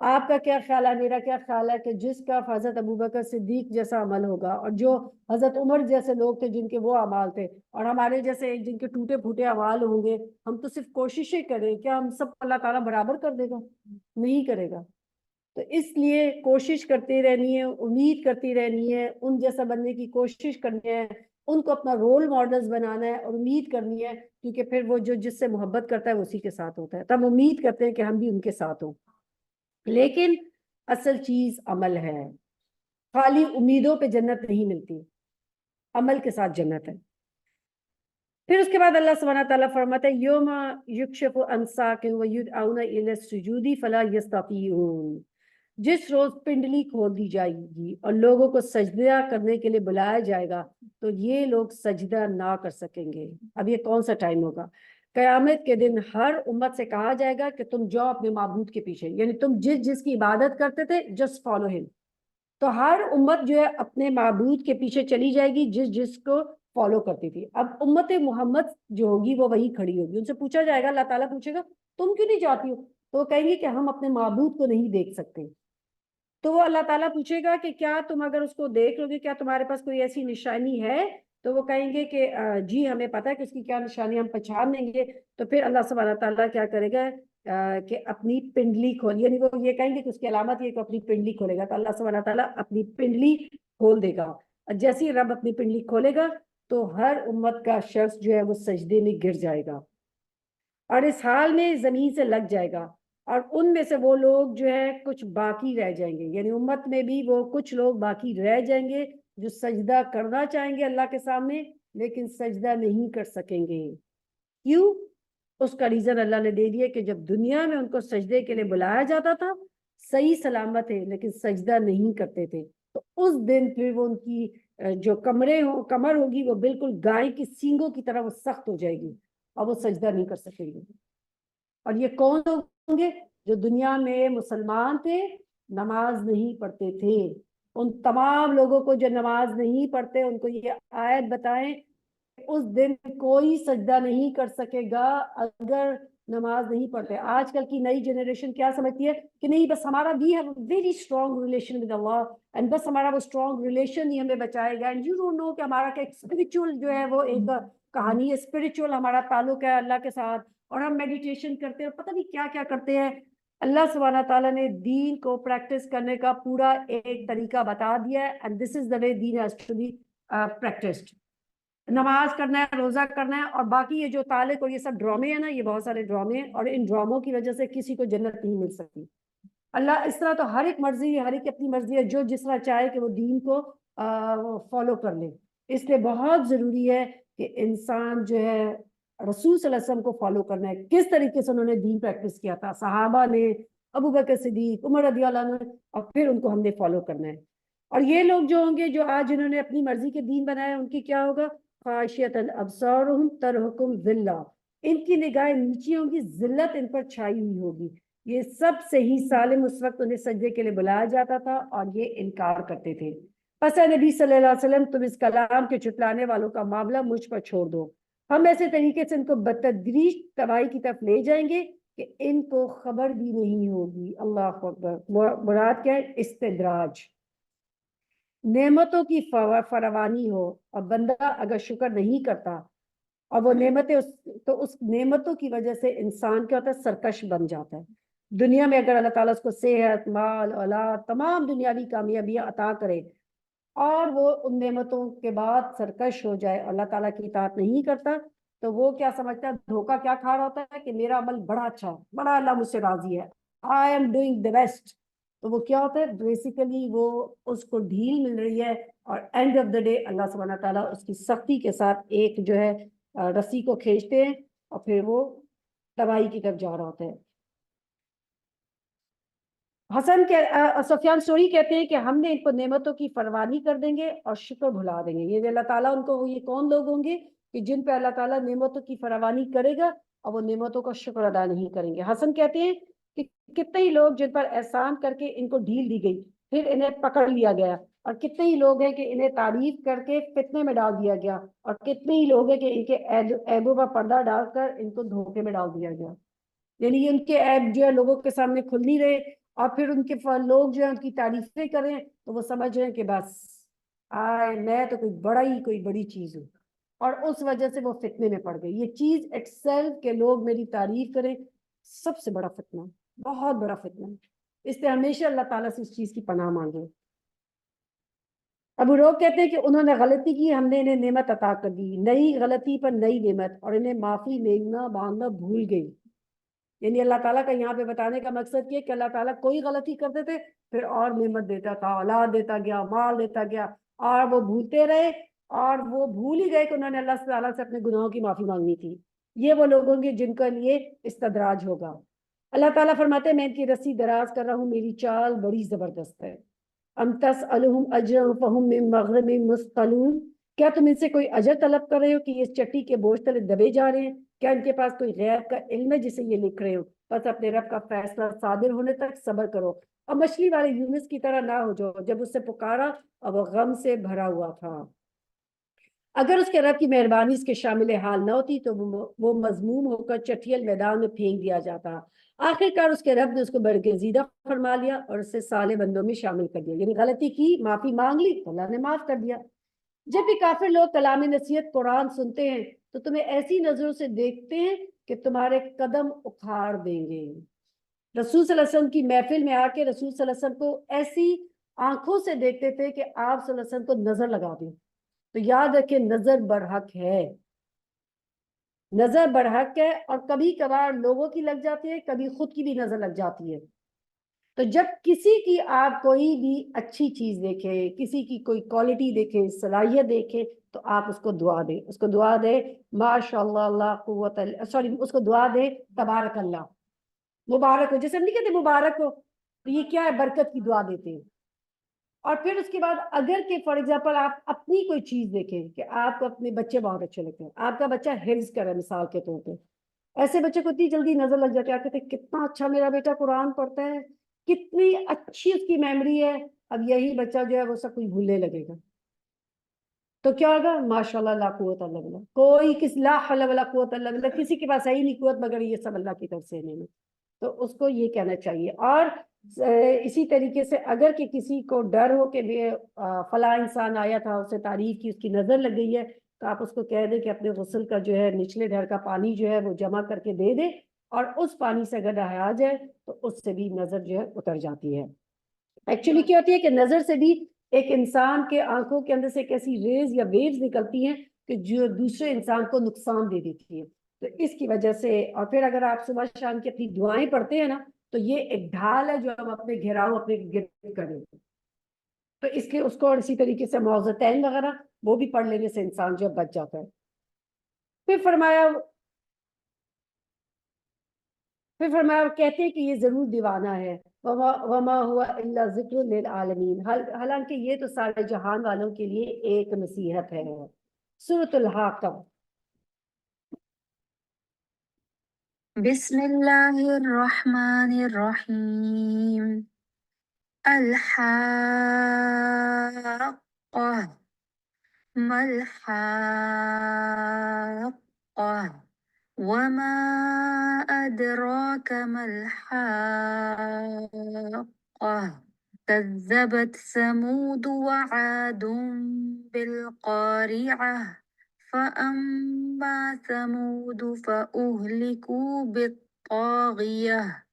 آپ کا کیا خیال ہے، میرا کیا خیال ہے کہ جس کا حضرت ابوبکر صدیق جیسا عمل ہوگا، اور جو حضرت عمر جیسے لوگ تھے جن کے وہ اعمال تھے، اور ہمارے جیسے جن کے ٹوٹے پھوٹے اعمال ہوں گے، ہم تو صرف کوششیں کریں، کیا ہم سب اللہ تعالیٰ برابر کر دے گا؟ نہیں کرے گا۔ تو اس لیے کوشش کرتی رہنی ہے، امید کرتی رہنی ہے، ان جیسا بننے کی کوشش کرنی ہے، ان کو اپنا رول ماڈلز بنانا ہے، اور امید کرنی ہے، کیونکہ پھر وہ جو جس سے محبت کرتا ہے اسی کے ساتھ ہوتا ہے، تب امید کرتے ہیں کہ ہم بھی ان کے ساتھ ہوں۔ لیکن اصل چیز عمل ہے، خالی امیدوں پہ جنت نہیں ملتی، عمل کے ساتھ جنت ہے۔ پھر اس کے بعد اللہ سبحانہ تعالیٰ فرماتا ہے یوم یکشف عن ساق ویدعون الی السجود فلا یستطیعون، جس روز پنڈلی کھول دی جائے گی اور لوگوں کو سجدہ کرنے کے لیے بلایا جائے گا تو یہ لوگ سجدہ نہ کر سکیں گے۔ اب یہ کون سا ٹائم ہوگا؟ قیامت کے دن ہر امت سے کہا جائے گا کہ تم جاؤ اپنے معبود کے پیچھے، یعنی تم جس جس کی عبادت کرتے تھے جسٹ فالو ہم۔ تو ہر امت جو ہے اپنے معبود کے پیچھے چلی جائے گی جس جس کو فالو کرتی تھی۔ اب امت محمد جو ہوگی وہ وہی کھڑی ہوگی، ان سے پوچھا جائے گا، اللہ تعالیٰ پوچھے گا تم کیوں نہیں جاتی ہو؟ تو وہ کہیں گے کہ ہم اپنے معبود کو نہیں دیکھ سکتے۔ تو وہ اللہ تعالیٰ پوچھے گا کہ کیا تم اگر اس کو دیکھ لو گے، کیا تمہارے پاس کوئی ایسی نشانی ہے؟ تو وہ کہیں گے کہ جی ہمیں پتہ ہے کہ اس کی کیا نشانی، ہم پہچان لیں گے۔ تو پھر اللہ سبحانہ تعالیٰ کیا کرے گا کہ اپنی پنڈلی کھول، یعنی وہ یہ کہیں گے کہ اس کی علامت یہ کہ اپنی پنڈلی کھولے گا، تو اللہ سبحانہ تعالیٰ اپنی پنڈلی کھول دے گا۔ جیسے ہی رب اپنی پنڈلی کھولے گا تو ہر امت کا شخص جو ہے وہ سجدے میں گر جائے گا، اور اس حال میں زمین سے لگ جائے گا، اور ان میں سے وہ لوگ جو ہے کچھ باقی رہ جائیں گے، یعنی امت میں بھی وہ کچھ لوگ باقی رہ جائیں گے جو سجدہ کرنا چاہیں گے اللہ کے سامنے لیکن سجدہ نہیں کر سکیں گے۔ کیوں؟ اس کا ریزن اللہ نے دے دیا کہ جب دنیا میں ان کو سجدے کے لیے بلایا جاتا تھا صحیح سلامت ہے لیکن سجدہ نہیں کرتے تھے، تو اس دن پھر وہ ان کی جو کمر ہوگی وہ بالکل گائے کی سینگوں کی طرح وہ سخت ہو جائے گی اور وہ سجدہ نہیں کر سکیں گے۔ اور یہ کون لوگ ہوں گے؟ جو دنیا میں مسلمان تھے، نماز نہیں پڑھتے تھے۔ ان تمام لوگوں کو جو نماز نہیں پڑھتے ان کو یہ آیت بتائیں اس دن کوئی سجدہ نہیں کر سکے گا اگر نماز نہیں پڑھتے۔ آج کل کی نئی جنریشن کیا سمجھتی ہے کہ نہیں بس ہمارا we have very strong relation with Allah, and بس ہمارا وہ اسٹرانگ ریلیشن ہی ہمیں بچائے گا، اینڈ یو ڈونٹ نو کہ ہمارا کہ اسپرچل جو ہے وہ ایک کہانی ہے، اسپرچل ہمارا تعلق ہے اللہ کے ساتھ، اور ہم میڈیٹیشن کرتے ہیں اور پتہ نہیں کیا کیا کرتے ہیں۔ اللہ سبحانہ تعالیٰ نے دین کو پریکٹس کرنے کا پورا ایک طریقہ بتا دیا ہے، and this is the way then has to be practised. نماز کرنا ہے، روزہ کرنا ہے، اور باقی یہ جو تعلق اور یہ سب ڈرامے ہیں نا، یہ بہت سارے ڈرامے ہیں، اور ان ڈراموں کی وجہ سے کسی کو جنت نہیں مل سکتی۔ اللہ اس طرح تو ہر ایک مرضی، ہر ایک اپنی مرضی ہے، جو جس طرح چاہے کہ وہ دین کو فالو کر لے۔ اس لیے بہت ضروری ہے کہ انسان جو ہے رسول صلی اللہ علیہ وسلم کو فالو کرنا ہے، کس طریقے سے انہوں نے دین پریکٹس کیا تھا، صحابہ نے، ابوبکر صدیق، عمر رضی اللہ عنہ، اور پھر ان کو ہم نے فالو کرنا ہے۔ اور یہ لوگ جو ہوں گے جو آج انہوں نے اپنی مرضی کے دین بنایا، ان کی کیا ہوگا؟ خاشیۃ ابصارہم ترہقہم ذلہ، ان کی نگاہیں نیچی ہوں گی، ذلت ان پر چھائی ہوئی ہوگی۔ یہ سب صحیح سالم اس وقت انہیں سجدے کے لیے بلایا جاتا تھا اور یہ انکار کرتے تھے۔ پس اے نبی صلی اللہ علیہ وسلم تم اس کلام کے جھٹلانے والوں کا معاملہ مجھ پر چھوڑ دو، ہم ایسے طریقے سے ان کو بتدریج تباہی کی طرف لے جائیں گے کہ ان کو خبر بھی نہیں ہوگی۔ اللہ اکبر۔ مراد کیا ہے؟ استدراج۔ نعمتوں کی فراوانی ہو اور بندہ اگر شکر نہیں کرتا اور وہ نعمتیں تو اس نعمتوں کی وجہ سے انسان کیا ہوتا ہے؟ سرکش بن جاتا ہے۔ دنیا میں اگر اللہ تعالیٰ اس کو صحت، مال، اولاد، تمام دنیاوی کامیابیاں عطا کرے اور وہ ان نعمتوں کے بعد سرکش ہو جائے، اللہ تعالیٰ کی اطاعت نہیں کرتا، تو وہ کیا سمجھتا ہے؟ دھوکہ کیا کھا رہا ہوتا ہے کہ میرا عمل بڑا اچھا ہے، بڑا اللہ مجھ سے راضی ہے، I am doing the best. تو وہ کیا ہوتا ہے؟ بیسیکلی وہ اس کو ڈھیل مل رہی ہے، اور اینڈ آف دا ڈے اللہ سبحانہ تعالیٰ اس کی سختی کے ساتھ ایک جو ہے رسی کو کھینچتے ہیں اور پھر وہ تباہی کی طرف جا رہا ہوتا ہے۔ سفیان ثوری کہتے ہیں کہ ہم نے ان کو نعمتوں کی فراوانی کر دیں گے اور شکر بھلا دیں گے۔ یہ اللہ تعالیٰ ان کو، یہ کون لوگ ہوں گے کہ جن پہ اللہ تعالیٰ نعمتوں کی فراوانی کرے گا اور وہ نعمتوں کا شکر ادا نہیں کریں گے۔ حسن کہتے ہیں کہ کتنے ہی لوگ جن پر احسان کر کے ان کو ڈھیل دی گئی پھر انہیں پکڑ لیا گیا، اور کتنے ہی لوگ ہیں کہ انہیں تعریف کر کے فتنے میں ڈال دیا گیا، اور کتنے ہی لوگ ہیں کہ ان کے عیبوں پر پردہ ڈال کر ان کو دھوکے میں ڈال دیا گیا۔ یعنی ان کے عیب جو ہے لوگوں کے سامنے کھل نہیں رہے، اور پھر ان کے لوگ جو ہے ان کی تعریفیں کریں تو وہ سمجھ رہے ہیں کہ بس میں تو کوئی بڑی چیز ہوں، اور اس وجہ سے وہ فتنے میں پڑ گئی۔ یہ چیز ایکسیلف کے لوگ میری تعریف کریں سب سے بڑا فتنہ، بہت بڑا فتنہ، اس لیے ہمیشہ اللہ تعالیٰ سے اس چیز کی پناہ مانگے۔ ابو روح کہتے ہیں کہ انہوں نے غلطی کی، ہم نے انہیں نعمت عطا کر دی، نئی غلطی پر نئی نعمت، اور انہیں معافی مانگنا بھول گئی۔ یعنی اللہ تعالیٰ کا یہاں پہ بتانے کا مقصد یہ کہ اللہ تعالیٰ کوئی غلطی کرتے تھے پھر اور نعمت دیتا تھا، اولاد دیتا گیا، مال دیتا گیا، اور وہ بھولتے رہے، اور وہ بھول ہی گئے کہ انہوں نے اللہ تعالیٰ سے اپنے گناہوں کی معافی مانگنی تھی۔ یہ وہ لوگ ہوں گے جن کے لیے استدراج ہوگا۔ اللہ تعالیٰ فرماتے ہیں میں ان کی رسی دراز کر رہا ہوں، میری چال بڑی زبردست ہے۔ ام تسألہم اجرا فہم من مغرم مثقلون، کیا تم ان سے کوئی اجر طلب کر رہے ہو کہ یہ اس چٹی کے بوجھ تلے دبے جا رہے ہیں؟ کیا ان کے پاس کوئی غیب کا علم ہے جسے یہ لکھ رہے ہو؟ بس اپنے رب کا فیصلہ صادر ہونے تک صبر کرو، اور مچھلی والے یونس کی طرح نہ ہو جاؤ جب اس سے پکارا اور وہ غم سے بھرا ہوا تھا۔ اگر اس کے رب کی مہربانی اس کے شامل حال نہ ہوتی تو وہ مذموم ہو کر چٹھیل میدان میں پھینک دیا جاتا۔ آخر کار اس کے رب نے اس کو برگزیدہ فرما لیا اور اسے صالح بندوں میں شامل کر دیا، یعنی غلطی کی، معافی مانگ لی تو اللہ نے معاف کر دیا۔ جب بھی کافر لوگ کلام نصیحت قرآن سنتے ہیں تو تمہیں ایسی نظروں سے دیکھتے ہیں کہ تمہارے قدم اکھاڑ دیں گے۔ رسول صلی اللہ علیہ وسلم کی محفل میں آ کے رسول صلی اللہ علیہ وسلم کو ایسی آنکھوں سے دیکھتے تھے کہ آپ صلی اللہ علیہ وسلم کو نظر لگا دیں۔ تو یاد رکھیں نظر برحق ہے، نظر برحق ہے، اور کبھی کبھار لوگوں کی لگ جاتی ہے، کبھی خود کی بھی نظر لگ جاتی ہے۔ تو جب کسی کی آپ کوئی بھی اچھی چیز دیکھیں، کسی کی کوئی کوالٹی دیکھیں، صلاحیت دیکھیں، تو آپ اس کو دعا دیں، اس کو دعا دیں ماشاء اللہ لا قوت اس کو دعا دیں تبارک اللہ، مبارک ہو، جیسے ہم نہیں کہتے مبارک ہو، تو یہ کیا ہے؟ برکت کی دعا دیتے ہیں۔ اور پھر اس کے بعد اگر کہ فار ایگزامپل آپ اپنی کوئی چیز دیکھیں کہ آپ کو اپنے بچے بہت اچھے لگتے ہیں، آپ کا بچہ حفظ کرے مثال کے طور پہ، ایسے بچے کو اتنی جلدی نظر لگ جاتی ہے، آپ کہتے ہیں کتنا اچھا میرا بیٹا قرآن پڑھتا ہے، کتنی اچھی اس کی میموری ہے، اب یہی بچہ جو ہے وہ سب کچھ بھولنے لگے گا، تو کیا ہوگا؟ ماشاء اللہ لا قوت الا باللہ، کوئی لا حول ولا قوت الا باللہ، کسی کے پاس ہے ہی نہیں قوت مگر یہ سب اللہ کی طرف سے نہیں۔ تو اس کو یہ کہنا چاہیے۔ اور اسی طریقے سے اگر کہ کسی کو ڈر ہو کہ فلاں انسان آیا تھا، اسے تعریف کی، اس کی نظر لگ گئی ہے، تو آپ اس کو کہہ دیں کہ اپنے غسل کا جو ہے نچلے ڈھر کا پانی جو ہے وہ جمع کر کے دے دے، اور اس پانی سے اگر نہایا جائے تو اس سے بھی نظر جو ہے اتر جاتی ہے۔ ایکچولی کیا ہوتی ہے کہ نظر سے بھی ایک انسان کے آنکھوں کے اندر سے ایک ایسی ریز یا ویوز نکلتی ہیں کہ جو دوسرے انسان کو نقصان دے دیتی ہے، تو اس کی وجہ سے۔ اور پھر اگر آپ صبح شام کی اپنی دعائیں پڑھتے ہیں نا تو یہ ایک ڈھال ہے جو ہم اپنے گھیراؤ اپنے گرد کریں، تو اس لیے اس کو، اور اسی طریقے سے معوذتین وغیرہ وہ بھی پڑھ لینے سے انسان جو بچ جاتا ہے۔ پھر فرمایا کہتے ہیں کہ یہ ضرور دیوانہ ہے، وما ہوا الا ذکر للعالمین، حالانکہ یہ تو سارے جہان والوں کے لیے ایک نصیحت ہے۔ سورۃ الحاقہ۔ بسم اللہ الرحمن الرحیم۔ الحاقہ ما الحاقة وما أدراك ما الحاقة كذبت ثمود وعاد بالقارعة فأما ثمود فأهلكوا بالطاغية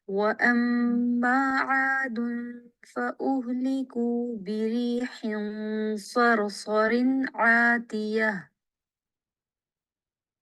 وأما عاد فأهلكوا بريح صرصر عاتية.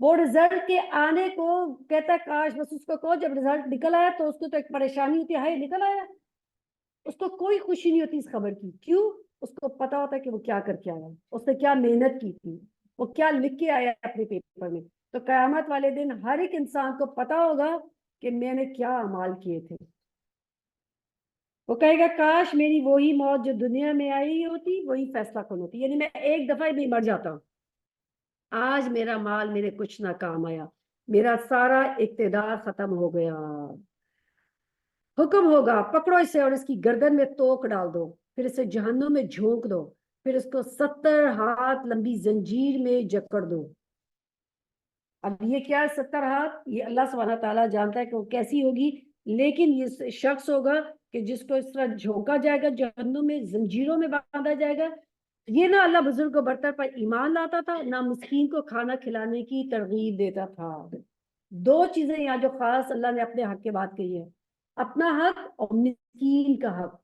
وہ رزلٹ کے آنے کو کہتا ہے کاش بس اس کو کہو جب رزلٹ نکل آیا تو اس کو تو ایک پریشانی ہوتی ہے ہائے نکل آیا، اس کو کوئی خوشی نہیں ہوتی اس خبر کی. کیوں؟ اس کو پتا ہوتا ہے کہ وہ کیا کر کے آیا، اس نے کیا محنت کی تھی، وہ کیا لکھ کے آیا اپنے پیپر میں. تو قیامت والے دن ہر ایک انسان کو پتا ہوگا کہ میں نے کیا اعمال کیے تھے. وہ کہے گا کاش میری وہی موت جو دنیا میں آئی ہوتی وہی فیصلہ کن ہوتی، یعنی میں ایک دفعہ بھی مر جاتا. آج میرا مال میرے کچھ نہ کام آیا، میرا سارا اقتدار ختم ہو گیا. حکم ہوگا پکڑو اسے اور اس کی گردن میں توک ڈال دو، پھر اسے جہنم میں جھونک دو، پھر اس کو 70 ہاتھ لمبی زنجیر میں جکڑ دو. اب یہ کیا ہے 70 ہاتھ؟ یہ اللہ سبحانہ تعالیٰ جانتا ہے کہ وہ کیسی ہوگی، لیکن یہ شخص ہوگا کہ جس کو اس طرح جھونکا جائے گا، جہنم میں زنجیروں میں باندھا جائے گا. یہ نہ اللہ بزرگ کو برتر پر ایمان لاتا تھا، نہ مسکین کو کھانا کھلانے کی ترغیب دیتا تھا. دو چیزیں یہاں جو خاص اللہ نے اپنے حق کے بات کہی ہے، اپنا حق اور مسکین کا حق.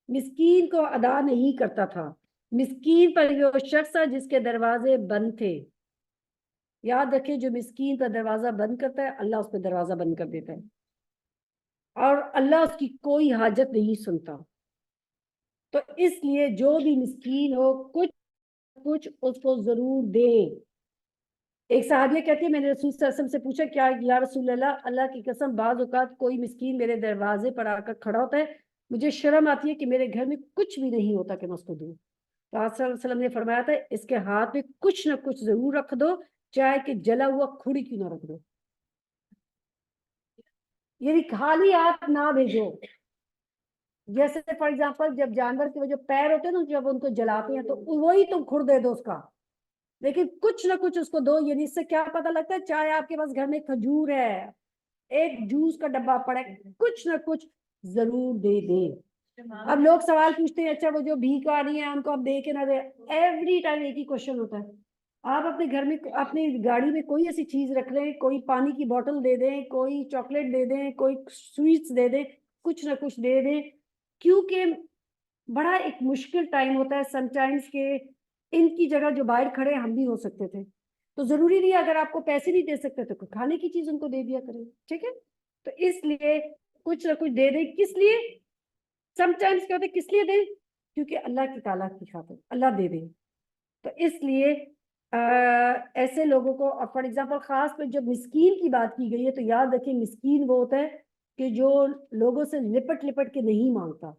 مسکین کو ادا نہیں کرتا تھا. مسکین پر وہ شخص ہے جس کے دروازے بند تھے. یاد رکھیں جو مسکین کا دروازہ بند کرتا ہے اللہ اس پہ دروازہ بند کر دیتا ہے، اور اللہ اس کی کوئی حاجت نہیں سنتا. تو اس لیے جو بھی مسکین ہو کچھ اس کو ضرور دیں. ایک صحابیہ کہتی ہے میں نے رسول صلی اللہ علیہ وسلم سے پوچھا کیا یا رسول اللہ، اللہ کی قسم بعض اوقات کوئی مسکین میرے دروازے پر آ کر کھڑا ہوتا ہے، مجھے شرم آتی ہے کہ میرے گھر میں کچھ بھی نہیں ہوتا کہ میں اس کو دوں. تو آپ صلی اللہ علیہ وسلم نے فرمایا تھا اس کے ہاتھ میں کچھ نہ کچھ ضرور رکھ دو، چاہے کہ جلا ہوا کھڑی کیوں نہ رکھ دو، یعنی خالی ہاتھ نہ بھیجو. جیسے فار ایگزامپل جب جانور کے جو پیر ہوتے ہیں نا جب ان کو جلاتے ہیں تو وہی تم کھڑ دے دو اس کا، لیکن کچھ نہ کچھ اس کو دو. یعنی اس سے کیا پتہ لگتا ہے چاہے آپ کے پاس گھر میں کھجور ہے، ایک جوس کا ڈبہ پڑے، کچھ نہ کچھ ضرور دے دے. اب لوگ سوال پوچھتے ہیں اچھا وہ جو بھیک آ رہی ہیں ان کو آپ دے کے نہ دے. ایوری ٹائم ایک ہی کوشچن ہوتا ہے، آپ اپنے گھر میں اپنی گاڑی میں کوئی ایسی چیز رکھ لیں، کوئی پانی کی بوتل دے دیں، کوئی چاکلیٹ دے دیں، کوئی سویٹس دے دیں، کچھ نہ کچھ دے دیں، کیونکہ بڑا ایک مشکل ٹائم ہوتا ہے سم ٹائمز کہ ان کی جگہ جو باہر کھڑے ہم بھی ہو سکتے تھے. تو ضروری نہیں اگر آپ کو پیسے نہیں دے سکتے تو کھانے کی چیز ان کو دے دیا کریں، ٹھیک ہے. تو اس لیے کچھ نہ کچھ دے دیں. کس لیے؟ سم ٹائمز کیا ہوتا ہے کس لیے دیں؟ کیونکہ اللہ کی تعالیٰ کی خاطر اللہ دے دیں. تو اس لیے ایسے لوگوں کو فار ایگزامپل خاص پہ جب مسکین کی بات کی گئی ہے تو یاد رکھیں مسکین وہ ہوتا ہے کہ جو لوگوں سے لپٹ لپٹ کے نہیں مانگتا.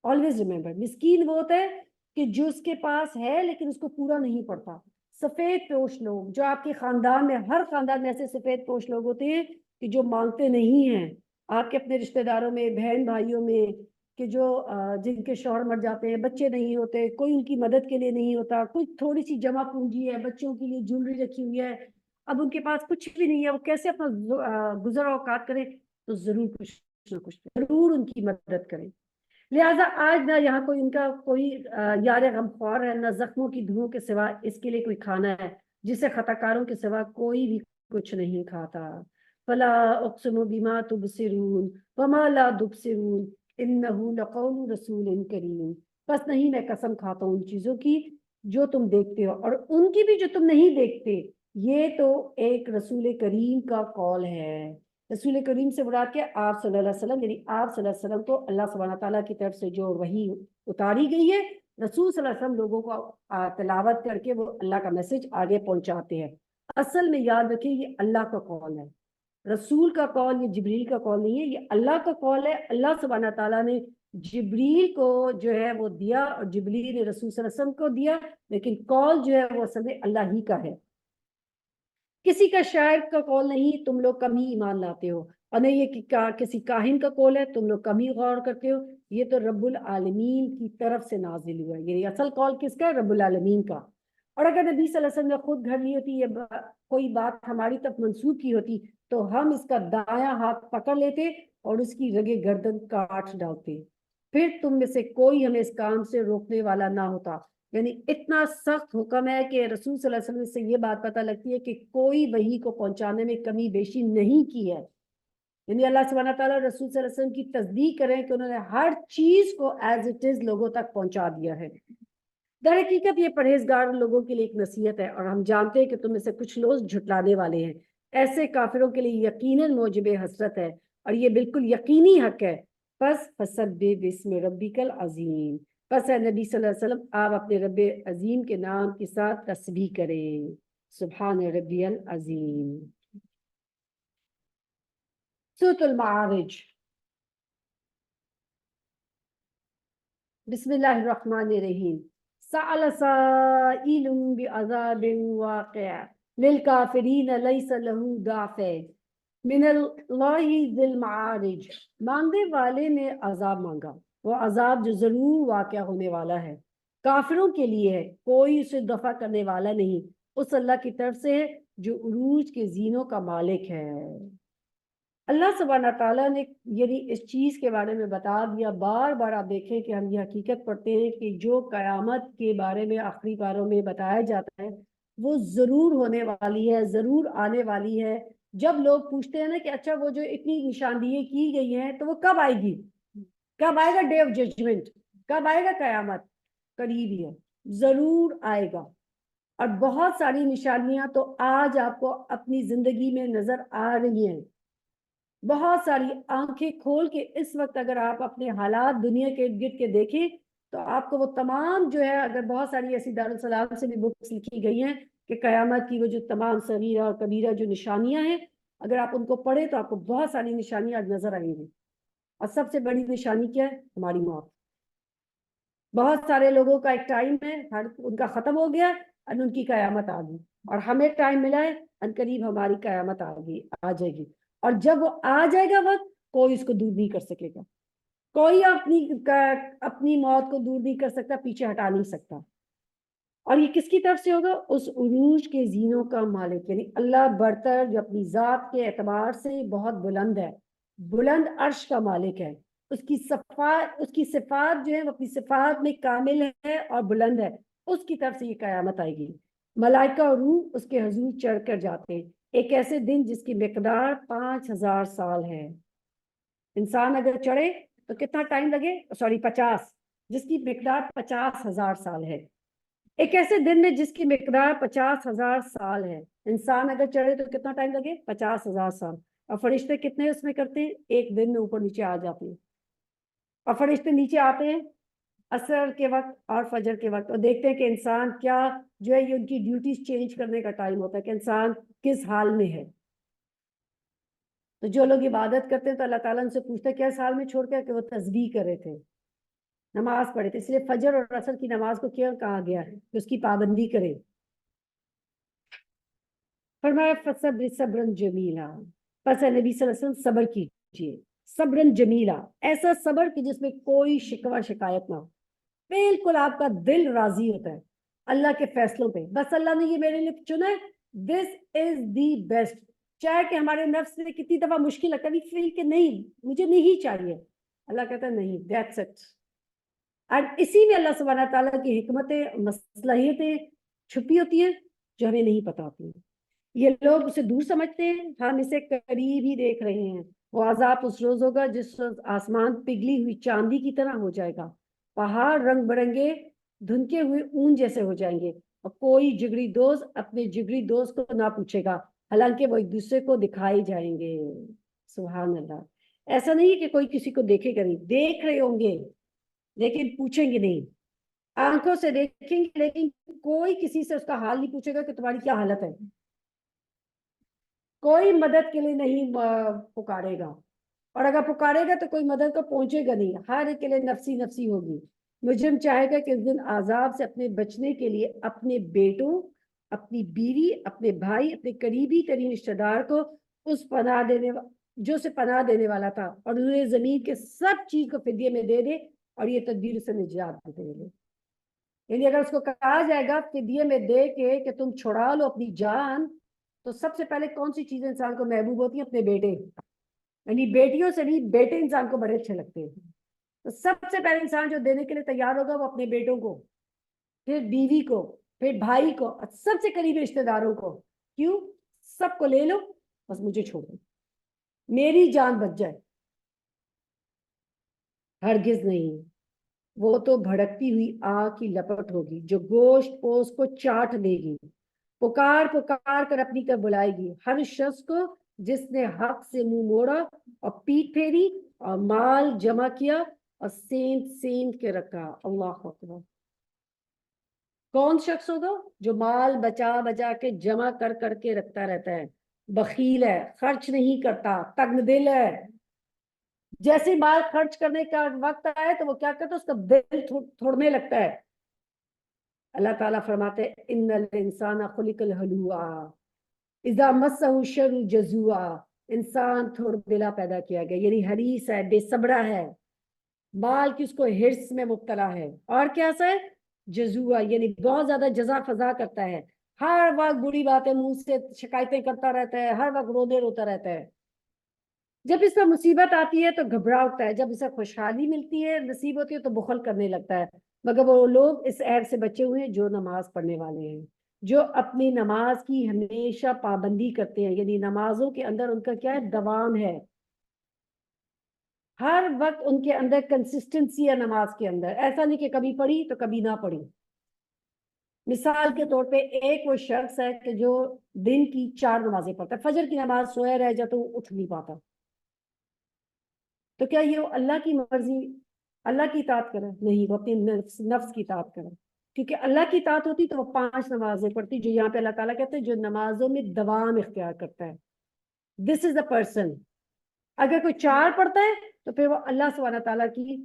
always remember مسکین وہ ہوتا ہے کہ جو اس کے پاس ہے لیکن اس کو پورا نہیں پڑتا. سفید پوش لوگ جو آپ کے خاندان میں ہر خاندان میں ایسے سفید پوش لوگ ہوتے ہیں کہ جو مانگتے نہیں ہیں آپ کے اپنے رشتہ داروں میں بہن بھائیوں میں، کہ جو جن کے شوہر مر جاتے ہیں بچے نہیں ہوتے، کوئی ان کی مدد کے لیے نہیں ہوتا، کوئی تھوڑی سی جمع پونجی ہے بچوں کے لیے جولری رکھی ہوئی ہے، اب ان کے پاس کچھ بھی نہیں ہے وہ کیسے اپنا گزر اوقات کریں، تو ضرور کچھ نہ کچھ ضرور ان کی مدد کریں. لہٰذا آج نہ یہاں کوئی ان کا کوئی یار غمخوار ہے، نہ زخموں کی دھوؤں کے سوا اس کے لیے کوئی کھانا ہے جسے خطا کاروں کے سوا کوئی بھی کچھ نہیں کھاتا. فلا اقسم بما تبصرون وما لا تبصرون انه لقول رسول کریم. بس نہیں میں قسم کھاتا ہوں ان چیزوں کی جو تم دیکھتے ہو اور ان کی بھی جو تم نہیں دیکھتے، یہ تو ایک رسول کریم کا قول ہے. رسول کریم سے مراد کیا؟ آپ صلی اللہ علیہ وسلم، یعنی آپ صلی اللہ علیہ وسلم کو اللہ سبحانہ تعالیٰ کی طرف سے جو وحی اتاری گئی ہے، رسول صلی اللہ علیہ وسلم لوگوں کو تلاوت کر کے وہ اللہ کا میسج آگے پہنچاتے ہیں. اصل میں یاد رکھیں یہ اللہ کا قول ہے، رسول کا قول، یہ جبریل کا قول نہیں ہے، یہ اللہ کا قول ہے. اللہ سبحانہ تعالیٰ نے جبریل کو جو ہے وہ دیا اور جبریل نے رسول صلی اللہ علیہ وسلم کو دیا، لیکن قول جو ہے وہ اصل میں اللہ ہی کا ہے. کسی کا شاعر کا قول نہیں، تم لوگ کم ہی ایمان لاتے ہو، اور نہیں یہ کسی کاہن کا قول ہے تم لوگ کم ہی غور کرتے ہو. یہ تو رب العالمین کی طرف سے نازل ہوا ہے، یہ اصل قول کس کا ہے؟ رب العالمین کا. اور اگر نبی صلی اللہ علیہ وسلم نے خود گھر لی ہوتی یہ کوئی بات ہماری طرف منسوب کی ہوتی تو ہم اس کا دایاں ہاتھ پکڑ لیتے اور اس کی رگے گردن کاٹ ڈالتے، پھر تم میں سے کوئی ہمیں اس کام سے روکنے والا نہ ہوتا. یعنی اتنا سخت حکم ہے کہ رسول صلی اللہ علیہ وسلم سے یہ بات پتہ لگتی ہے کہ کوئی وحی کو پہنچانے میں کمی بیشی نہیں کی ہے. یعنی اللہ سبحانہ تعالیٰ رسول صلی اللہ علیہ وسلم کی تصدیق کریں کہ انہوں نے ہر چیز کو ایز اٹ از لوگوں تک پہنچا دیا ہے. در حقیقت یہ پرہیزگار لوگوں کے لیے ایک نصیحت ہے، اور ہم جانتے ہیں کہ تم میں سے کچھ لوگ جھٹلانے والے ہیں۔ ایسے کافروں کے لیے یقیناً موجب حسرت ہے، اور یہ بالکل یقینی حق ہے۔ پس فسبح باسم ربک العظیم، پس اے نبی صلی اللہ علیہ وسلم آپ اپنے رب عظیم کے نام کے ساتھ تسبیح کریں۔ سبحان ربی العظیم۔ سورۃ المعارج۔ بسم اللہ الرحمن الرحیم۔ سأل سائل بعذاب واقع للکافرین لیس له دافع من اللہ ذی المعارج۔ مانگنے والے نے عذاب مانگا، وہ عذاب جو ضرور واقع ہونے والا ہے، کافروں کے لیے ہے، کوئی اسے دفع کرنے والا نہیں، اس اللہ کی طرف سے ہے جو عروج کے زینوں کا مالک ہے۔ اللہ سبحانہ تعالیٰ نے یعنی اس چیز کے بارے میں بتا دیا۔ بار بار آپ دیکھیں کہ ہم یہ حقیقت پڑھتے ہیں کہ جو قیامت کے بارے میں آخری پاروں میں بتایا جاتا ہے وہ ضرور ہونے والی ہے، ضرور آنے والی ہے۔ جب لوگ پوچھتے ہیں نا کہ اچھا وہ جو اتنی نشاندہی کی گئی ہیں تو وہ کب آئے گی، کب آئے گا ڈے آف ججمنٹ، کب آئے گا قیامت؟ قریب ہی ہے، ضرور آئے گا۔ اور بہت ساری نشانیاں تو آج آپ کو اپنی زندگی میں نظر آ رہی ہیں، بہت ساری۔ آنکھیں کھول کے اس وقت اگر آپ اپنے حالات دنیا کے ارد گرد کے دیکھیں تو آپ کو وہ تمام جو ہے، اگر بہت ساری ایسی دارالسلام سے بھی بکس لکھی گئی ہیں کہ قیامت کی وہ جو تمام صغیرہ اور کبیرہ جو نشانیاں ہیں، اگر آپ ان کو پڑھیں تو آپ کو بہت ساری نشانیاں آج نظر آئیں گی۔ اور سب سے بڑی نشانی کیا ہے؟ ہماری موت۔ بہت سارے لوگوں کا ایک ٹائم ہے، ان کا ختم ہو گیا اور ان کی قیامت آ گئی، اور ہمیں ٹائم ملا ہے، ان قریب ہماری قیامت آ جائے گی۔ اور جب وہ آ جائے گا وقت، کوئی اس کو دور نہیں کر سکے گا، کوئی اپنی موت کو دور نہیں کر سکتا، پیچھے ہٹا نہیں سکتا۔ اور یہ کس کی طرف سے ہوگا؟ اس عروج کے زینوں کا مالک، یعنی اللہ برتر جو اپنی ذات کے اعتبار سے بہت بلند ہے، بلند عرش کا مالک ہے، اس کی صفات جو ہے وہ اپنی صفات میں کامل ہے اور بلند ہے، اس کی طرف سے یہ قیامت آئے گی۔ ملائکہ اور روح اس کے حضور چڑھ کر جاتے ہیں، ایک ایسے دن جس کی مقدار 5000 سال ہے۔ انسان اگر چڑھے تو کتنا ٹائم لگے؟ 50، جس کی مقدار 50,000 سال ہے۔ ایک ایسے دن میں جس کی مقدار 50,000 سال ہے، انسان اگر چڑھے تو کتنا ٹائم لگے؟ 50,000 سال۔ اور فرشتے کتنے اس میں کرتے ہیں؟ ایک دن میں اوپر نیچے آ جاتے ہیں۔ اور فرشتے نیچے آتے ہیں عصر کے وقت اور فجر کے وقت، اور دیکھتے ہیں کہ انسان کیا جو ہے، یہ ان کی ڈیوٹیز چینج کرنے کا ٹائم ہوتا ہے کہ انسان کس حال میں ہے۔ تو جو لوگ عبادت کرتے ہیں تو اللہ تعالیٰ ان سے پوچھتا ہے کیا حال میں چھوڑ کے، کہ وہ تسبیح کر رہے تھے، نماز پڑھے تھے۔ اس لیے فجر اور عصر کی نماز کو کیا کہا گیا ہے کہ اس کی پابندی کرے۔ فرمایا فصبر صبرا جمیلا، پس اے نبی صلی اللہ علیہ وسلم صبر کیجیے، صبرا جمیلا، ایسا صبر کہ جس میں کوئی شکوہ شکایت نہ ہو، بالکل آپ کا دل راضی ہوتا ہے اللہ کے فیصلوں پہ، بس اللہ نے یہ میرے لیے چنا ہے، دس از دی بیسٹ۔ چاہے کہ ہمارے نفس میں کتنی دفعہ مشکل لگتا ہے، فیل کہ نہیں مجھے نہیں چاہیے، اللہ کہتا ہے نہیں، دیٹس اٹ۔ اور اسی میں اللہ سبحانہ تعالیٰ کی حکمتیں، مصلحتیں چھپی ہوتی ہیں جو ہمیں نہیں پتا ہوتی ہیں۔ یہ لوگ اسے دور سمجھتے ہیں، ہم اسے قریب ہی دیکھ رہے ہیں۔ وہ عذاب اس روز ہوگا جس روز آسمان پگھلی ہوئی چاندی کی طرح ہو جائے گا، پہاڑ رنگ برنگے دھنکے ہوئے اون جیسے ہو جائیں گے، اور کوئی جگری دوست اپنے جگری دوست کو نہ پوچھے گا، حالانکہ وہ ایک دوسرے کو دکھائے جائیں گے۔ سبحان اللہ۔ ایسا نہیں ہے کہ کوئی کسی کو دیکھے گا نہیں، دیکھ رہے ہوں گے لیکن پوچھیں گے نہیں، آنکھوں سے دیکھیں گے لیکن کوئی کسی سے اس کا حال نہیں پوچھے گا کہ تمہاری کیا حالت ہے، کوئی مدد کے لیے نہیں پکارے گا، اور اگر پکارے گا تو کوئی مدد کو پہنچے گا نہیں، ہر ایک کے لیے نفسی نفسی ہوگی۔ مجرم چاہے گا کہ اس دن عذاب سے اپنے بچنے کے لیے اپنے بیٹوں، اپنی بیوی، اپنے بھائی، اپنے قریبی ترین رشتہ دار کو اس پناہ دینے جو سے پناہ دینے والا تھا، اور انہیں زمین کے سب چیز کو فدیے میں دے دے، اور یہ تدبیر سے نجات دے دے۔ یعنی اگر اس کو کہا جائے گا فدیے میں دے کے کہ تم چھڑا لو اپنی جان، تو سب سے پہلے کون سی چیزیں انسان کو محبوب ہوتی ہیں؟ اپنے بیٹے، یعنی بیٹیوں سے بھی بیٹے انسان کو بڑے اچھے لگتے ہیں۔ تو سب سے پہلے انسان جو دینے کے لیے تیار ہوگا وہ اپنے بیٹوں کو، پھر بیوی کو، پھر بھائی کو، اور سب سے قریبی رشتہ داروں کو۔ کیوں؟ سب کو لے لو بس مجھے چھوڑ دو، میری جان بچ جائے۔ ہرگز نہیں۔ وہ تو بھڑکتی ہوئی آگ کی لپٹ ہوگی جو گوشت پوست کو چاٹ لے گی. پکار پکار کر اپنی طرف بلائے گی ہر شخص کو جس نے حق سے منہ موڑا اور پیٹ پھیری اور مال جمع کیا اور سینت سینت کے رکھا. اللہ اکبر. کون شخص ہوگا جو مال بچا بچا کے جمع کر کر کے رکھتا رہتا ہے, بخیل ہے, خرچ نہیں کرتا, تنگ دل ہے. جیسے مال خرچ کرنے کا وقت آئے تو وہ کیا کرتا ہے, اس کا دل تھوڑنے لگتا ہے. اللہ تعالیٰ فرماتے ہیں ان الانسان خلق الہلوعا اذا مسہ الشر جزوعا. انسان تھوڑ دلا پیدا کیا گیا, یعنی حریص ہے, بے صبرا ہے, مال کی اس کو حرص میں مبتلا ہے. اور کیسا ہے, جزوعا یعنی بہت زیادہ جزا فضا کرتا ہے, ہر وقت بری باتیں منہ سے شکایتیں کرتا رہتا ہے, ہر وقت رونے روتا رہتا ہے. جب اس پر مصیبت آتی ہے تو گھبرا اٹھتا ہے, جب اسے خوشحالی ملتی ہے, نصیب ہوتی ہے, تو بخل کرنے لگتا ہے. مگر وہ لوگ اس عیب سے بچے ہوئے ہیں جو نماز پڑھنے والے ہیں, جو اپنی نماز کی ہمیشہ پابندی کرتے ہیں, یعنی نمازوں کے اندر ان کا کیا ہے, دوام ہے. ہر وقت ان کے اندر کنسسٹنسی ہے نماز کے اندر, ایسا نہیں کہ کبھی پڑھی تو کبھی نہ پڑھی. مثال کے طور پہ ایک وہ شخص ہے کہ جو دن کی 4 نمازیں پڑھتا ہے, فجر کی نماز سویا رہ جاتا تو اٹھ نہیں پاتا, تو کیا یہ اللہ کی مرضی, اللہ کی اطاعت کرے؟ نہیں, وہ اپنے نفس کی اطاعت کرے. کیونکہ اللہ کی اطاعت ہوتی تو وہ 5 نمازیں پڑھتی, جو یہاں پہ اللہ تعالیٰ کہتے ہیں جو نمازوں میں دوام اختیار کرتا ہے. دس از اے پرسن. اگر کوئی 4 پڑھتا ہے تو پھر وہ اللہ سبحانہ تعالیٰ کی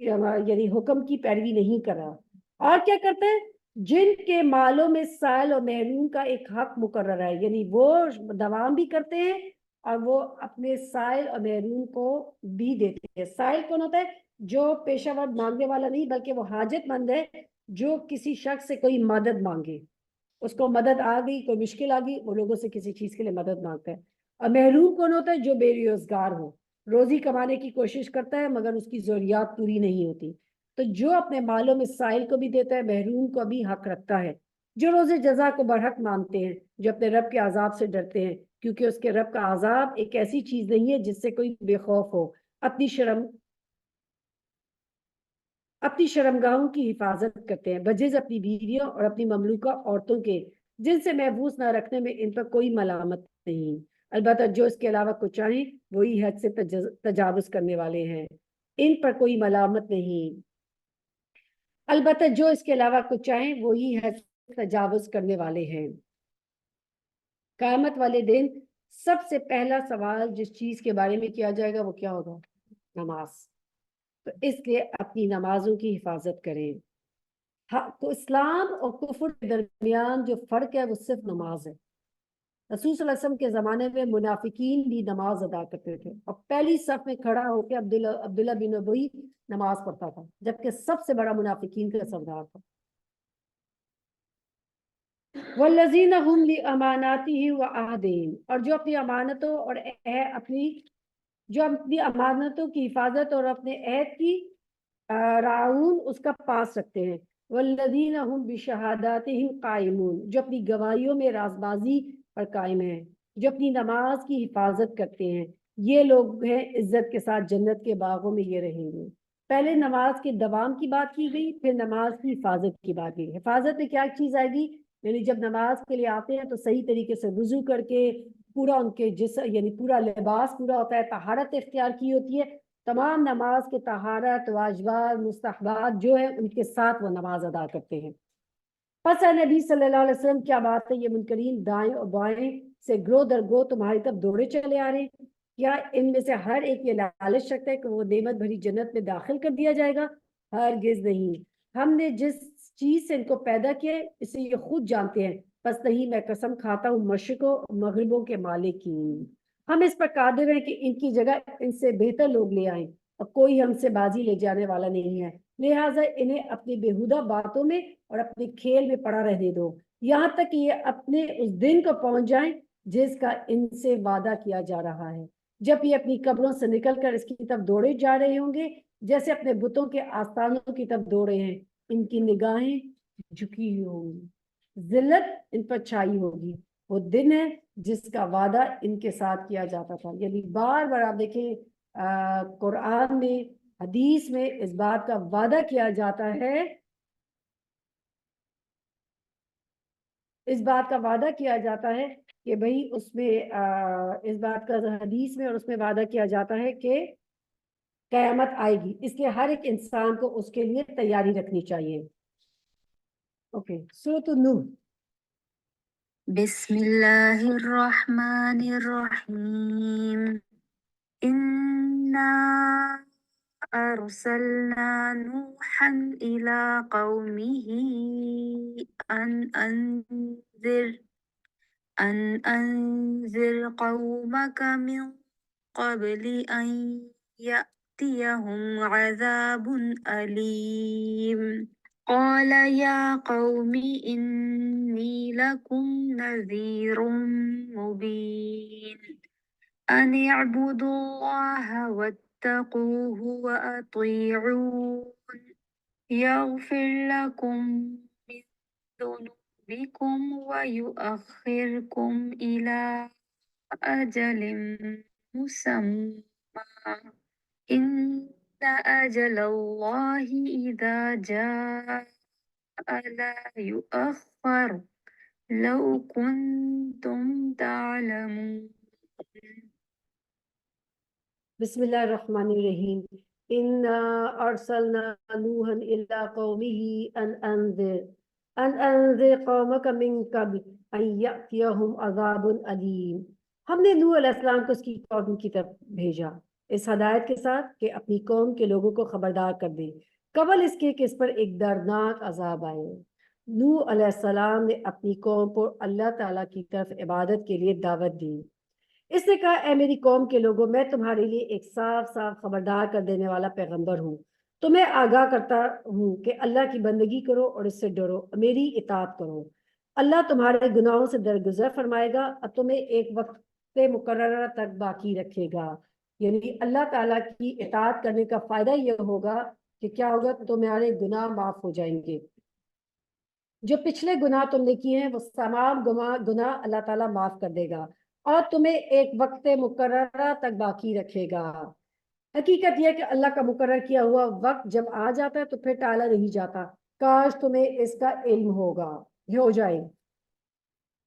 یعنی حکم کی پیروی نہیں کر رہا. اور کیا کرتے ہیں, جن کے مالوں میں سائل اور محروم کا ایک حق مقرر ہے, یعنی وہ دوام بھی کرتے ہیں اور وہ اپنے سائل اور محروم کو بھی دیتے ہیں. سائل کون ہوتا ہے, جو پیشہ ور مانگنے والا نہیں بلکہ وہ حاجت مند ہے, جو کسی شخص سے کوئی مدد مانگے, اس کو مدد آ گئی, کوئی مشکل آ گئی, وہ لوگوں سے کسی چیز کے لیے مدد مانگتا ہے. اور محروم کون ہوتا ہے, جو بے روزگار ہو, روزی کمانے کی کوشش کرتا ہے مگر اس کی ضروریات پوری نہیں ہوتی. تو جو اپنے مالوں میں سائل کو بھی دیتا ہے, محروم کو بھی حق رکھتا ہے. جو روز جزا کو برحق مانتے ہیں, جو اپنے رب کے عذاب سے ڈرتے ہیں, کیونکہ اس کے رب کا عذاب ایک ایسی چیز نہیں ہے جس سے کوئی بے خوف ہو. اپنی شرمگاہوں کی حفاظت کرتے ہیں, بجز اپنی بیویوں اور اپنی مملوکہ عورتوں کے, جن سے محفوظ نہ رکھنے میں ان پر کوئی ملامت نہیں. البتہ جو اس کے علاوہ کچھ چاہیں وہی حد سے تجاوز کرنے والے ہیں, ان پر کوئی ملامت نہیں. البتہ جو اس کے علاوہ کچھ چاہیں وہی حد سے تجاوز کرنے والے ہیں. قیامت والے دن سب سے پہلا سوال جس چیز کے بارے میں کیا جائے گا وہ کیا ہوگا, نماز. تو اس لیے اپنی نمازوں کی حفاظت کریں. تو اسلام اور کفر کے درمیان جو فرق ہے وہ صرف نماز ہے. رسول صلی اللہ علیہ وسلم کے زمانے میں منافقین بھی نماز ادا کرتے تھے, اور پہلی صف میں کھڑا ہو کے عبداللہ بن ابی نماز پڑھتا تھا, جبکہ سب سے بڑا منافقین کا سردار تھا. والذین هم لاماناتهم وعہدہم, اور جو اپنی امانتوں اور اپنی امانتوں کی حفاظت اور اپنے عہد کی راعون اس کا پاس رکھتے ہیں. والذین هم بشہاداتہم قائمون, جو اپنی گواہیوں میں رازبازی پر قائم ہیں, جو اپنی نماز کی حفاظت کرتے ہیں, یہ لوگ ہیں عزت کے ساتھ جنت کے باغوں میں یہ رہیں گے. پہلے نماز کے دوام کی بات کی گئی, پھر نماز کی حفاظت کی بات کی. حفاظت میں کیا چیز آئے گی, یعنی جب نماز کے لیے آتے ہیں تو صحیح طریقے سے وضو کر کے پورا ان کے جسم یعنی پورا لباس پورا ہوتا ہے, طہارت اختیار کی ہوتی ہے. تمام نماز کے طہارت, واجبات, مستحبات جو ہے ان کے ساتھ وہ نماز ادا کرتے ہیں. پس اے نبی صلی اللہ علیہ وسلم کیا بات ہے, یہ منکرین دائیں اور بائیں سے گروہ در گروہ تمہاری طرف دوڑے چلے آ رہے ہیں, کیا ان میں سے ہر ایک یہ لالچ رکھتا ہے کہ وہ نعمت بھری جنت میں داخل کر دیا جائے گا؟ ہرگز نہیں. ہم نے جس چیز سے ان کو پیدا کیا ہے اسے یہ خود جانتے ہیں, پس نہیں میں قسم کھاتا ہوں مشرقوں اور مغربوں کے مالک کی. ہم اس پر قادر ہیں کہ ان کی جگہ ان سے بہتر لوگ لے آئیں, اور کوئی ہم سے بازی لے جانے والا نہیں ہے. لہٰذا انہیں اپنی بےہودہ باتوں میں اور اپنے کھیل میں پڑا رہنے دو, یہاں تک کہ یہ اپنے اس دن کو پہنچ جائیں جس کا ان سے وعدہ کیا جا رہا ہے, جب یہ اپنی قبروں سے نکل کر اس کی طرف دوڑے جا رہے ہوں گے جیسے اپنے بتوں کے آستانوں کی طرف دوڑے ہیں. ان کی نگاہیں جھکی ہوئی ہوں گی, ذلت ان پر چھائی ہوگی. وہ دن ہے جس کا وعدہ ان کے ساتھ کیا جاتا تھا. یعنی بار بار آپ دیکھیں قرآن میں حدیث میں اس بات کا وعدہ کیا جاتا ہے، اس بات کا وعدہ کیا جاتا ہے کہ بھئی اس میں اس بات کا حدیث میں اور اس میں وعدہ کیا جاتا ہے کہ قیامت آئے گی، اس لیے ہر ایک انسان کو اس کے لیے تیاری رکھنی چاہیے۔ اوکے، سورۃ النور۔ بسم الله الرحمن الرحيم إنا أرسلنا نوحا إلى قومه أن أنذر قومك من قبل أن يأتيهم عذاب أليم قال يا قوم إني لكم نذير مبين أن اعبدوا الله واتقوه وأطيعون يغفر لكم من ذنوبكم ويؤخركم إلى أجل مسمى إن أجل الله إذا جاء لا يؤخر لو كنتم تعلمون بسم اللہ الرحمن الرحیم۔ انا ارسلنا نوحا الى قومه ان انذر قومك من قبل ان يأتيهم عذاب علیم۔ ہم نے نوح علیہ السلام کو اس کی قوم کی طرف بھیجا اس ہدایت کے ساتھ کہ اپنی قوم کے لوگوں کو خبردار کر دے قبل اس کے کہ اس پر ایک دردناک عذاب آئے۔ نوح علیہ السلام نے اپنی قوم کو اللہ تعالیٰ کی طرف عبادت کے لیے دعوت دی۔ اس نے کہا، اے میری قوم کے لوگوں، میں تمہارے لیے ایک صاف صاف خبردار کر دینے والا پیغمبر ہوں۔ تمہیں آگاہ کرتا ہوں کہ اللہ کی بندگی کرو اور اس سے ڈرو، میری اطاعت کرو۔ اللہ تمہارے گناہوں سے درگزر فرمائے گا اور تمہیں ایک وقت مقررہ تک باقی رکھے گا۔ یعنی اللہ تعالیٰ کی اطاعت کرنے کا فائدہ یہ ہوگا کہ کیا ہوگا، تمہارے گناہ معاف ہو جائیں گے۔ جو پچھلے گناہ تم نے کیے ہیں وہ تمام گناہ اللہ تعالیٰ معاف کر دے گا اور تمہیں ایک وقت مقررہ تک باقی رکھے گا۔ حقیقت یہ کہ اللہ کا مقرر کیا ہوا وقت جب آ جاتا ہے تو پھر ٹالا نہیں جاتا۔ کاش تمہیں اس کا علم ہو جائے۔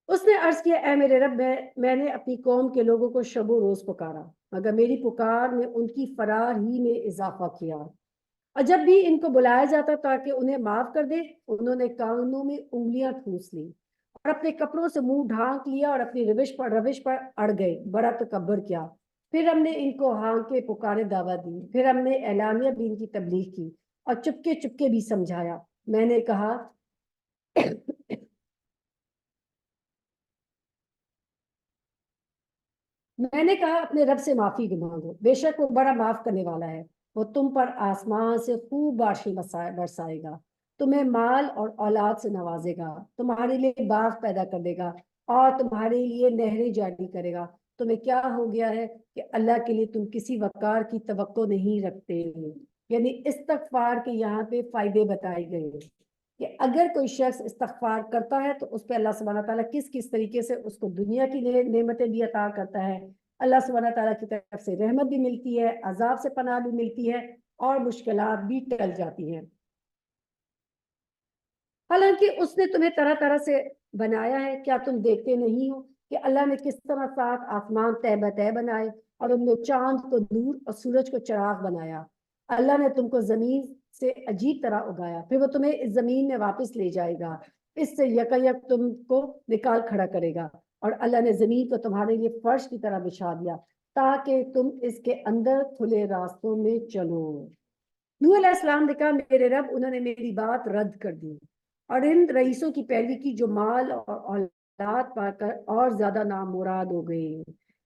اس نے عرض کیا، اے میرے رب، میں نے اپنی قوم کے لوگوں کو شب و روز پکارا مگر میری پکار نے ان کی فرار ہی میں اضافہ کیا، اور جب بھی ان کو بلایا جاتا تاکہ انہیں معاف کر دے، انہوں نے کانوں میں انگلیاں ٹھوس لی اور اپنے کپڑوں سے منہ ڈھانک لیا اور اپنی روش پر اڑ گئے، بڑا تکبر کیا۔ پھر ہم نے ان کو ہانک کے پکارے دعوت دی، پھر ہم نے اعلانیہ بھی ان کی تبلیغ کی اور چپکے چپکے بھی سمجھایا۔ میں نے کہا اپنے رب سے معافی مانگو، بے شک وہ بڑا معاف کرنے والا ہے۔ وہ تم پر آسمان سے خوب بارشیں برسائے گا، تمہیں مال اور اولاد سے نوازے گا، تمہارے لیے باغ پیدا کر دے گا اور تمہارے لیے نہریں جاری کرے گا۔ تمہیں کیا ہو گیا ہے کہ اللہ کے لیے تم کسی وقار کی توقع نہیں رکھتے؟ یعنی استغفار کے یہاں پہ فائدے بتائے گئے کہ اگر کوئی شخص استغفار کرتا ہے تو اس پہ اللہ سبحانہ تعالیٰ کس طریقے سے اس کو دنیا کی نعمتیں بھی عطا کرتا ہے، اللہ سبحانہ تعالیٰ کی طرف سے رحمت بھی ملتی ہے، عذاب سے پناہ بھی ملتی ہے اور مشکلات بھی ٹل جاتی ہیں۔ حالانکہ اس نے تمہیں طرح طرح سے بنایا ہے، کیا تم دیکھتے نہیں ہو کہ اللہ نے کس طرح 7 آسمان تہ بتہ بنائے اور ان میں چاند کو نور اور سورج کو چراغ بنایا۔ اللہ نے تم کو زمین سے عجیب طرح اگایا، پھر وہ تمہیں اس زمین میں واپس لے جائے گا، اس سے یک تم کو نکال کھڑا کرے گا، اور اللہ نے زمین کو تمہارے لیے فرش کی طرح بچھا دیا تاکہ تم اس کے اندر کھلے راستوں میں چلو۔ نوح علیہ السلام نے کہا، میرے رب، انہوں نے میری بات رد کر دی اور ان رئیسوں کی پیروی کی جو مال اور اولاد پا کر اور زیادہ نامراد ہو گئے۔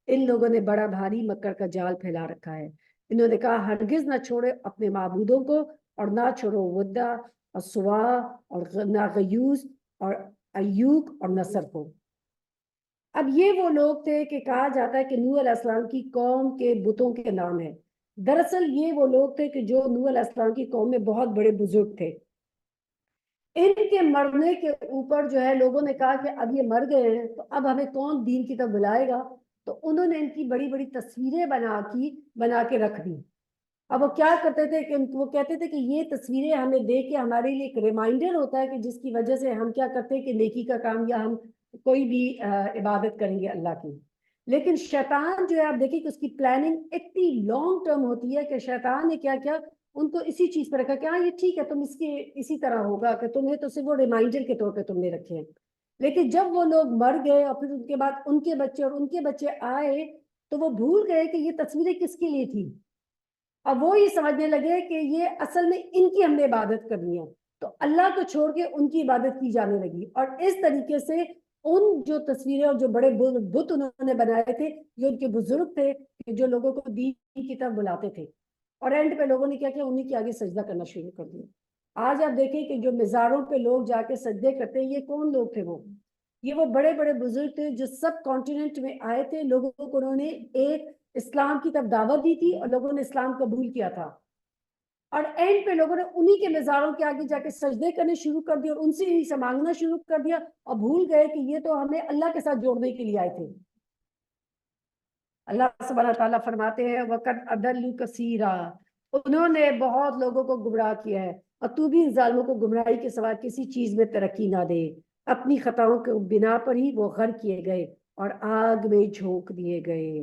ان لوگوں نے بڑا بھاری مکر کا جال پھیلا رکھا ہے۔ انہوں نے کہا، ہرگز نہ چھوڑے اپنے معبودوں کو، اور نہ چھوڑو ودہ اور سوا اور نہ غیوز اور ایوک اور نصر کو۔ اب یہ وہ لوگ تھے کہ کہا جاتا ہے کہ نوح علیہ السلام کی قوم کے بتوں کے نام ہے۔ دراصل یہ وہ لوگ تھے کہ جو نوح علیہ السلام کی قوم میں بہت بڑے بزرگ تھے۔ ان کے مرنے کے اوپر جو ہے لوگوں نے کہا کہ اب یہ مر گئے ہیں تو اب ہمیں کون دین کی طرف بلائے گا، تو انہوں نے ان کی بڑی بڑی تصویریں بنا کے رکھ دی اب وہ کیا کرتے تھے کہ وہ کہتے تھے کہ یہ تصویریں ہمیں دیکھ کے ہمارے لیے ایک ریمائنڈر ہوتا ہے کہ جس کی وجہ سے ہم کیا کرتے ہیں کہ نیکی کا کام یا ہم کوئی بھی عبادت کریں گے اللہ کی. لیکن شیطان جو ہے آپ دیکھیں کہ اس کی پلاننگ اتنی لانگ ٹرم ہوتی ہے کہ شیطان نے کیا کیا ان کو اسی چیز پر رکھا کہ ہاں یہ ٹھیک ہے تم اس کے اسی طرح ہوگا کہ تمہیں تو صرف وہ ریمائنڈر کے طور پہ تم نے رکھے ہیں. لیکن جب وہ لوگ مر گئے اور پھر ان کے بعد ان کے بچے اور ان کے بچے آئے تو وہ بھول گئے کہ یہ تصویریں کس کے لیے تھی. اب وہ یہ سمجھنے لگے کہ یہ اصل میں ان کی ہم نے عبادت کرنی ہے تو اللہ کو چھوڑ کے ان کی عبادت کی جانے لگی. اور اس طریقے سے ان جو تصویریں اور جو بڑے بت انہوں نے بنائے تھے یہ ان کے بزرگ تھے جو لوگوں کو دین کی طرف بلاتے تھے اور اینڈ پہ لوگوں نے کیا کیا انہیں کے آگے سجدہ کرنا شروع کر دیا. آج آپ دیکھیں کہ جو مزاروں پہ لوگ جا کے سجدے کرتے ہیں یہ کون لوگ تھے؟ وہ بڑے بڑے بزرگ تھے جو سب کانٹیننٹ میں آئے تھے. لوگوں کو انہوں نے ایک اسلام کی طرف دعوت دی تھی اور لوگوں نے اسلام قبول کیا تھا اور اینڈ پہ لوگوں نے انہی کے مزاروں کے آگے جا کے سجدے کرنے شروع کر دیے اور ان سے ہی سے مانگنا شروع کر دیا اور بھول گئے کہ یہ تو ہمیں اللہ کے ساتھ جوڑنے کے لیے آئے تھے. اللہ سبحانہ تعالیٰ فرماتے ہیں وَقَدْ أَضَلُّوا كَثِيرًا انہوں نے بہت لوگوں کو گمراہ کیا ہے اور تو بھی ان ظالموں کو گمراہی کے سوا کسی چیز میں ترقی نہ دے. اپنی خطاؤں کے بنا پر ہی وہ غرق کیے گئے اور آگ میں جھونک دیے گئے.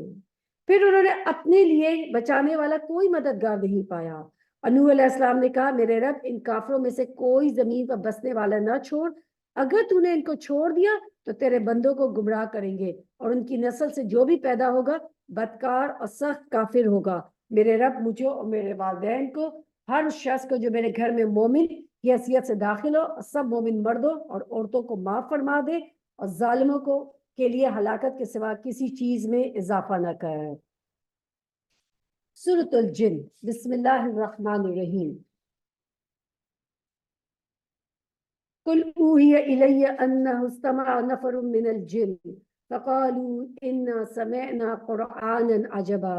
پھر انہوں نے اپنے لیے بچانے والا کوئی مددگار نہیں پایا. نوح علیہ السلام نے کہا میرے رب ان کافروں میں سے کوئی زمین پر بسنے والا نہ چھوڑ. اگر تو نے ان کو چھوڑ دیا تو تیرے بندوں کو گمراہ کریں گے اور ان کی نسل سے جو بھی پیدا ہوگا بدکار اور سخت کافر ہوگا. میرے رب مجھے اور میرے والدین کو ہر شخص کو جو میرے گھر میں مومن کی حیثیت سے داخل ہو سب مومن مردوں اور عورتوں کو معاف فرما دے اور ظالموں کو کے لیے ہلاکت کے سوا کسی چیز میں اضافہ نہ کرے. سورۃ الجن بسم اللہ الرحمن الرحیم. قل اوحی الی انہ استمع نفر من الجن فقالوا انا سمعنا قرآنا عجبا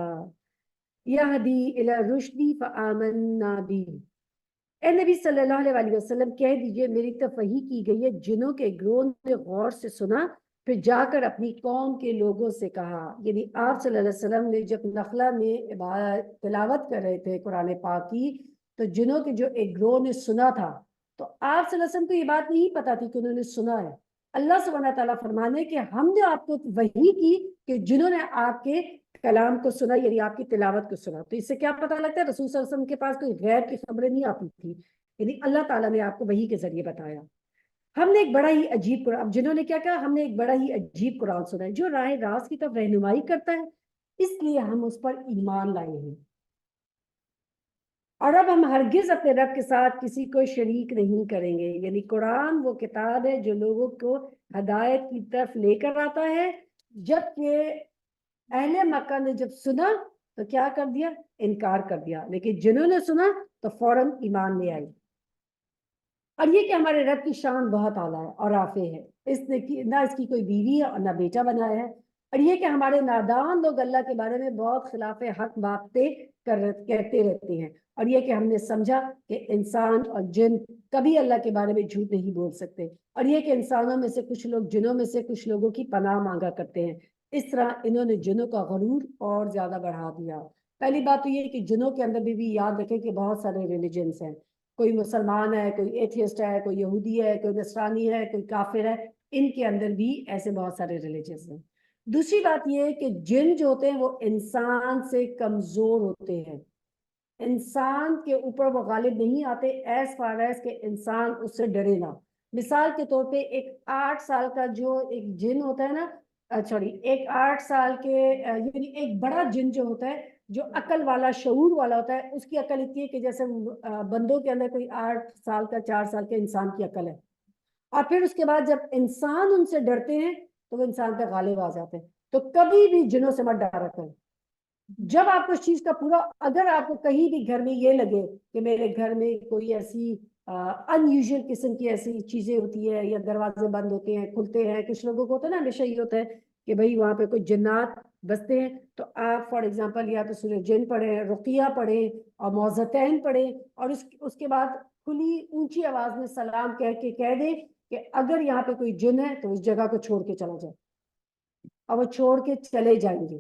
یہدی الی الرشد فآمنا به. اے نبی صلی اللہ علیہ وسلم کہہ دیجئے میری طرف وحی کی گئی ہے جنوں کے گروہ نے غور سے سنا پھر جا کر اپنی قوم کے لوگوں سے کہا. یعنی آپ صلی اللہ علیہ وسلم نے جب نخلا میں تلاوت کر رہے تھے قرآن پاک کی تو جنوں کے جو ایک گروہ نے سنا تھا تو آپ صلی اللہ علیہ وسلم کو یہ بات نہیں پتا تھی کہ انہوں نے سنا ہے. اللہ سبحانہ تعالیٰ فرمانے کہ ہم نے آپ کو وحی کی کہ جنہوں نے آپ کے کلام کو سنا یعنی آپ کی تلاوت کو سنا. تو اس سے کیا پتہ لگتا ہے رسول صلی اللہ علیہ وسلم کے پاس کوئی غیر کی خبریں نہیں آتی تھی یعنی اللہ تعالیٰ نے آپ کو وحی کے ذریعے بتایا. ہم نے ایک بڑا ہی عجیب قرآن جنہوں نے کیا کہا ہم نے ایک بڑا ہی عجیب قرآن سنا ہے جو راہ راست کی طرف رہنمائی کرتا ہے اس لیے ہم اس پر ایمان لائے ہیں اور اب ہم ہرگز اپنے رب کے ساتھ کسی کو شریک نہیں کریں گے. یعنی قرآن وہ کتاب ہے جو لوگوں کو ہدایت کی طرف لے کر آتا ہے. جبکہ اہل مکہ نے جب سنا تو کیا کر دیا انکار کر دیا لیکن جنہوں نے سنا تو فوراً ایمان لے آئی. اور یہ کہ ہمارے رب کی شان بہت اعلیٰ ہے اور رافع ہے. اس نے نہ اس کی کوئی بیوی ہے اور نہ بیٹا بنایا ہے. اور یہ کہ ہمارے نادان لوگ اللہ کے بارے میں بہت خلاف حق باتیں کہتے رہتے ہیں اور یہ کہ ہم نے سمجھا کہ انسان اور جن کبھی اللہ کے بارے میں جھوٹ نہیں بول سکتے اور یہ کہ انسانوں میں سے کچھ لوگ جنوں میں سے کچھ لوگوں کی پناہ مانگا کرتے ہیں. اس طرح انہوں نے جنوں کا غرور اور زیادہ بڑھا دیا. پہلی بات تو یہ کہ جنوں کے اندر بھی یاد رکھیں کہ بہت سارے ریلیجنس ہیں. کوئی مسلمان ہے کوئی ایتھیسٹ ہے کوئی یہودی ہے کوئی نصرانی ہے کوئی کافر ہے. ان کے اندر بھی ایسے بہت سارے ریلیجنس ہیں. دوسری بات یہ ہے کہ جن جو ہوتے ہیں وہ انسان سے کمزور ہوتے ہیں. انسان کے اوپر وہ غالب نہیں آتے ایز فار ایز کہ انسان اس سے ڈرے نہ. مثال کے طور پہ ایک 8 سال کا جو ایک جن ہوتا ہے نا ایک 8 سال کے یعنی ایک بڑا جن جو ہوتا ہے جو عقل والا شعور والا ہوتا ہے اس کی عقل اتنی ہے کہ جیسے بندوں کے اندر کوئی 8 سال کا 4 سال کے انسان کی عقل ہے. اور پھر اس کے بعد جب انسان ان سے ڈرتے ہیں تو وہ انسان پہ غالب آ جاتے ہیں. تو کبھی بھی جنوں سے مت ڈرا کریں. جب آپ کو اس چیز کا پورا اگر آپ کو کہیں بھی گھر میں یہ لگے کہ میرے گھر میں کوئی ایسی ان یوزل قسم کی ایسی چیزیں ہوتی ہے یا دروازے بند ہوتے ہیں کھلتے ہیں کچھ لوگوں کو ہوتا ہے نا ہمیشہ یہ ہوتا ہے کہ بھئی وہاں پہ کوئی جنات بستے ہیں تو آپ فار ایگزامپل یا تو سورہ جن پڑھیں رقیہ پڑھیں اور معوذتین پڑھیں اور اس کے بعد کھلی اونچی آواز میں سلام کہہ دیں کہ اگر یہاں پہ کوئی جن ہے تو اس جگہ کو چھوڑ کے چلا جائے اور وہ چھوڑ کے چلے جائیں گے.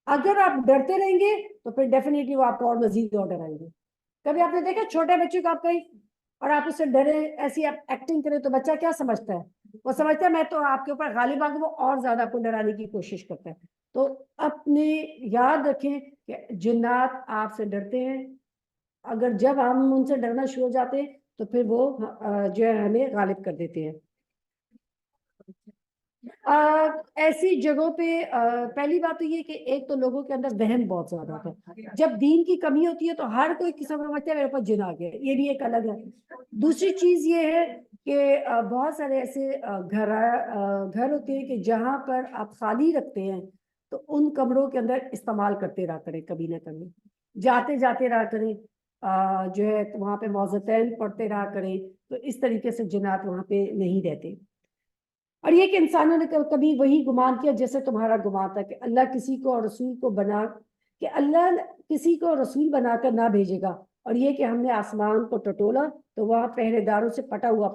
اگر آپ ڈرتے رہیں گے تو پھر ڈیفینیٹلی وہ آپ کو اور مزید اور ڈرائیں گے. کبھی آپ نے دیکھا چھوٹے بچے کو آپ کہیں اور آپ اس سے ڈرے ایسی آپ ایکٹنگ کریں تو بچہ کیا سمجھتا ہے؟ وہ سمجھتا ہے میں تو آپ کے اوپر غالب آ کے وہ اور زیادہ آپ کو ڈرانے کی کوشش کرتا ہے. تو اپنے یاد رکھیں کہ جنات آپ سے ڈرتے ہیں. اگر جب ہم ان سے ڈرنا شروع ہو جاتے ہیں تو پھر وہ جو ہے ہمیں غالب کر دیتے ہیں. ایسی جگہوں پہ پہلی بات تو یہ کہ ایک تو لوگوں کے اندر وہم بہت زیادہ ہوتا ہے. جب دین کی کمی ہوتی ہے تو ہر کوئی قسم سمجھتا ہے میرے اوپر جن آ گیا. یہ بھی ایک الگ ہے. دوسری چیز یہ ہے کہ بہت سارے ایسے گھر ہوتے ہیں کہ جہاں پر آپ خالی رکھتے ہیں تو ان کمروں کے اندر استعمال کرتے رہا کریں. کبھی نہ کبھی جاتے جاتے رہا کریں. جو ہے وہاں پہ موزتین پڑھتے رہا کریں. تو اس طریقے سے جنات وہاں پہ نہیں رہتے. اور یہ کہ انسانوں نے کبھی وہی گمان کیا جیسے تمہارا گمان تھا کہ اللہ کسی کو اور رسول کو بنا کہ اللہ کسی کو رسول بنا کر نہ بھیجے گا. اور یہ کہ ہم نے آسمان کو ٹٹولا تو وہاں پہرے داروں سے پٹا ہوا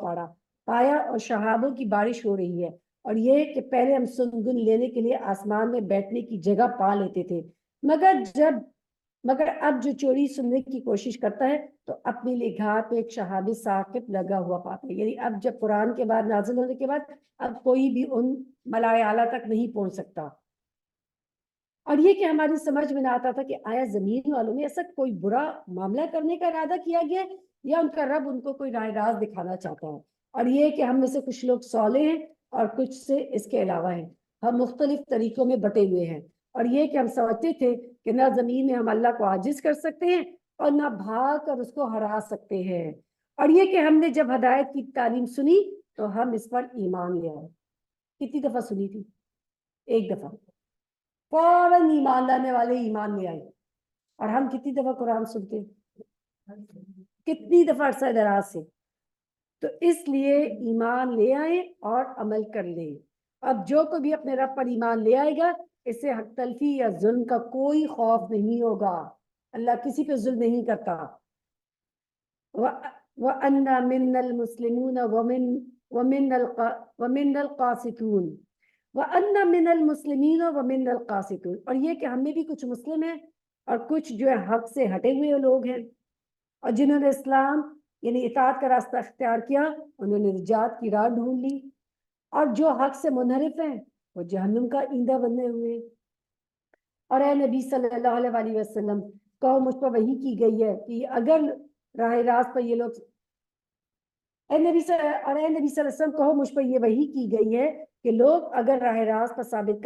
پایا اور شہابوں کی بارش ہو رہی ہے. اور یہ کہ پہلے ہم سنگن لینے کے لیے آسمان میں بیٹھنے کی جگہ پا لیتے تھے مگر اب جو چوری سننے کی کوشش کرتا ہے تو اپنے لیے گھاٹ پہ ایک شہابی ثاقب لگا ہوا پاتا ہے. یعنی اب جب قرآن کے بعد نازل ہونے کے بعد اب کوئی بھی ان ملائے اعلیٰ تک نہیں پہنچ سکتا. اور یہ کہ ہماری سمجھ میں نہ آتا تھا کہ آیا زمین والوں میں ایسا کوئی برا معاملہ کرنے کا ارادہ کیا گیا یا ان کا رب ان کو کوئی راہ راست دکھانا چاہتا ہے. اور یہ کہ ہم میں سے کچھ لوگ صالح ہیں اور کچھ سے اس کے علاوہ ہیں. ہم مختلف طریقوں میں بٹے ہوئے ہیں. اور یہ کہ ہم سمجھتے تھے کہ نہ زمین میں ہم اللہ کو عاجز کر سکتے ہیں اور نہ بھاگ کر اس کو ہرا سکتے ہیں. اور یہ کہ ہم نے جب ہدایت کی تعلیم سنی تو ہم اس پر ایمان لے آئے. کتنی دفعہ سنی تھی؟ ایک دفعہ. فوراً ایمان لانے والے ایمان لے آئے. اور ہم کتنی دفعہ قرآن سنتے ہیں؟ کتنی دفعہ عرصہ دراز سے. تو اس لیے ایمان لے آئے اور عمل کر لیں. اب جو کوئی بھی اپنے رب پر ایمان لے آئے گا اس سے حق تلفی یا ظلم کا کوئی خوف نہیں ہوگا. اللہ کسی پہ ظلم نہیں کرتا. وَأَنَّا مِنَّا الْمُسْلِمُونَ وَمِنَّا الْقَاسِطُونَ وَأَنَّا مِنَ الْمُسْلِمِينَ وَمِنَّا الْقَاسِطُونَ. اور یہ کہ ہم میں بھی کچھ مسلم ہیں اور کچھ جو ہے حق سے ہٹے ہوئے لوگ ہیں. اور جنہوں نے اسلام یعنی اطاعت کا راستہ اختیار کیا انہوں نے نجات کی راہ ڈھونڈ لی. اور جو حق سے منحرف ہیں وہ جہنم کا ایندھن بنے ہوئے. اور اے نبی صلی اللہ علیہ وسلم کہو مجھ پر وحی کی گئی ہے کہ اگر راہ راست پر یہ لوگ اے نبی صلی اللہ علیہ وسلم کہو مجھ پر یہ وحی کی گئی ہے کہ لوگ اگر راہ راست پر ثابت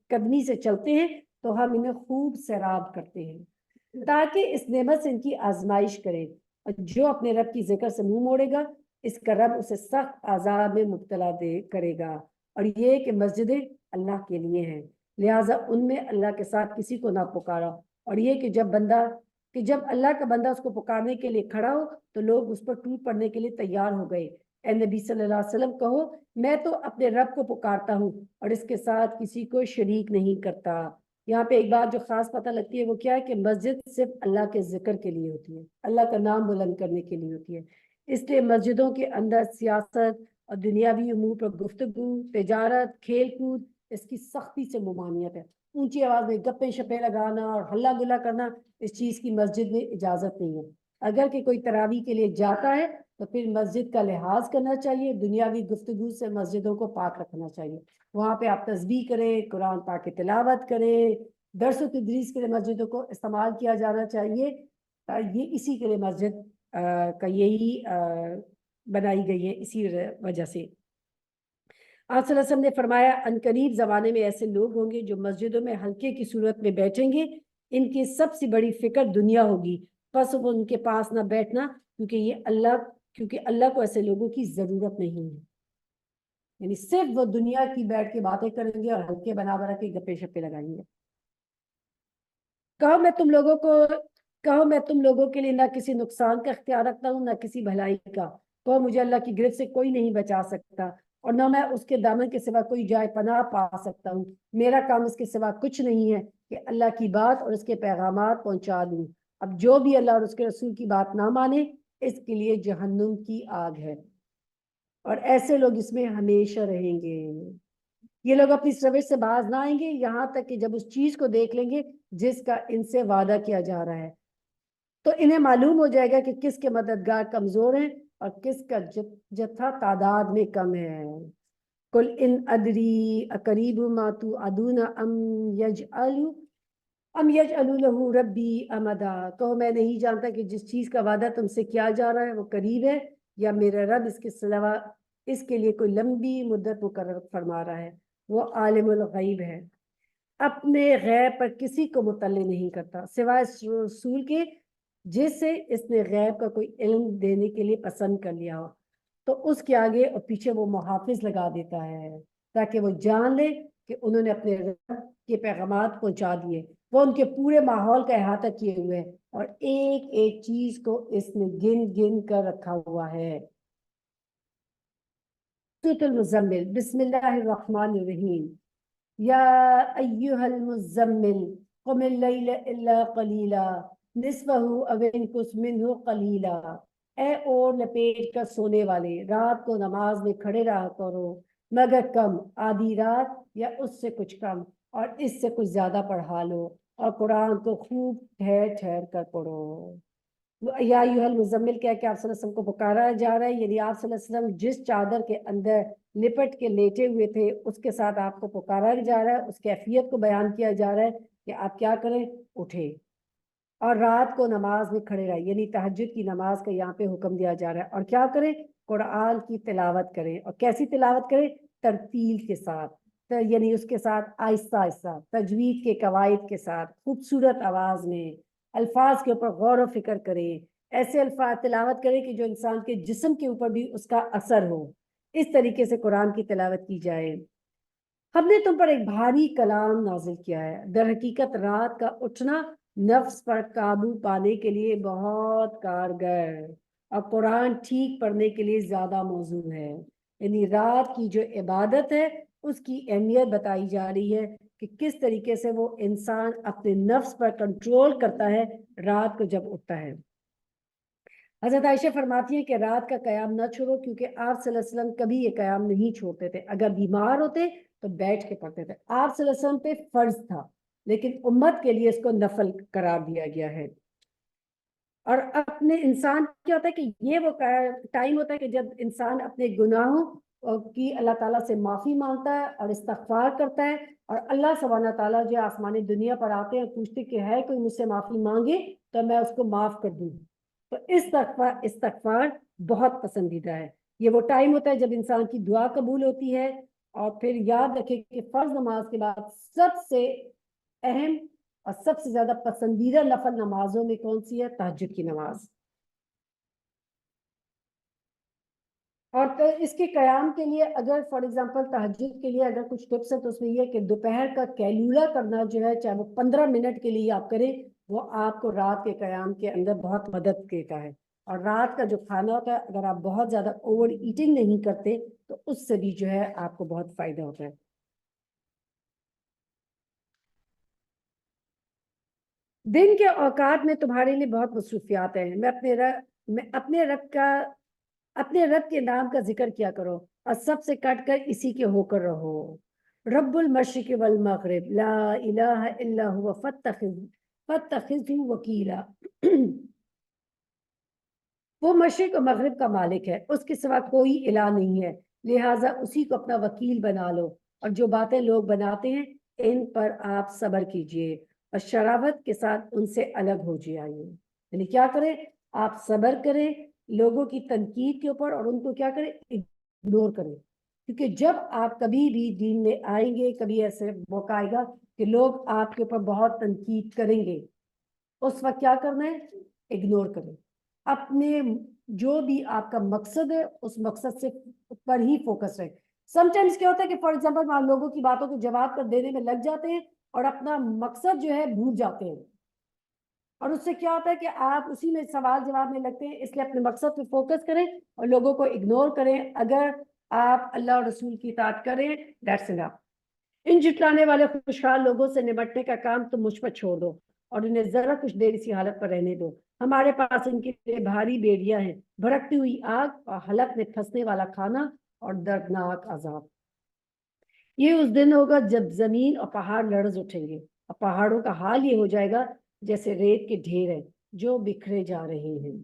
قدمی سے چلتے ہیں تو ہم انہیں خوب سیراب کرتے ہیں تاکہ اس نعمت سے ان کی آزمائش کریں. اور جو اپنے رب کی ذکر سے منہ موڑے گا اس کا رب اسے سخت عذاب میں مبتلا کرے گا. اور یہ کہ مسجدیں اللہ کے لیے ہیں لہٰذا ان میں اللہ کے ساتھ کسی کو نہ پکارا. اور یہ کہ جب اللہ کا بندہ اس کو پکارنے کے لیے کھڑا ہو تو لوگ اس پر ٹوٹ پڑنے کے لیے تیار ہو گئے. اے نبی صلی اللہ علیہ وسلم کہو میں تو اپنے رب کو پکارتا ہوں اور اس کے ساتھ کسی کو شریک نہیں کرتا. یہاں پہ ایک بات جو خاص پتہ لگتی ہے وہ کیا ہے کہ مسجد صرف اللہ کے ذکر کے لیے ہوتی ہے. اللہ کا نام بلند کرنے کے لیے ہوتی ہے. اس لیے مسجدوں کے اندر سیاست اور دنیاوی امور پر گفتگو تجارت کھیل کود اس کی سختی سے ممانعت ہے. اونچی آواز میں گپے شپے لگانا اور ہلا گلا کرنا اس چیز کی مسجد میں اجازت نہیں ہے. اگر کہ کوئی تراویح کے لیے جاتا ہے تو پھر مسجد کا لحاظ کرنا چاہیے. دنیاوی گفتگو سے مسجدوں کو پاک رکھنا چاہیے. وہاں پہ آپ تسبیح کریں قرآن پاک کی تلاوت کریں. درس و تدریس کے لیے مسجدوں کو استعمال کیا جانا چاہیے. یہ اسی کے لیے مسجد کا یہی بنائی گئی ہے. اسی وجہ سے آپ صلی اللہ علیہ وسلم نے فرمایا ان قریب زمانے میں ایسے لوگ ہوں گے جو مسجدوں میں حلقے کی صورت میں بیٹھیں گے. ان کی سب سے بڑی فکر دنیا ہوگی بس وہ ان کے پاس نہ بیٹھنا کیونکہ اللہ کو ایسے لوگوں کی ضرورت نہیں ہے. یعنی صرف وہ دنیا کی بیٹھ کے باتیں کریں گے اور حلقے بنا کے گپے شپے لگائیں گے. کہو میں تم لوگوں کے لیے نہ کسی نقصان کا اختیار رکھتا ہوں نہ کسی بھلائی کا. کہو مجھے اللہ کی گرفت سے کوئی نہیں بچا سکتا اور نہ میں اس کے دامن کے سوا کوئی جائے پناہ پا سکتا ہوں. میرا کام اس کے سوا کچھ نہیں ہے کہ اللہ کی بات اور اس کے پیغامات پہنچا دوں. اب جو بھی اللہ اور اس کے رسول کی بات نہ مانے اس کے لیے جہنم کی آگ ہے اور ایسے لوگ اس میں ہمیشہ رہیں گے. یہ لوگ اپنی روش سے باز نہ آئیں گے یہاں تک کہ جب اس چیز کو دیکھ لیں گے جس کا ان سے وعدہ کیا جا رہا ہے، تو انہیں معلوم ہو جائے گا کہ کس کے مددگار کمزور ہیں اور کس کا جتھا تعداد میں کم ہے۔ قل ان ادری اقریب ما توعدون ام یجعل لہ ربی امدا، کہو میں نہیں جانتا کہ جس چیز کا وعدہ تم سے کیا جا رہا ہے وہ قریب ہے یا میرا رب اس کے سوا اس کے لیے کوئی لمبی مدت مقرر فرما رہا ہے۔ وہ عالم الغیب ہے، اپنے غیب پر کسی کو مطلع نہیں کرتا سوائے اس رسول کے جس سے اس نے غیب کا کوئی علم دینے کے لیے پسند کر لیا ہو، تو اس کے آگے اور پیچھے وہ محافظ لگا دیتا ہے تاکہ وہ جان لے کہ انہوں نے اپنے رب کے پیغامات پہنچا دیے، وہ ان کے پورے ماحول کا احاطہ کیے ہوئے ہیں اور ایک ایک چیز کو اس نے گن گن کر رکھا ہوا ہے۔ سورۃ المزمل، بسم اللہ الرحمن الرحیم۔ یا ایہا المزمل قم اللیل الا قلیلا نصفہ او انقص منہ قلیلا، اے اور لپیٹ کر سونے والے، رات کو نماز میں کھڑے رہا کرو مگر کم، آدھی رات یا اس سے کچھ کم، اور اس سے کچھ زیادہ پڑھا لو، اور قرآن کو خوب ٹھہر ٹھہر کر پڑھو۔ یا ایھا المزمل کہہ کہ آپ صلی اللہ علیہ وسلم کو پکارا جا رہا ہے، یعنی آپ صلی اللہ علیہ وسلم جس چادر کے اندر لپٹ کے لیٹے ہوئے تھے اس کے ساتھ آپ کو پکارا جا رہا ہے، اس کیفیت کو بیان کیا جا رہا ہے کہ آپ کیا کریں، اٹھیں اور رات کو نماز میں کھڑے رہیں، یعنی تہجد کی نماز کا یہاں پہ حکم دیا جا رہا ہے، اور کیا کریں، قرآن کی تلاوت کریں، اور کیسی تلاوت کریں، ترتیل کے ساتھ، یعنی اس کے ساتھ آہستہ آہستہ تجوید کے قواعد کے ساتھ خوبصورت آواز میں الفاظ کے اوپر غور و فکر کریں، ایسے الفاظ تلاوت کریں کہ جو انسان کے جسم کے اوپر بھی اس کا اثر ہو، اس طریقے سے قرآن کی تلاوت کی جائے۔ ہم نے تم پر ایک بھاری کلام نازل کیا ہے، در حقیقت رات کا اٹھنا نفس پر قابو پانے کے لیے بہت کارگر اور قرآن ٹھیک پڑھنے کے لیے زیادہ موزوں ہے، یعنی رات کی جو عبادت ہے اس کی اہمیت بتائی جا رہی ہے کہ کس طریقے سے وہ انسان اپنے نفس پر کنٹرول کرتا ہے رات کو جب اٹھتا ہے۔ حضرت عائشہ فرماتی ہیں کہ رات کا قیام نہ چھوڑو، کیونکہ آپ صلی اللہ علیہ وسلم کبھی یہ قیام نہیں چھوڑتے تھے، اگر بیمار ہوتے تو بیٹھ کے پڑھتے تھے، آپ صلی اللہ علیہ وسلم پہ فرض تھا لیکن امت کے لیے اس کو نفل قرار دیا گیا ہے۔ اور اپنے انسان کیا ہوتا ہے کہ یہ وہ ٹائم ہوتا ہے کہ جب انسان اپنے گناہوں کی اللہ تعالیٰ سے معافی مانگتا ہے اور استغفار کرتا ہے، اور اللہ سبحانہ تعالیٰ جو آسمانی دنیا پر آتے ہیں پوچھتے کہ ہے کوئی مجھ سے معافی مانگے تو میں اس کو معاف کر دوں، تو استغفار بہت پسندیدہ ہے۔ یہ وہ ٹائم ہوتا ہے جب انسان کی دعا قبول ہوتی ہے۔ اور پھر یاد رکھیں کہ فرض نماز کے بعد سب سے اہم اور سب سے زیادہ پسندیدہ نفل نمازوں میں کون سی ہے؟ تہجد کی نماز۔ اور تو اس کے قیام کے لیے اگر فار ایگزامپل تہجد کے لیے اگر کچھ ٹپس ہیں تو اس میں یہ کہ دوپہر کا کیلولہ کرنا جو ہے، چاہے وہ 15 منٹ کے لیے آپ کریں، وہ آپ کو رات کے قیام کے اندر بہت مدد دیتا ہے۔ اور رات کا جو کھانا ہوتا ہے اگر آپ بہت زیادہ اوور ایٹنگ نہیں کرتے تو اس سے بھی جو ہے آپ کو بہت فائدہ ہوتا ہے۔ دن کے اوقات میں تمہارے لیے بہت مصروفیات ہیں، میں اپنے رب کے نام کا ذکر کیا کرو اور سب سے کٹ کر اسی کے ہو کر رہو۔ رب المشرق والمغرب لا الہ الا هو فاتخذہ وکیلا، وہ مشرق اور مغرب کا مالک ہے، اس کے سوا کوئی الہ نہیں ہے، لہٰذا اسی کو اپنا وکیل بنا لو، اور جو باتیں لوگ بناتے ہیں ان پر آپ صبر کیجئے اور شرافت کے ساتھ ان سے الگ ہو جائیے، یعنی کیا کریں، آپ صبر کریں لوگوں کی تنقید کے اوپر اور ان کو کیا کریں، اگنور کریں، کیونکہ جب آپ کبھی بھی دین میں آئیں گے کبھی ایسے موقع آئے گا کہ لوگ آپ کے اوپر بہت تنقید کریں گے، اس وقت کیا کرنا ہے، اگنور کریں، اپنے جو بھی آپ کا مقصد ہے اس مقصد سے پر ہی فوکس رہے۔ سم ٹائمز کیا ہوتا ہے کہ فار ایگزامپل آپ لوگوں کی باتوں کو جواب کر دینے میں لگ جاتے ہیں اور اپنا مقصد جو ہے بھول جاتے ہیں، اور اس سے کیا ہوتا ہے کہ آپ اسی میں سوال جواب میں لگتے ہیں، اس لیے اپنے مقصد پہ فوکس کریں اور لوگوں کو اگنور کریں۔ اگر آپ اللہ اور رسول کی اطاعت کریں دیٹس انف۔ ان جھٹلانے والے خوشحال لوگوں سے نمٹنے کا کام تم مجھ پر چھوڑ دو اور انہیں ذرا کچھ دیر اسی حالت پر رہنے دو، ہمارے پاس ان کے لیے بھاری بیڑیاں ہیں، بھڑکتی ہوئی آگ اور حلق میں پھنسنے والا کھانا اور دردناک عذاب۔ یہ اس دن ہوگا جب زمین اور پہاڑ لرز اٹھیں گے اور پہاڑوں کا حال یہ ہو جائے گا جیسے ریت کے ڈھیر ہیں جو بکھرے جا رہے ہیں.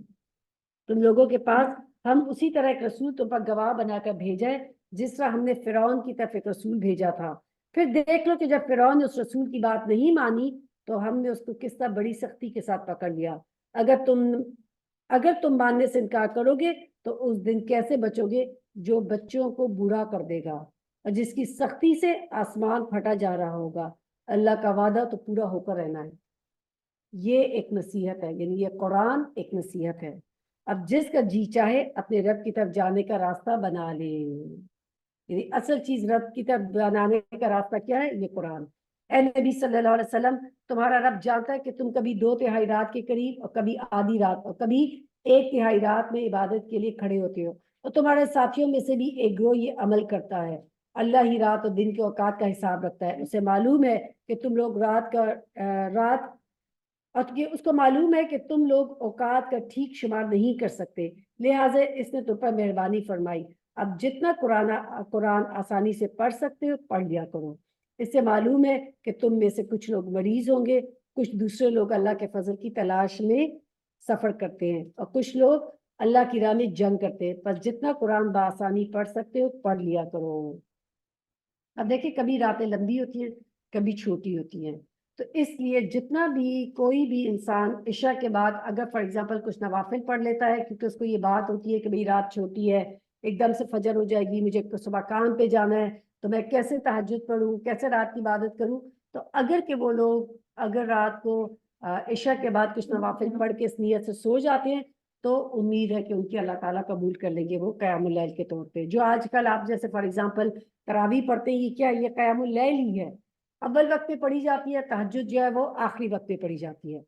تم لوگوں کے پاس ہم اسی طرح ایک رسول تم پر گواہ بنا کر بھیجا ہے جس طرح ہم نے فرعون کی طرف ایک رسول بھیجا تھا. پھر دیکھ لو کہ جب فرعون نے اس رسول کی بات نہیں مانی تو ہم نے اس کو کس طرح بڑی سختی کے ساتھ پکڑ لیا. اگر تم ماننے سے انکار کرو گے تو اس دن کیسے بچو گے جو بچوں کو برا کر دے گا اور جس کی سختی سے آسمان پھٹا جا رہا ہوگا. اللہ کا وعدہ تو پورا ہو کر رہنا ہے. یہ ایک نصیحت ہے، یعنی یہ قرآن ایک نصیحت ہے. اب جس کا جی چاہے اپنے رب کی طرف جانے کا راستہ بنا لے. یعنی اصل چیز رب کی طرف بنانے کا راستہ کیا ہے؟ یہ قرآن. اے نبی صلی اللہ علیہ وسلم، تمہارا رب جانتا ہے کہ تم کبھی 2/3 رات کے قریب اور کبھی آدھی رات اور کبھی 1/3 رات میں عبادت کے لیے کھڑے ہوتے ہو، اور تمہارے ساتھیوں میں سے بھی ایک گروہ یہ عمل کرتا ہے. اللہ ہی رات اور دن کے اوقات کا حساب رکھتا ہے. اسے معلوم ہے کہ تم لوگ اس کو معلوم ہے کہ تم لوگ اوقات کا ٹھیک شمار نہیں کر سکتے، لہٰذا اس نے تم پر مہربانی فرمائی. اب جتنا قرآن آسانی سے پڑھ سکتے ہو پڑھ لیا کرو. اس سے معلوم ہے کہ تم میں سے کچھ لوگ مریض ہوں گے، کچھ دوسرے لوگ اللہ کے فضل کی تلاش میں سفر کرتے ہیں، اور کچھ لوگ اللہ کی راہ میں جنگ کرتے ہیں. پس جتنا قرآن بآسانی پڑھ سکتے ہو پڑھ لیا کرو. اب دیکھیں کبھی راتیں لمبی ہوتی ہیں کبھی چھوٹی ہوتی ہیں، تو اس لیے جتنا بھی کوئی بھی انسان عشاء کے بعد اگر فار ایگزامپل کچھ نوافل پڑھ لیتا ہے کیونکہ اس کو یہ بات ہوتی ہے کہ بھئی رات چھوٹی ہے، ایک دم سے فجر ہو جائے گی، مجھے صبح کام پہ جانا ہے، تو میں کیسے تہجد پڑھوں، کیسے رات کی عبادت کروں. تو اگر کہ وہ لوگ اگر رات کو عشاء کے بعد کچھ نوافل پڑھ کے اس نیت سے سو جاتے ہیں تو امید ہے کہ ان کی اللہ تعالیٰ قبول کر لیں گے وہ قیام اللیل کے طور پہ. جو آج کل آپ جیسے فار ایگزامپل تراویح پڑھتے ہیں، یہ کیا، یہ قیام اللیل ہی ہے. اول وقت پہ پڑھی جاتی ہے، تہجد جو ہے وہ آخری وقت پہ پڑھی جاتی ہے.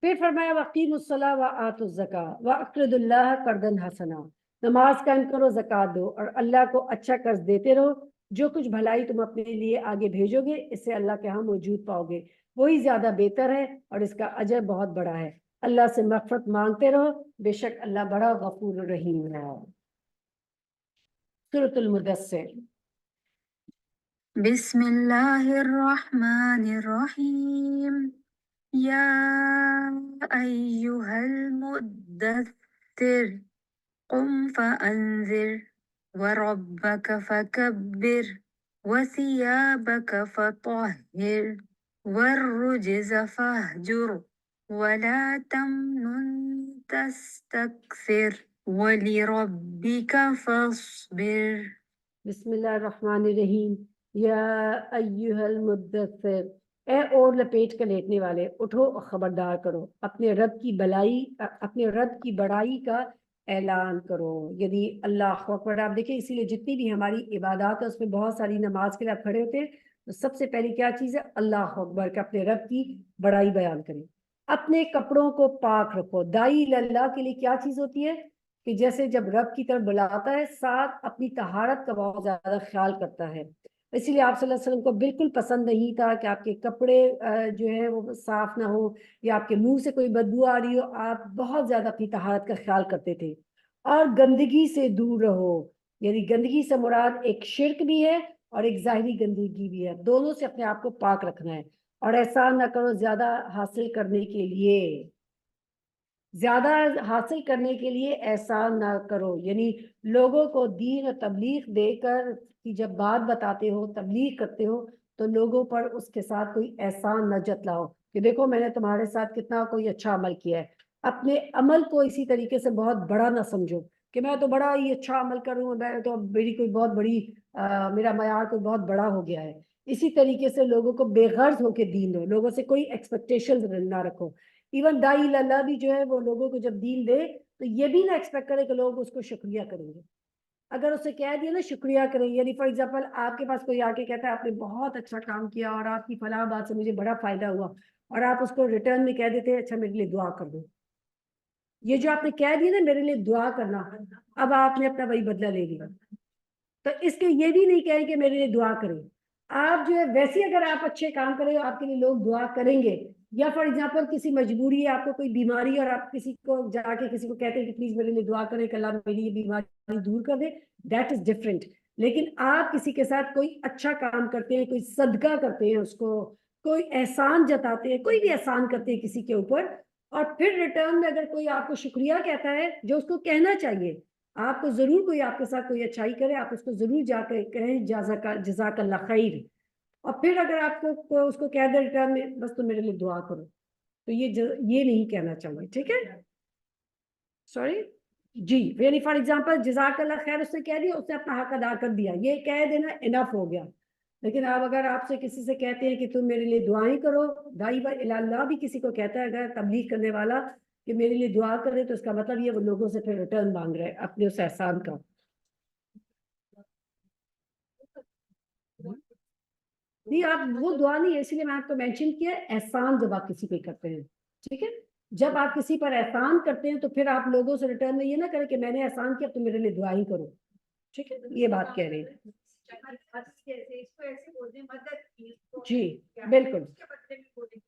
پھر فرمایا وَأَقِیمُوا الصَّلَاةَ وَآتُوا الزَّکَاةَ وَأَقْرِضُوا اللَّهَ قَرْضًا حَسَنًا. نماز قائم کرو، زکوٰۃ دو، اور اللہ کو اچھا قرض دیتے رہو. جو کچھ بھلائی تم اپنے لیے آگے بھیجو گے اس سے اللہ کے ہاں موجود پاؤ گے، وہی زیادہ بہتر ہے اور اس کا اجر بہت بڑا ہے. اللہ سے مغفرت مانگتے رہو، بے شک اللہ بڑا غفور رحیم ہے. سورۃ المدثر. بسم الله الرحمن الرحيم. يا أيها المدثر قم فأنذر وربك فكبر وثيابك فطهر والرجز فاهجر ولا تمنن تستكثر ولربك فاصبر. بسم اللہ الرحمن الرحیم. یا ایہا المدثر، اے اور لپیٹ کر لیٹنے والے، اٹھو اور خبردار کرو، اپنے رب کی بڑائی کا اعلان کرو. یعنی اللہ اکبر. آپ دیکھیں اسی لیے جتنی بھی ہماری عبادات ہے اس میں بہت ساری نماز کے لیے آپ کھڑے ہوتے ہیں تو سب سے پہلی کیا چیز ہے؟ اللہ اکبر، کہ اپنے رب کی بڑائی بیان کریں. اپنے کپڑوں کو پاک رکھو. داعی اللہ کے لیے کیا چیز ہوتی ہے کہ جیسے جب رب کی طرف بلاتا ہے ساتھ اپنی طہارت کا بہت زیادہ خیال کرتا ہے. اسی لیے آپ صلی اللہ علیہ وسلم کو بالکل پسند نہیں تھا کہ آپ کے کپڑے جو ہے وہ صاف نہ ہو یا آپ کے منہ سے کوئی بدبو آ رہی ہو. آپ بہت زیادہ اپنی طہارت کا خیال کرتے تھے. اور گندگی سے دور رہو. یعنی گندگی سے مراد ایک شرک بھی ہے اور ایک ظاہری گندگی بھی ہے، دونوں سے اپنے آپ کو پاک رکھنا ہے. اور احسان نہ کرو زیادہ حاصل کرنے کے لیے احسان نہ کرو. یعنی لوگوں کو دین اور تبلیغ دے کر کہ جب بات بتاتے ہو تبلیغ کرتے ہو تو لوگوں پر اس کے ساتھ کوئی احسان نہ جتلاؤ کہ دیکھو میں نے تمہارے ساتھ کتنا کوئی اچھا عمل کیا ہے. اپنے عمل کو اسی طریقے سے بہت بڑا نہ سمجھو کہ میں تو بڑا ہی اچھا عمل کروں، میں تو میری کوئی بہت بڑی میرا معیار کوئی بہت بڑا ہو گیا ہے. اسی طریقے سے لوگوں کو بے غرض ہو کے دین دو، لوگوں سے کوئی ایکسپیکٹیشن نہ رکھو. ایون دائی اللہ بھی جو ہے وہ لوگوں کو جب دین دے تو یہ بھی نہ ایکسپیکٹ کرے کہ لوگ اس کو شکریہ کریں گے. اگر اسے کہہ دیا نا شکریہ کریں، یعنی فار ایگزامپل آپ کے پاس کوئی آ کے کہتا ہے آپ نے بہت اچھا کام کیا اور آپ کی فلاں بات سے مجھے بڑا فائدہ ہوا، اور آپ اس کو ریٹرن میں کہہ دیتے ہیں اچھا میرے لیے دعا کر دو. یہ جو آپ نے کہہ دیا نا میرے لیے دعا کرنا، اب آپ نے اپنا وہی بدلہ لے لیا. تو اس کے یہ بھی نہیں کہیں کہ میرے لیے دعا کریں. آپ جو ہے ویسے اگر آپ اچھے کام کریں آپ کے لیے لوگ دعا کریں گے. یا فار ایگزامپل کسی مجبوری ہے، آپ کو کوئی بیماری ہے اور آپ کسی کو جا کے کسی کو کہتے ہیں کہ پلیز میرے لیے دعا کریں کہ اللہ میری یہ بیماری دور کر دے، دیٹ از ڈفرینٹ. لیکن آپ کسی کے ساتھ کوئی اچھا کام کرتے ہیں، کوئی صدقہ کرتے ہیں، اس کو کوئی احسان جتاتے ہیں، کوئی بھی احسان کرتے ہیں کسی کے اوپر، اور پھر ریٹرن میں اگر کوئی آپ کو شکریہ کہتا ہے جو اس کو کہنا چاہیے، آپ کو ضرور کوئی آپ کے ساتھ کوئی اچھائی کرے، آپ اس کو ضرور جا کے کہیں جزاک اللہ خیر، اور پھر اگر آپ کو اس کو کہہ دے ریٹرن میں بس تم میرے لیے دعا کرو، تو یہ نہیں کہنا چاہیے، ٹھیک ہے؟ سوری جی، یعنی فار ایگزامپل جزاک اللہ خیر اس نے کہہ دیا، اس نے اپنا حق ادا کر دیا، یہ کہہ دینا انف ہو گیا۔ لیکن آپ اگر آپ سے کسی سے کہتے ہیں کہ تم میرے لیے دعائیں کرو، دائی با اللہ بھی کسی کو کہتا ہے اگر تبلیغ کرنے والا کہ میرے لیے دعا کرے، تو اس کا مطلب یہ وہ لوگوں سے پھر ریٹرن مانگ رہے اپنے اس احسان کا۔ نہیں، آپ وہ دعا نہیں ہے، اس لیے میں آپ کو مینشن کیا احسان جب آپ کسی پہ کرتے ہیں، ٹھیک ہے؟ جب آپ کسی پر احسان کرتے ہیں تو پھر آپ لوگوں سے ریٹرن میں یہ نہ کریں کہ میں نے احسان کیا تو میرے لیے دعائیں کرو، ٹھیک ہے؟ یہ بات کہہ رہی ہیں جی، بالکل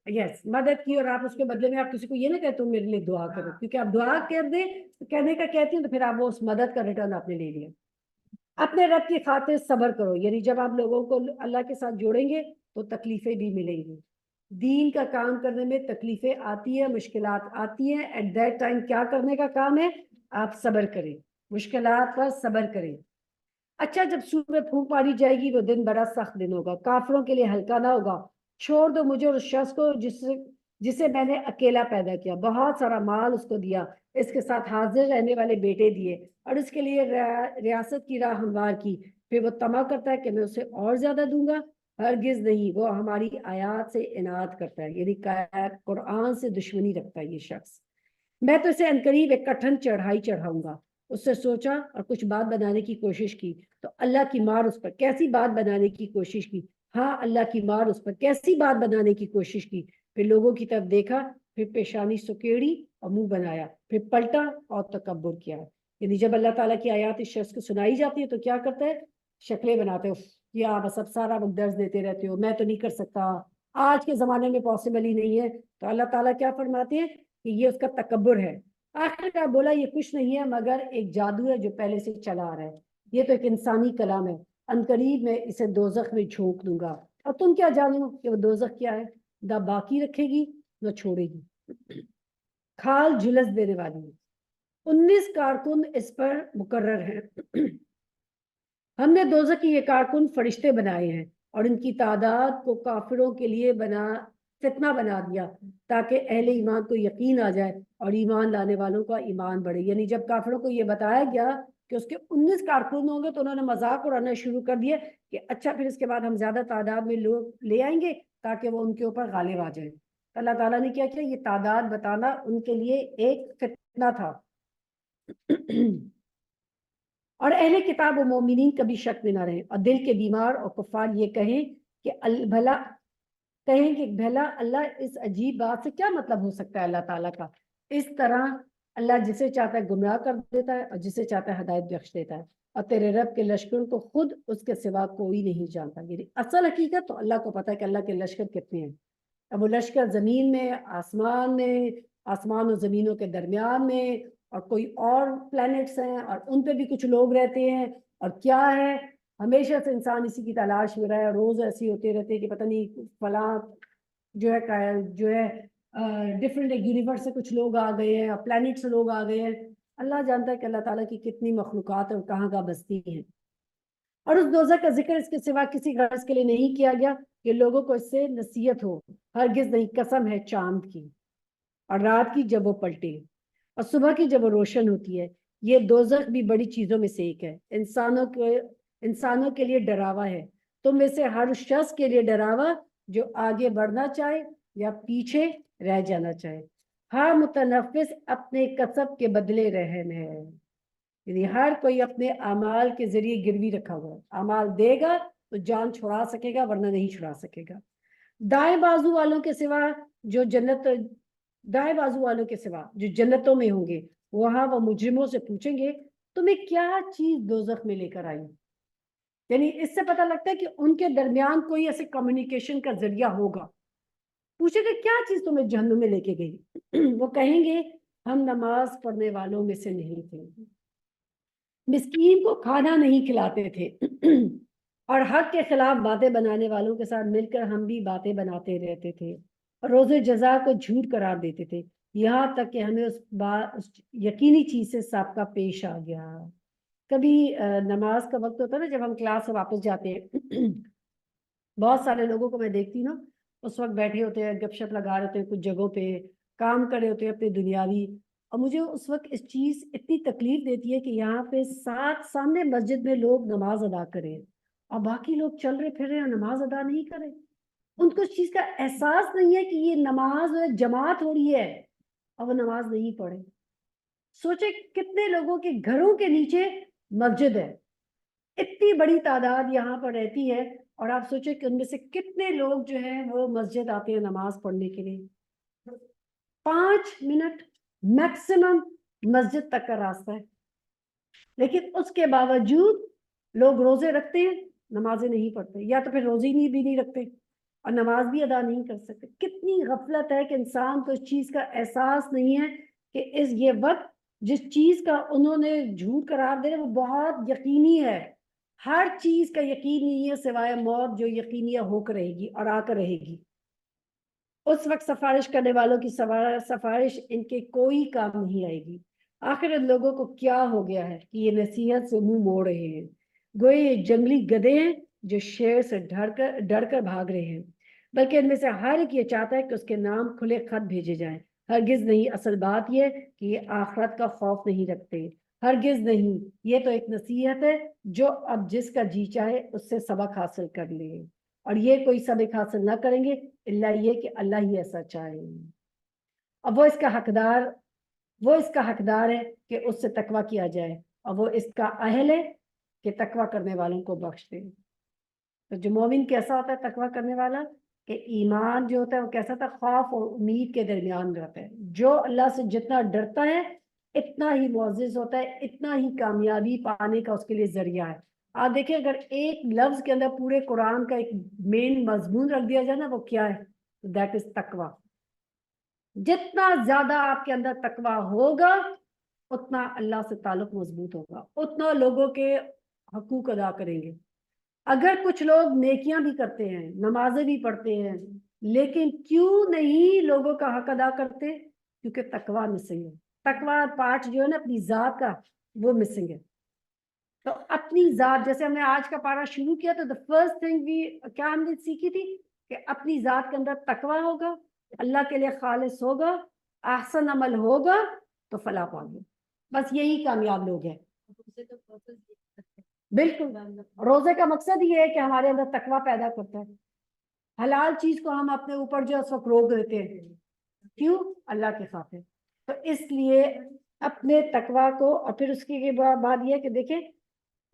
یس، مدد کی، اور آپ اس کے بدلے میں آپ کسی کو یہ نہ کہتے تم میرے لیے دعا کرو، کیونکہ آپ دعا کر دیں کہنے کا کہتی ہیں تو پھر آپ وہ اس مدد کا ریٹرن آپ نے لے لیا۔ اپنے رب کی خاطر صبر کرو، یعنی جب آپ لوگوں کو اللہ کے ساتھ جوڑیں گے تو تکلیفیں بھی ملیں گی، دین کا کام کرنے میں تکلیفیں آتی ہیں، مشکلات آتی ہیں، ایٹ دیٹ ٹائم کیا کرنے کا کام ہے؟ آپ صبر کریں، مشکلات پر صبر کریں۔ اچھا، جب سور میں پھونک ماری جائے گی وہ دن بڑا سخت دن ہوگا، کافروں کے لیے ہلکا نہ ہوگا۔ چھوڑ دو مجھے اور اس شخص کو جسے میں نے اکیلا پیدا کیا، بہت سارا مال اس کو دیا، اس کے ساتھ حاضر رہنے والے بیٹے دیے، اور اس کے لیے ریاست کی راہ ہموار کی، پھر وہ طمع کرتا ہے کہ میں اسے اور زیادہ دوں گا، ہرگز نہیں، وہ ہماری آیات سے اناد کرتا ہے، یعنی قرآن سے دشمنی رکھتا ہے یہ شخص۔ میں تو اسے عنقریب ایک کٹھن چڑھائی چڑھاؤں گا۔ اس سے سوچا اور کچھ بات بنانے کی کوشش کی تو اللہ کی مار اس پر کیسی بات بنانے کی کوشش کی، ہاں اللہ کی مار اس پر کیسی بات بنانے کی کوشش کی، پھر لوگوں کی طرف دیکھا، پھر پیشانی سکیڑی اور منہ بنایا، پھر پلٹا اور تکبر کیا۔ یعنی جب اللہ تعالیٰ کی آیات اس شخص کو سنائی جاتی ہے تو کیا کرتا ہے؟ شکلیں بناتے ہو، کیا بس اب سارا وقت درس دیتے رہتے ہو، میں تو نہیں کر سکتا، آج کے زمانے میں پاسبل ہی نہیں ہے۔ تو اللہ تعالیٰ کیا فرماتے ہیں کہ یہ اس کا تکبر ہے۔ آخر کا بولا یہ کچھ نہیں ہے مگر ایک جادو ہے جو پہلے سے چلا آ رہا ہے، یہ تو ایک انسانی کلام ہے، عنقریب میں اسے دوزخ میں جھونک دوں گا، اور تم کیا جانو کہ وہ دوزخ کیا ہے، نہ باقی رکھے گی نہ چھوڑے گی، کھال جھلس دینے والی ہے۔ 19 کارکن اس پر مقرر ہیں۔ ہم نے دوزخ کی یہ کارکن فرشتے بنائے ہیں اور ان کی تعداد کو کافروں کے لیے فتنہ بنا دیا تاکہ اہل ایمان کو یقین آ جائے اور ایمان لانے والوں کا ایمان بڑھے۔ یعنی جب کافروں کو یہ بتایا گیا کہ اس کے 19 کارکن ہوں گے تو انہوں نے مذاق اڑانا شروع کر دیا کہ اچھا پھر اس کے بعد ہم زیادہ تعداد میں لوگ لے آئیں گے تاکہ وہ ان کے اوپر غالب آ جائیں۔ اللہ تعالیٰ نے کیا یہ تعداد بتانا ان کے لیے ایک فتنہ تھا۔ اور اہل کتاب و مومنین کبھی شک میں نہ رہیں اور دل کے بیمار اور کفار یہ کہیں کہ بھلا اللہ اس عجیب بات سے کیا مطلب ہو سکتا ہے اللہ تعالیٰ کا۔ اس طرح اللہ جسے چاہتا ہے گمراہ کر دیتا ہے اور جسے چاہتا ہے ہدایت بخش دیتا ہے، اور تیرے رب کے لشکر کو خود اس کے سوا کوئی نہیں جانتا۔ یعنی اصل حقیقت تو اللہ کو پتا ہے کہ اللہ کے لشکر کتنے ہیں، اب وہ لشکر زمین میں، آسمان و زمینوں کے درمیان میں، اور کوئی اور پلانٹس ہیں اور ان پہ بھی کچھ لوگ رہتے ہیں، اور کیا ہے، ہمیشہ سے انسان اسی کی تلاش میں رہا ہے، روز ایسے ہوتے رہتے ہیں کہ پتہ نہیں فلاں جو ہے ڈفرینٹ یونیورس سے کچھ لوگ آ گئے ہیں اور پلانٹ سے لوگ آ گئے ہیں۔ اللہ جانتا ہے کہ اللہ تعالیٰ کی کتنی مخلوقات اور کہاں کہاں بستی ہیں۔ اور اس دوزخ کا ذکر اس کے سوا کسی غرض کے لیے نہیں کیا گیا کہ لوگوں کو اس سے نصیحت ہو، ہرگز نہیں، قسم ہے چاند کی اور رات کی جب وہ پلٹے اور صبح کی جب وہ روشن ہوتی ہے، یہ دوزخ بھی بڑی چیزوں میں سے ایک ہے، انسانوں کے لیے ڈراوا ہے، تم میں سے ہر شخص کے لیے ڈراوا جو آگے بڑھنا چاہے یا پیچھے رہ جانا چاہے، ہر متنفس اپنے کسب کے بدلے رہن ہے، یعنی ہر کوئی اپنے اعمال کے ذریعے گروی رکھا ہوا ہے، اعمال دے گا تو جان چھڑا سکے گا ورنہ نہیں چھڑا سکے گا۔ دائیں بازو والوں کے سوا جو جنتوں میں ہوں گے، وہاں وہ مجرموں سے پوچھیں گے تمہیں کیا چیز دوزخ میں لے کر آئی، یعنی اس سے پتہ لگتا ہے کہ ان کے درمیان کوئی ایسے کمیونیکیشن کا ذریعہ ہوگا۔ پوچھے گا کیا چیز تمہیں جہنم میں لے کے گئی، وہ کہیں گے ہم نماز پڑھنے والوں میں سے نہیں تھے۔ مسکین کو کھانا نہیں کھلاتے تھے اور حق کے خلاف باتیں بنانے والوں کے ساتھ مل کر ہم بھی باتیں بناتے رہتے تھے اور روز جزا کو جھوٹ قرار دیتے تھے یہاں تک کہ ہمیں اس یقینی چیز سے سابقہ پیش آ گیا. کبھی نماز کا وقت ہوتا ہے نا، جب ہم کلاس سے واپس جاتے ہیں بہت سارے لوگوں کو میں دیکھتی ہوں اس وقت بیٹھے ہوتے ہیں، گپ شپ لگا رہے ہوتے ہیں، کچھ جگہوں پہ کام کر رہے ہوتے ہیں اپنے دنیاوی، اور مجھے اس وقت اس چیز اتنی تکلیف دیتی ہے کہ یہاں پہ سامنے مسجد میں لوگ نماز ادا کریں اور باقی لوگ چل رہے پھر رہے ہیں نماز ادا نہیں کریں. ان کو اس چیز کا احساس نہیں ہے کہ یہ نماز جماعت ہو رہی ہے اور وہ نماز نہیں پڑھے. سوچے کتنے لوگوں کے گھروں کے نیچے مسجد ہے، اتنی بڑی تعداد یہاں پر رہتی ہے، اور آپ سوچیں کہ ان میں سے کتنے لوگ جو ہیں وہ مسجد آتے ہیں نماز پڑھنے کے لیے. 5 منٹ میکسیمم مسجد تک کا راستہ ہے، لیکن اس کے باوجود لوگ روزے رکھتے ہیں، نمازیں نہیں پڑھتے، یا تو پھر روزے بھی نہیں رکھتے اور نماز بھی ادا نہیں کر سکتے. کتنی غفلت ہے کہ انسان کو اس چیز کا احساس نہیں ہے کہ یہ وقت جس چیز کا انہوں نے جھوٹ قرار دے وہ بہت یقینی ہے. ہر چیز کا یقین نہیں ہے سوائے موت جو یقینی ہو کر رہے گی اور آ کر رہے گی. اس وقت سفارش کرنے والوں کی سفارش ان کے کوئی کام نہیں آئے گی. آخر ان لوگوں کو کیا ہو گیا ہے کہ یہ نصیحت سے منہ موڑ رہے ہیں؟ گوئے یہ جنگلی گدھے ہیں جو شیر سے ڈر کر بھاگ رہے ہیں. بلکہ ان میں سے ہر ایک یہ چاہتا ہے کہ اس کے نام کھلے خط بھیجے جائیں. ہرگز نہیں، اصل بات یہ کہ یہ آخرت کا خوف نہیں رکھتے. ہرگز نہیں، یہ تو ایک نصیحت ہے جو اب جس کا جی چاہے اس سے سبق حاصل کر لے، اور یہ کوئی سبق حاصل نہ کریں گے اللہ یہ کہ اللہ ہی ایسا چاہے. اب وہ اس کا حقدار ہے کہ اس سے تقوی کیا جائے، اور وہ اس کا اہل ہے کہ تقوی کرنے والوں کو بخش دے. تو جو مومن کیسا ہوتا ہے تقوی کرنے والا، کہ ایمان جو ہوتا ہے وہ کیسا تھا، خوف اور امید کے درمیان رہتا ہے. جو اللہ سے جتنا ڈرتا ہے اتنا ہی معزز ہوتا ہے، اتنا ہی کامیابی پانے کا اس کے لیے ذریعہ ہے. آپ دیکھیں اگر ایک لفظ کے اندر پورے قرآن کا ایک مین مضمون رکھ دیا جائے نا، وہ کیا ہے؟ دیٹ از تقوی. جتنا زیادہ آپ کے اندر تقوی ہوگا اتنا اللہ سے تعلق مضبوط ہوگا، اتنا لوگوں کے حقوق ادا کریں گے. اگر کچھ لوگ نیکیاں بھی کرتے ہیں، نمازیں بھی پڑھتے ہیں، لیکن کیوں نہیں لوگوں کا حق ادا کرتے؟ کیونکہ تقوی مسنگ ہے. تقوی پارٹ جو ہے نا اپنی ذات کا، وہ مسنگ ہے. تو اپنی ذات، جیسے ہم نے آج کا پارہ شروع کیا تو the first thing کیا ہم نے سیکھی تھی کہ اپنی ذات کے اندر تقوی ہوگا، اللہ کے لیے خالص ہوگا، احسن عمل ہوگا تو فلاح پاؤگے. بس یہی کامیاب لوگ ہیں. بالکل، روزے کا مقصد یہ ہے کہ ہمارے اندر تقوی پیدا کرتا ہے. حلال چیز کو ہم اپنے اوپر جو اس وقت روک دیتے ہیں، کیوں؟ اللہ کے خاطر. تو اس لیے اپنے تقوی کو، اور پھر اس کی بات یہ ہے کہ دیکھیں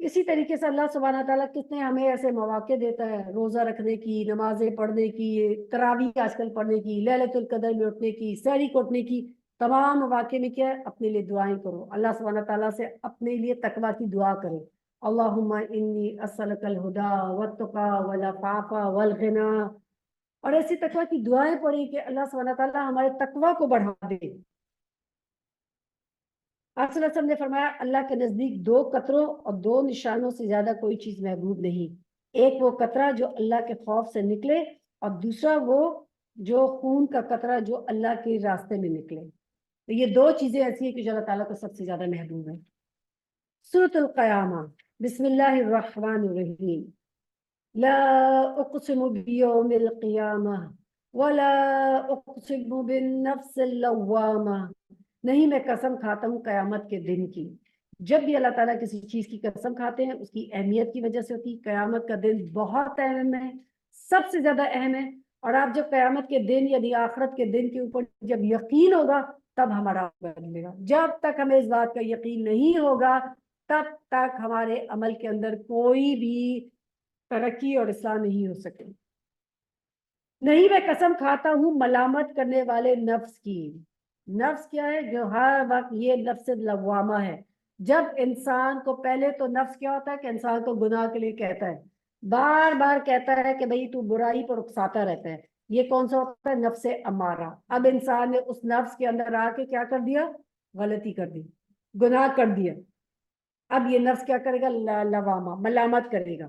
اسی طریقے سے اللہ سبحانہ تعالیٰ کتنے ہمیں ایسے مواقع دیتا ہے روزہ رکھنے کی، نمازیں پڑھنے کی، تراویح آج کل پڑھنے کی، لیلۃ القدر میں اٹھنے کی، سحری کو اٹھنے کی. تمام مواقع میں کیا ہے؟ اپنے لیے دعائیں کرو، اللہ سبحانہ تعالیٰ سے اپنے لیے تقوی کی دعا کرو. اللہم انی اسألک الہدی والتقی والعفاف والغنی، اور ایسی تقوی کی دعائیں پڑھی کہ اللہ سبحانہ تعالیٰ ہمارے تقوی کو بڑھا دے. آپ صلی اللہ علیہ وسلم نے فرمایا اللہ کے نزدیک 2 قطروں اور 2 نشانوں سے زیادہ کوئی چیز محبوب نہیں. ایک وہ قطرہ جو اللہ کے خوف سے نکلے، اور دوسرا وہ جو خون کا قطرہ جو اللہ کے راستے میں نکلے. تو یہ 2 چیزیں ایسی ہیں کہ جو اللہ تعالیٰ کو سب سے زیادہ محبوب ہے. سورۃ القیامہ، بسم اللہ الرحمن الرحیم. لا اقسم بیوم القیامہ ولا اقسم بالنفس اللوامہ. نہیں میں قسم کھاتا ہوں قیامت کے دن کی. جب بھی اللہ تعالیٰ کسی چیز کی قسم کھاتے ہیں اس کی اہمیت کی وجہ سے ہوتی. قیامت کا دن بہت اہم ہے، سب سے زیادہ اہم ہے. اور آپ جب قیامت کے دن یعنی آخرت کے دن کے اوپر جب یقین ہوگا تب ہمارا بدلے گا. جب تک ہمیں اس بات کا یقین نہیں ہوگا تب تک ہمارے عمل کے اندر کوئی بھی ترقی اور اصلاح نہیں ہو سکے. نہیں میں قسم کھاتا ہوں ملامت کرنے والے نفس کی. نفس کیا ہے؟ جو ہر وقت یہ نفس لوامہ ہے. جب انسان کو پہلے تو نفس کیا ہوتا ہے کہ انسان کو گناہ کے لیے کہتا ہے، بار بار کہتا ہے کہ بھئی تو برائی پر اکساتا رہتا ہے. یہ کون سا ہوتا ہے؟ نفس امارہ. اب انسان نے اس نفس کے اندر آ کے کیا کر دیا؟ غلطی کر دی، گناہ کر دیا. اب یہ نفس کیا کرے گا؟ لوامہ، ملامت کرے گا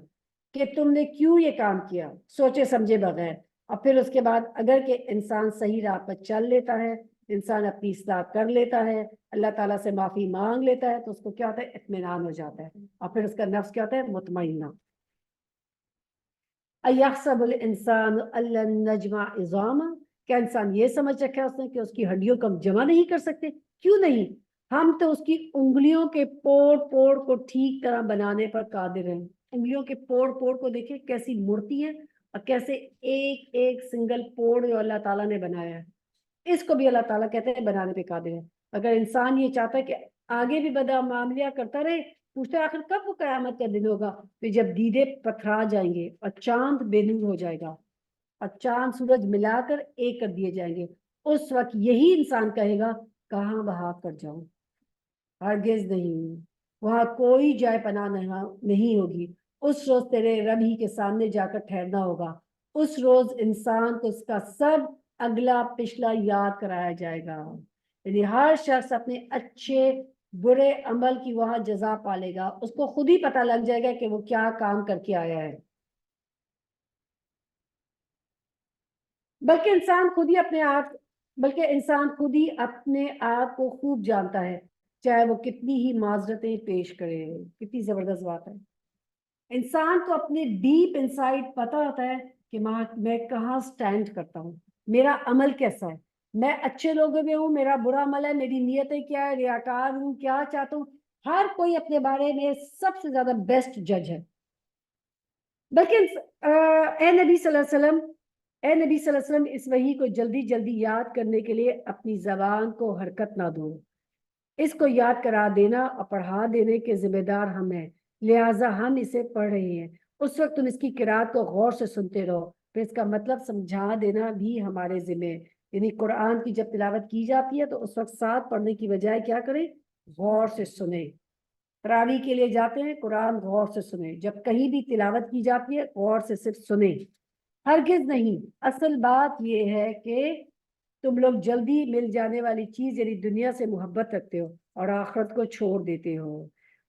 کہ تم نے کیوں یہ کام کیا، سوچے سمجھے بغیر. اور پھر اس کے بعد اگر کہ انسان صحیح راہ پر چل لیتا ہے، انسان اپنی اصلاح کر لیتا ہے، اللہ تعالیٰ سے معافی مانگ لیتا ہے، تو اس کو کیا ہوتا ہے؟ اطمینان ہو جاتا ہے، اور پھر اس کا نفس کیا ہوتا ہے؟ مطمئنہ. ایحسب الانسان ان لن نجمع عظامہ، کیا انسان یہ سمجھ رکھا ہے اس نے کہ اس کی ہڈیوں کو ہم جمع نہیں کر سکتے؟ کیوں نہیں؟ ہم تو اس کی انگلیوں کے پوڑ پوڑ کو ٹھیک طرح بنانے پر قادر ہیں. انگلیوں کے پوڑ پوڑ کو دیکھیں کیسی مورتی ہے، اور کیسے ایک ایک سنگل پوڑ جو اللہ تعالیٰ نے بنایا ہے، اس کو بھی اللہ تعالیٰ کہتے ہیں بنانے پہ قادر ہے. اگر انسان یہ چاہتا ہے کہ آگے بھی بد معاملیہ کرتا رہے، پوچھتے آخر کب وہ قیامت کا دن ہوگا؟ پھر جب دیدے پتھرا جائیں گے اور چاند بے نور ہو جائے گا اور چاند سورج ملا کر ایک کر دیے جائیں گے، اس وقت یہی انسان کہے گا کہاں بہا کر جاؤں؟ ہرگز نہیں، وہاں کوئی جائے پناہ نہیں ہوگی. اس روز تیرے رب ہی کے سامنے جا کر ٹھہرنا ہوگا. اس روز انسان کو اس کا سب اگلا پچھلا یاد کرایا جائے گا. یعنی ہر شخص اپنے اچھے برے عمل کی وہاں جزا پالے گا. اس کو خود ہی پتہ لگ جائے گا کہ وہ کیا کام کر کے آیا ہے. بلکہ انسان خود ہی اپنے آپ کو خوب جانتا ہے، چاہے وہ کتنی ہی معذرتیں پیش کرے. کتنی زبردست بات ہے. انسان کو اپنے ڈیپ انسائٹ پتا ہوتا ہے کہ میں کہاں سٹینڈ کرتا ہوں، میرا عمل کیسا ہے، میں اچھے لوگوں میں ہوں، میرا برا عمل ہے، میری نیتیں کیا ہے، ریاکار ہوں، کیا چاہتا ہوں. ہر کوئی اپنے بارے میں سب سے زیادہ بیسٹ جج ہے. بلکہ اے نبی صلی اللہ علیہ وسلم، اس وحی کو جلدی جلدی یاد کرنے کے لیے اپنی زبان کو حرکت نہ دو. اس کو یاد کرا دینا اور پڑھا دینے کے ذمہ دار ہم ہیں، لہٰذا ہم اسے پڑھ رہے ہیں. اس وقت تم اس کی قرات کو غور سے سنتے رہو، پھر اس کا مطلب سمجھا دینا بھی ہمارے ذمہ ہے. یعنی قرآن کی جب تلاوت کی جاتی ہے تو اس وقت ساتھ پڑھنے کی بجائے کیا کریں؟ غور سے سنیں. تراویح کے لیے جاتے ہیں، قرآن غور سے سنیں. جب کہیں بھی تلاوت کی جاتی ہے غور سے صرف سنیں، ہرگز نہیں. اصل بات یہ ہے کہ تم لوگ جلدی مل جانے والی چیز یعنی دنیا سے محبت رکھتے ہو اور آخرت کو چھوڑ دیتے ہو.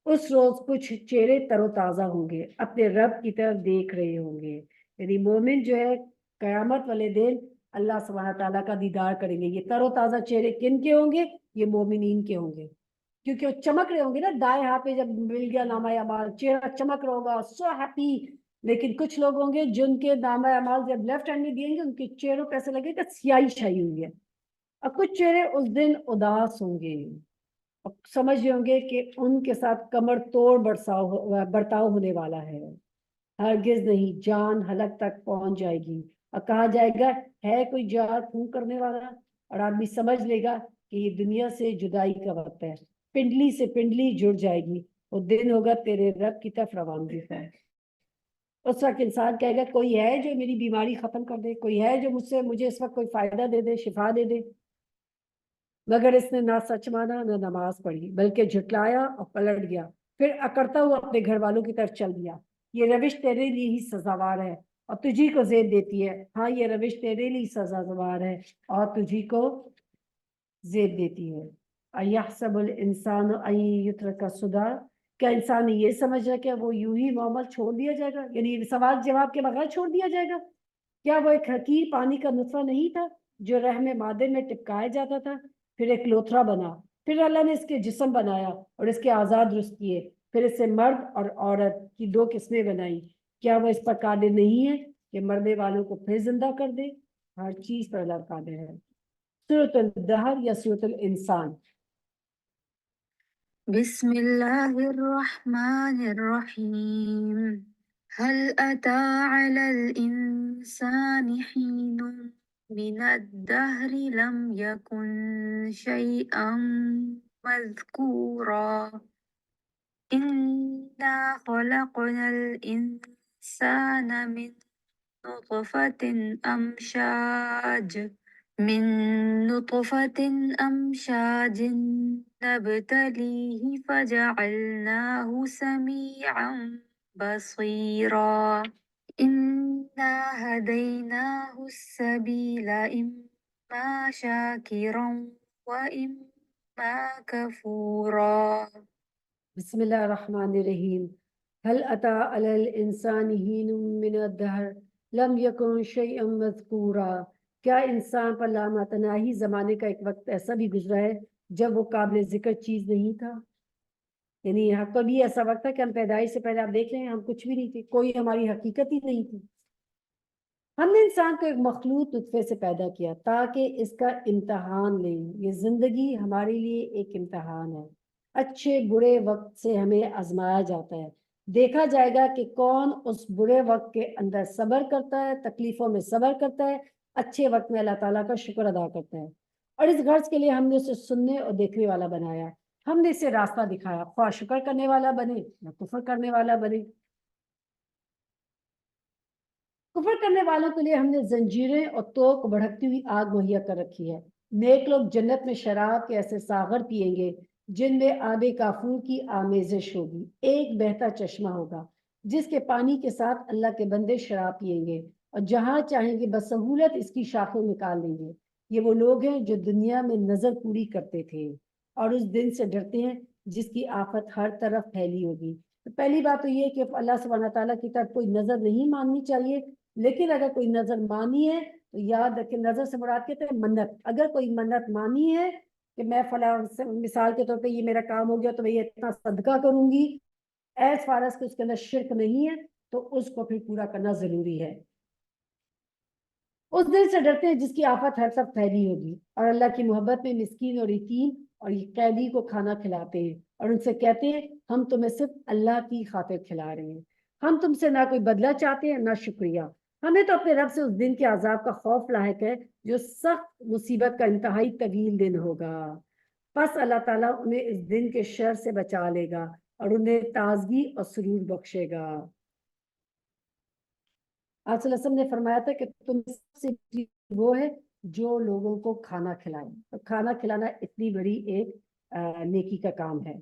اس روز کچھ چہرے تر و تازہ ہوں گے، اپنے رب کی طرف دیکھ رہے ہوں گے. یعنی مومن جو ہے قیامت والے دن اللہ سبحانہ تعالیٰ کا دیدار کریں گے. یہ تر و تازہ چہرے کن کے ہوں گے؟ یہ مومنین کے ہوں گے، کیونکہ وہ چمک رہے ہوں گے نا. دائیں ہاتھ پہ جب مل گیا نامہ اعمال، چہرہ چمک رہا ہوگا، سو ہیپی. لیکن کچھ لوگ ہوں گے جن کے نامہ اعمال جب لیفٹ ہینڈ میں دیں گے، ان کے چہروں پہ ایسے لگے گا سیاہی چھائی ہوئی ہے. اور کچھ چہرے اس دن اداس ہوں گے، اور سمجھ رہے ہوں گے کہ ان کے ساتھ کمر توڑ برتاؤ ہونے والا ہے. ہرگز نہیں، جان حلق تک پہنچ جائے گی اور کہا جائے گا ہے کوئی جہاد خون کرنے والا، اور آدمی سمجھ لے گا کہ یہ دنیا سے جدائی کا وقت ہے. پنڈلی سے پنڈلی جڑ جائے گی. وہ دن ہوگا تیرے رب کی طرف روانگی کا. اس وقت انسان کہے گا کوئی ہے جو میری بیماری ختم کر دے، کوئی ہے جو مجھے اس وقت کوئی فائدہ دے دے، شفا دے دے. مگر اس نے نہ سچ مانا نہ نماز پڑھی، بلکہ جھٹلایا اور پلٹ گیا، پھر اکڑتا ہوا اپنے گھر والوں کی طرف چل دیا. یہ روش تیرے لیے ہی سزاوار ہے اور تجھی کو زیب دیتی ہے. ہاں، یہ روش تیرے لیے سزاوار ہے اور تجھی کو زیب دیتی ہے. ایحسب الانسان ان یترک سدی، کیا انسان یہ سمجھ رہا کہ وہ یوں ہی معمول چھوڑ دیا جائے گا؟ یعنی سوال جواب کے بغیر چھوڑ دیا جائے گا؟ کیا وہ ایک حقیر پانی کا نطفہ نہیں تھا جو رحم مادر میں ٹپکایا جاتا تھا، پھر ایک لوتھڑا بنا، پھر اللہ نے اس کے جسم بنایا اور اس کے اعضاء درست کیے، پھر اس سے مرد اور عورت کی دو قسمیں بنائی. کیا وہ اس پر قادر نہیں ہے کہ مرنے والوں کو پھر زندہ کر دے؟ ہر چیز پر اللہ قادر ہے. سورۃ الدہر یا سورۃ الانسان. بسم اللہ الرحمن الرحیم. هل أتى على الإنسان حين من الدهر لم يكن شيئا مذكورا. إنا خلقنا الإنسان من نطفة أمشاج نبتليه فجعلناه سميعا بصيرا. إنا هديناه السبيل إما شاكرا وإما كفورا. بسم اللہ الرحمن الرحیم هل أتى على الإنسان حين من الدهر لم يكن شيئا مذکورا، کیا انسان پر لامتناہی زمانے کا ایک وقت ایسا بھی گزرا ہے جب وہ قابل ذکر چیز نہیں تھا؟ یعنی کبھی ایسا وقت تھا کہ ہم پیدائش سے پہلے آپ دیکھ لیں ہم کچھ بھی نہیں تھے، کوئی ہماری حقیقت ہی نہیں تھی۔ ہم نے انسان کو ایک مخلوط نطفے سے پیدا کیا تاکہ اس کا امتحان لیں۔ یہ زندگی ہمارے لیے ایک امتحان ہے، اچھے برے وقت سے ہمیں آزمایا جاتا ہے، دیکھا جائے گا کہ کون اس برے وقت کے اندر صبر کرتا ہے، تکلیفوں میں صبر کرتا ہے، اچھے وقت میں اللہ تعالیٰ کا شکر ادا کرتا ہے۔ اور اس غرض کے لیے ہم نے اسے سننے اور دیکھنے والا بنایا، ہم نے اسے راستہ دکھایا، خواہ شکر کرنے والا بنے یا کفر کرنے والا بنے۔ کفر کرنے والوں کے لیے ہم نے زنجیریں اور توق بھڑکتی ہوئی آگ مہیا کر رکھی ہے۔ نیک لوگ جنت میں شراب کے ایسے ساغر پیئیں گے جن میں آب کافور کی آمیزش ہوگی، ایک بہتا چشمہ ہوگا جس کے پانی کے ساتھ اللہ کے بندے شراب پیئیں گے اور جہاں چاہیں گے بسہولت اس کی شاخیں نکال لیں گے۔ یہ وہ لوگ ہیں جو دنیا میں نظر پوری کرتے تھے اور اس دن سے ڈرتے ہیں جس کی آفت ہر طرف پھیلی ہوگی۔ تو پہلی بات تو یہ کہ اللہ سبحانہ تعالیٰ کی طرف کوئی نظر نہیں ماننی چاہیے، لیکن اگر کوئی نظر مانی ہے تو یاد رکھیں نظر سے مراد کہتے ہیں منت۔ اگر کوئی منت مانی ہے کہ میں فلاں مثال کے طور پہ یہ میرا کام ہو گیا تو میں یہ اتنا صدقہ کروں گی، ایز فار ایز کہ اس کے اندر شرک نہیں ہے تو اس کو پھر پورا کرنا ضروری ہے۔ اس دن سے ڈرتے ہیں جس کی آفت ہر طرف پھیلی ہوگی، اور اللہ کی محبت میں مسکین اور یتیم اور قیدی کو کھانا کھلاتے ہیں اور ان سے کہتے ہیں ہم تمہیں صرف اللہ کی خاطر کھلا رہے ہیں، ہم تم سے نہ کوئی بدلہ چاہتے ہیں نہ شکریہ۔ ہمیں تو اپنے رب سے اس دن کے عذاب کا خوف لاحق ہے جو سخت مصیبت کا انتہائی طویل دن ہوگا۔ پس اللہ تعالیٰ انہیں اس دن کے شر سے بچا لے گا اور انہیں تازگی اور سرور بخشے گا۔ آپ صلی اللہ علیہ وسلم نے فرمایا تھا کہ تم سب سے وہ ہے جو لوگوں کو کھانا کھلائے، تو کھانا کھلانا اتنی بڑی ایک نیکی کا کام ہے۔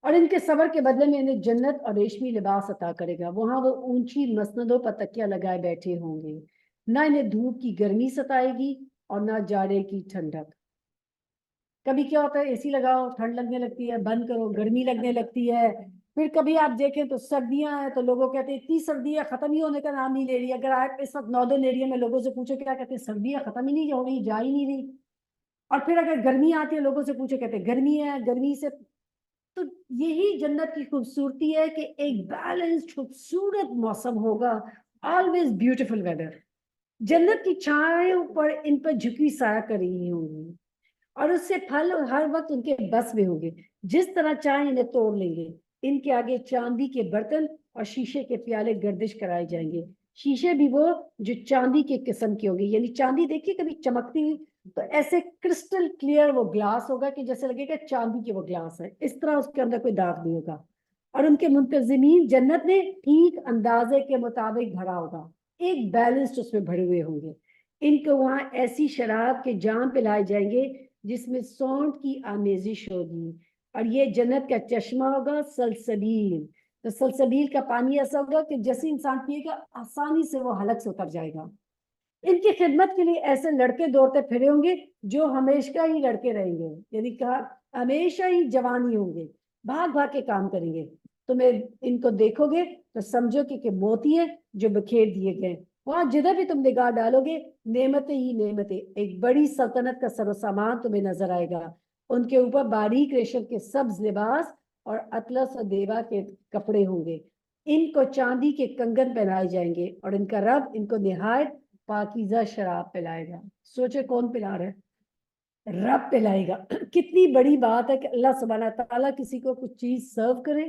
اور ان کے صبر کے بدلے میں انہیں جنت اور ریشمی لباس عطا کرے گا، وہاں وہ اونچی مسندوں پر تکیہ لگائے بیٹھے ہوں گے، نہ انہیں دھوپ کی گرمی ستائے گی اور نہ جاڑے کی ٹھنڈک۔ کبھی کیا ہوتا ہے اے سی لگاؤ ٹھنڈ لگنے لگتی ہے، بند کرو گرمی لگنے لگتی ہے، پھر کبھی آپ دیکھیں تو سردیاں ہیں تو لوگوں کہتے ہیں اتنی سردیاں ختم ہی ہونے کا نام نہیں لے رہی۔ اگر آپ اس وقت ناردرن ایریا میں لوگوں سے پوچھو کیا کہتے ہیں سردیاں ختم ہی نہیں ہو رہی، جا ہی نہیں رہی۔ اور پھر اگر گرمی آتی ہے لوگوں سے پوچھو کہتے ہیں گرمی ہے، گرمی سے۔ تو یہی جنت کی خوبصورتی ہے کہ ایک بیلنسڈ خوبصورت موسم ہوگا، آلویز بیوٹیفل ویدر۔ جنت کی چھاؤں پر ان پر جھکی سایہ کر رہی ہوں گی اور اس سے پھل ہر وقت ان کے بس میں ہوں گے، جس طرح چاہیں انہیں توڑ لیں گے۔ ان کے آگے چاندی کے برتن اور شیشے کے پیالے گردش کرائے جائیں گے، شیشے بھی وہ جو چاندی کے قسم کے ہوں گے، یعنی چاندی دیکھیے کبھی چمکتی ہوئی تو ایسے کرسٹل کلیئر وہ گلاس ہوگا کہ جیسے لگے گا چاندی کے وہ گلاس ہے، اس طرح اس کے اندر کوئی داغ نہیں ہوگا۔ اور ان کے منتظمین جنت نے ٹھیک اندازے کے مطابق بھرا ہوگا، ایک بیلنس اس میں بھرے ہوئے ہوں گے۔ ان کو وہاں ایسی شراب کے جام پلائے جائیں گے جس میں سونڈ کی آمیزش ہوگی، اور یہ جنت کا چشمہ ہوگا سلسبیل۔ تو سلسبیل کا پانی ایسا ہوگا کہ جیسے انسان پیے گا آسانی سے وہ حلق سے اتر جائے گا۔ ان کی خدمت کے لیے ایسے لڑکے دوڑتے پھرے ہوں گے جو ہمیشہ ہی لڑکے رہیں گے، یعنی کہا ہمیشہ ہی جوانی ہوں گے، بھاگ بھاگ کے کام کریں گے۔ تمہیں ان کو دیکھو گے تو سمجھو کہ موتی ہے جو بکھیر دیے گئے، وہاں جدھر بھی تم نگاہ ڈالو گے نعمتیں ہی نعمتیں، ایک بڑی سلطنت کا سر و سامان تمہیں نظر آئے گا۔ ان کے اوپر باریک ریشم کے سبز لباس اور اطلس اور دیبا کے کپڑے ہوں گے، ان کو چاندی کے کنگن پہنائے جائیں گے اور ان کا رب ان کو نہایت پاکیزہ شراب پلائے گا۔ سوچے کون پلا رہا ہے؟ رب پلائے گا۔ کتنی بڑی بات ہے کہ اللہ سبحانہ تعالیٰ کسی کو کچھ چیز سرو کرے۔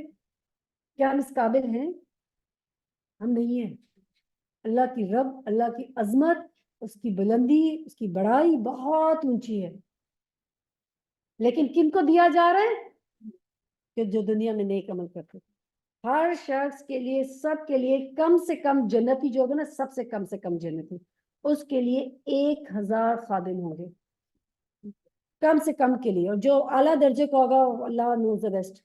کیا ہم اس قابل ہیں؟ ہم نہیں ہیں۔ اللہ کی رب، اللہ کی عظمت، اس کی بلندی، اس کی بڑائی بہت اونچی ہے، لیکن کن کو دیا جا رہا ہے؟ کہ جو دنیا میں نیک عمل کرتے ہیں۔ ہر شخص کے لیے، سب کے لیے کم سے کم جنتی جو ہوگا نا، سب سے کم جنتی، اس کے لیے 1000 خادم ہوں گے کم سے کم کے لیے، اور جو اعلیٰ درجے کا ہوگا اللہ نوز دا بیسٹ۔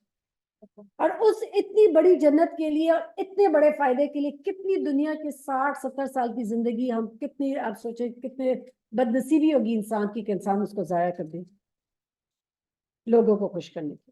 اور اس اتنی بڑی جنت کے لیے اور اتنے بڑے فائدے کے لیے کتنی دنیا کے 60-70 سال کی زندگی ہم کتنی، آپ سوچیں کتنے بد نصیبی ہوگی انسان کی کہ انسان اس کو ضائع کر دے لوگوں کو خوش کرنے کی۔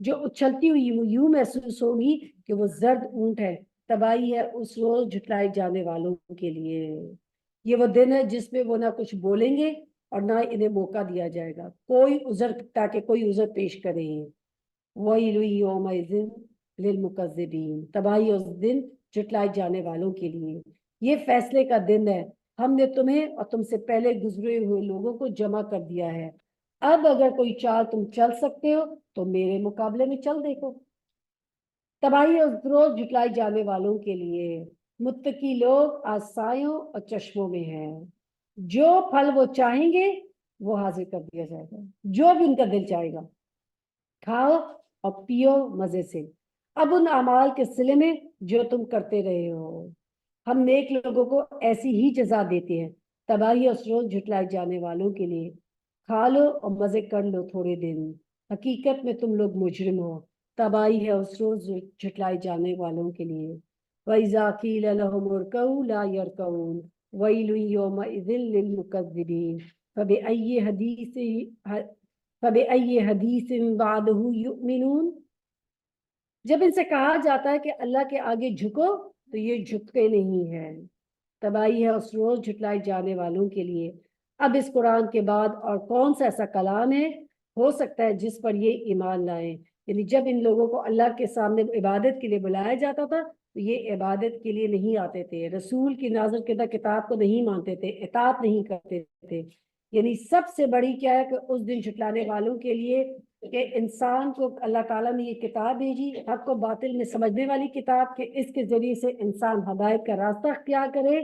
جو اچھلتی ہوئی یوں محسوس ہوگی کہ وہ زرد اونٹ ہے. تباہی ہے اس روز جھٹلائے جانے والوں کے لیے. یہ وہ دن ہے جس میں وہ نہ کچھ بولیں گے اور نہ انہیں موقع دیا جائے گا کوئی عذر تاکہ کوئی عذر پیش کریں. وَيْلٌ يَوْمَئِذٍ لِلْمُكَذِّبِينَ. تباہی اس دن جھٹلائے جانے والوں کے لیے. یہ فیصلے کا دن ہے. ہم نے تمہیں اور تم سے پہلے گزرے ہوئے لوگوں کو جمع کر دیا ہے. اب اگر کوئی چال تم چل سکتے ہو تو میرے مقابلے میں چل دیکھو. تباہی اس روز جھٹلائے جانے والوں کے لیے. متقی لوگ آسائیوں اور چشموں میں ہیں. جو پھل وہ چاہیں گے وہ حاضر کر دیا جائے گا. جو بھی ان کا دل چاہے گا کھاؤ اور پیو مزے سے. اب ان اعمال کے صلے میں جو تم کرتے رہے ہو. ہم نیک لوگوں کو ایسی ہی جزا دیتے ہیں. تباہی اس روز جھٹلائے جانے والوں کے لیے. کھا لو اور مزے کر لو تھوڑے دن. حقیقت میں تم لوگ مجرم ہو. تباہی ہے اس روز جھٹلائے جانے والوں کے لیے. وَإِذَا قِيلَ لَهُمُ ارْكَعُوا لَا يَرْكَعُونَ وَيْلٌ يَوْمَئِذٍ لِلْمُكَذِّبِينَ فَبِأَيِّ حَدِيثٍ بَعْدَهُ يُؤْمِنُونَ. جب ان سے کہا جاتا ہے کہ اللہ کے آگے جھکو تو یہ جھکتے نہیں ہیں. تباہی ہے اس روز جھٹلائے جانے والوں کے لیے. اب اس قرآن کے بعد اور کون سا ایسا کلام ہے ہو سکتا ہے جس پر یہ ایمان لائیں. یعنی جب ان لوگوں کو اللہ کے سامنے عبادت کے لیے بلایا جاتا تھا تو یہ عبادت کے لیے نہیں آتے تھے. رسول کی نازل کردہ کتاب کو نہیں مانتے تھے. اطاعت نہیں کرتے تھے. یعنی سب سے بڑی کیا ہے کہ اس دن جھٹلانے والوں کے لیے کہ انسان کو اللہ تعالیٰ نے یہ کتاب بھیجی حق کو باطل میں سمجھنے والی کتاب کہ اس کے ذریعے سے انسان ہدایت کا راستہ اختیار کرے.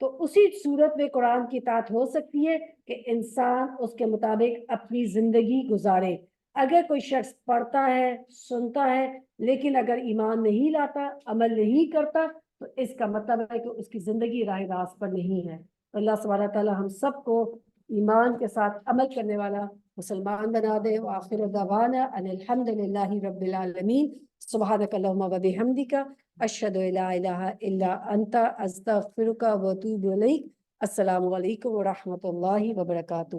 تو اسی صورت میں قرآن کی اطاعت ہو سکتی ہے کہ انسان اس کے مطابق اپنی زندگی گزارے. اگر کوئی شخص پڑھتا ہے سنتا ہے لیکن اگر ایمان نہیں لاتا عمل نہیں کرتا تو اس کا مطلب ہے کہ اس کی زندگی راہ راست پر نہیں ہے. اللہ سبحانہ تعالیٰ ہم سب کو ایمان کے ساتھ عمل کرنے والا مسلمان بنا دے. وآخر دعوانا ان الحمد للہ رب العالمین. سبحانک اللہم و بحمدک اشہد ان لا الہ الا انت استغفرک و اتوب الیک. السلام علیکم ورحمۃ اللہ وبرکاتہ.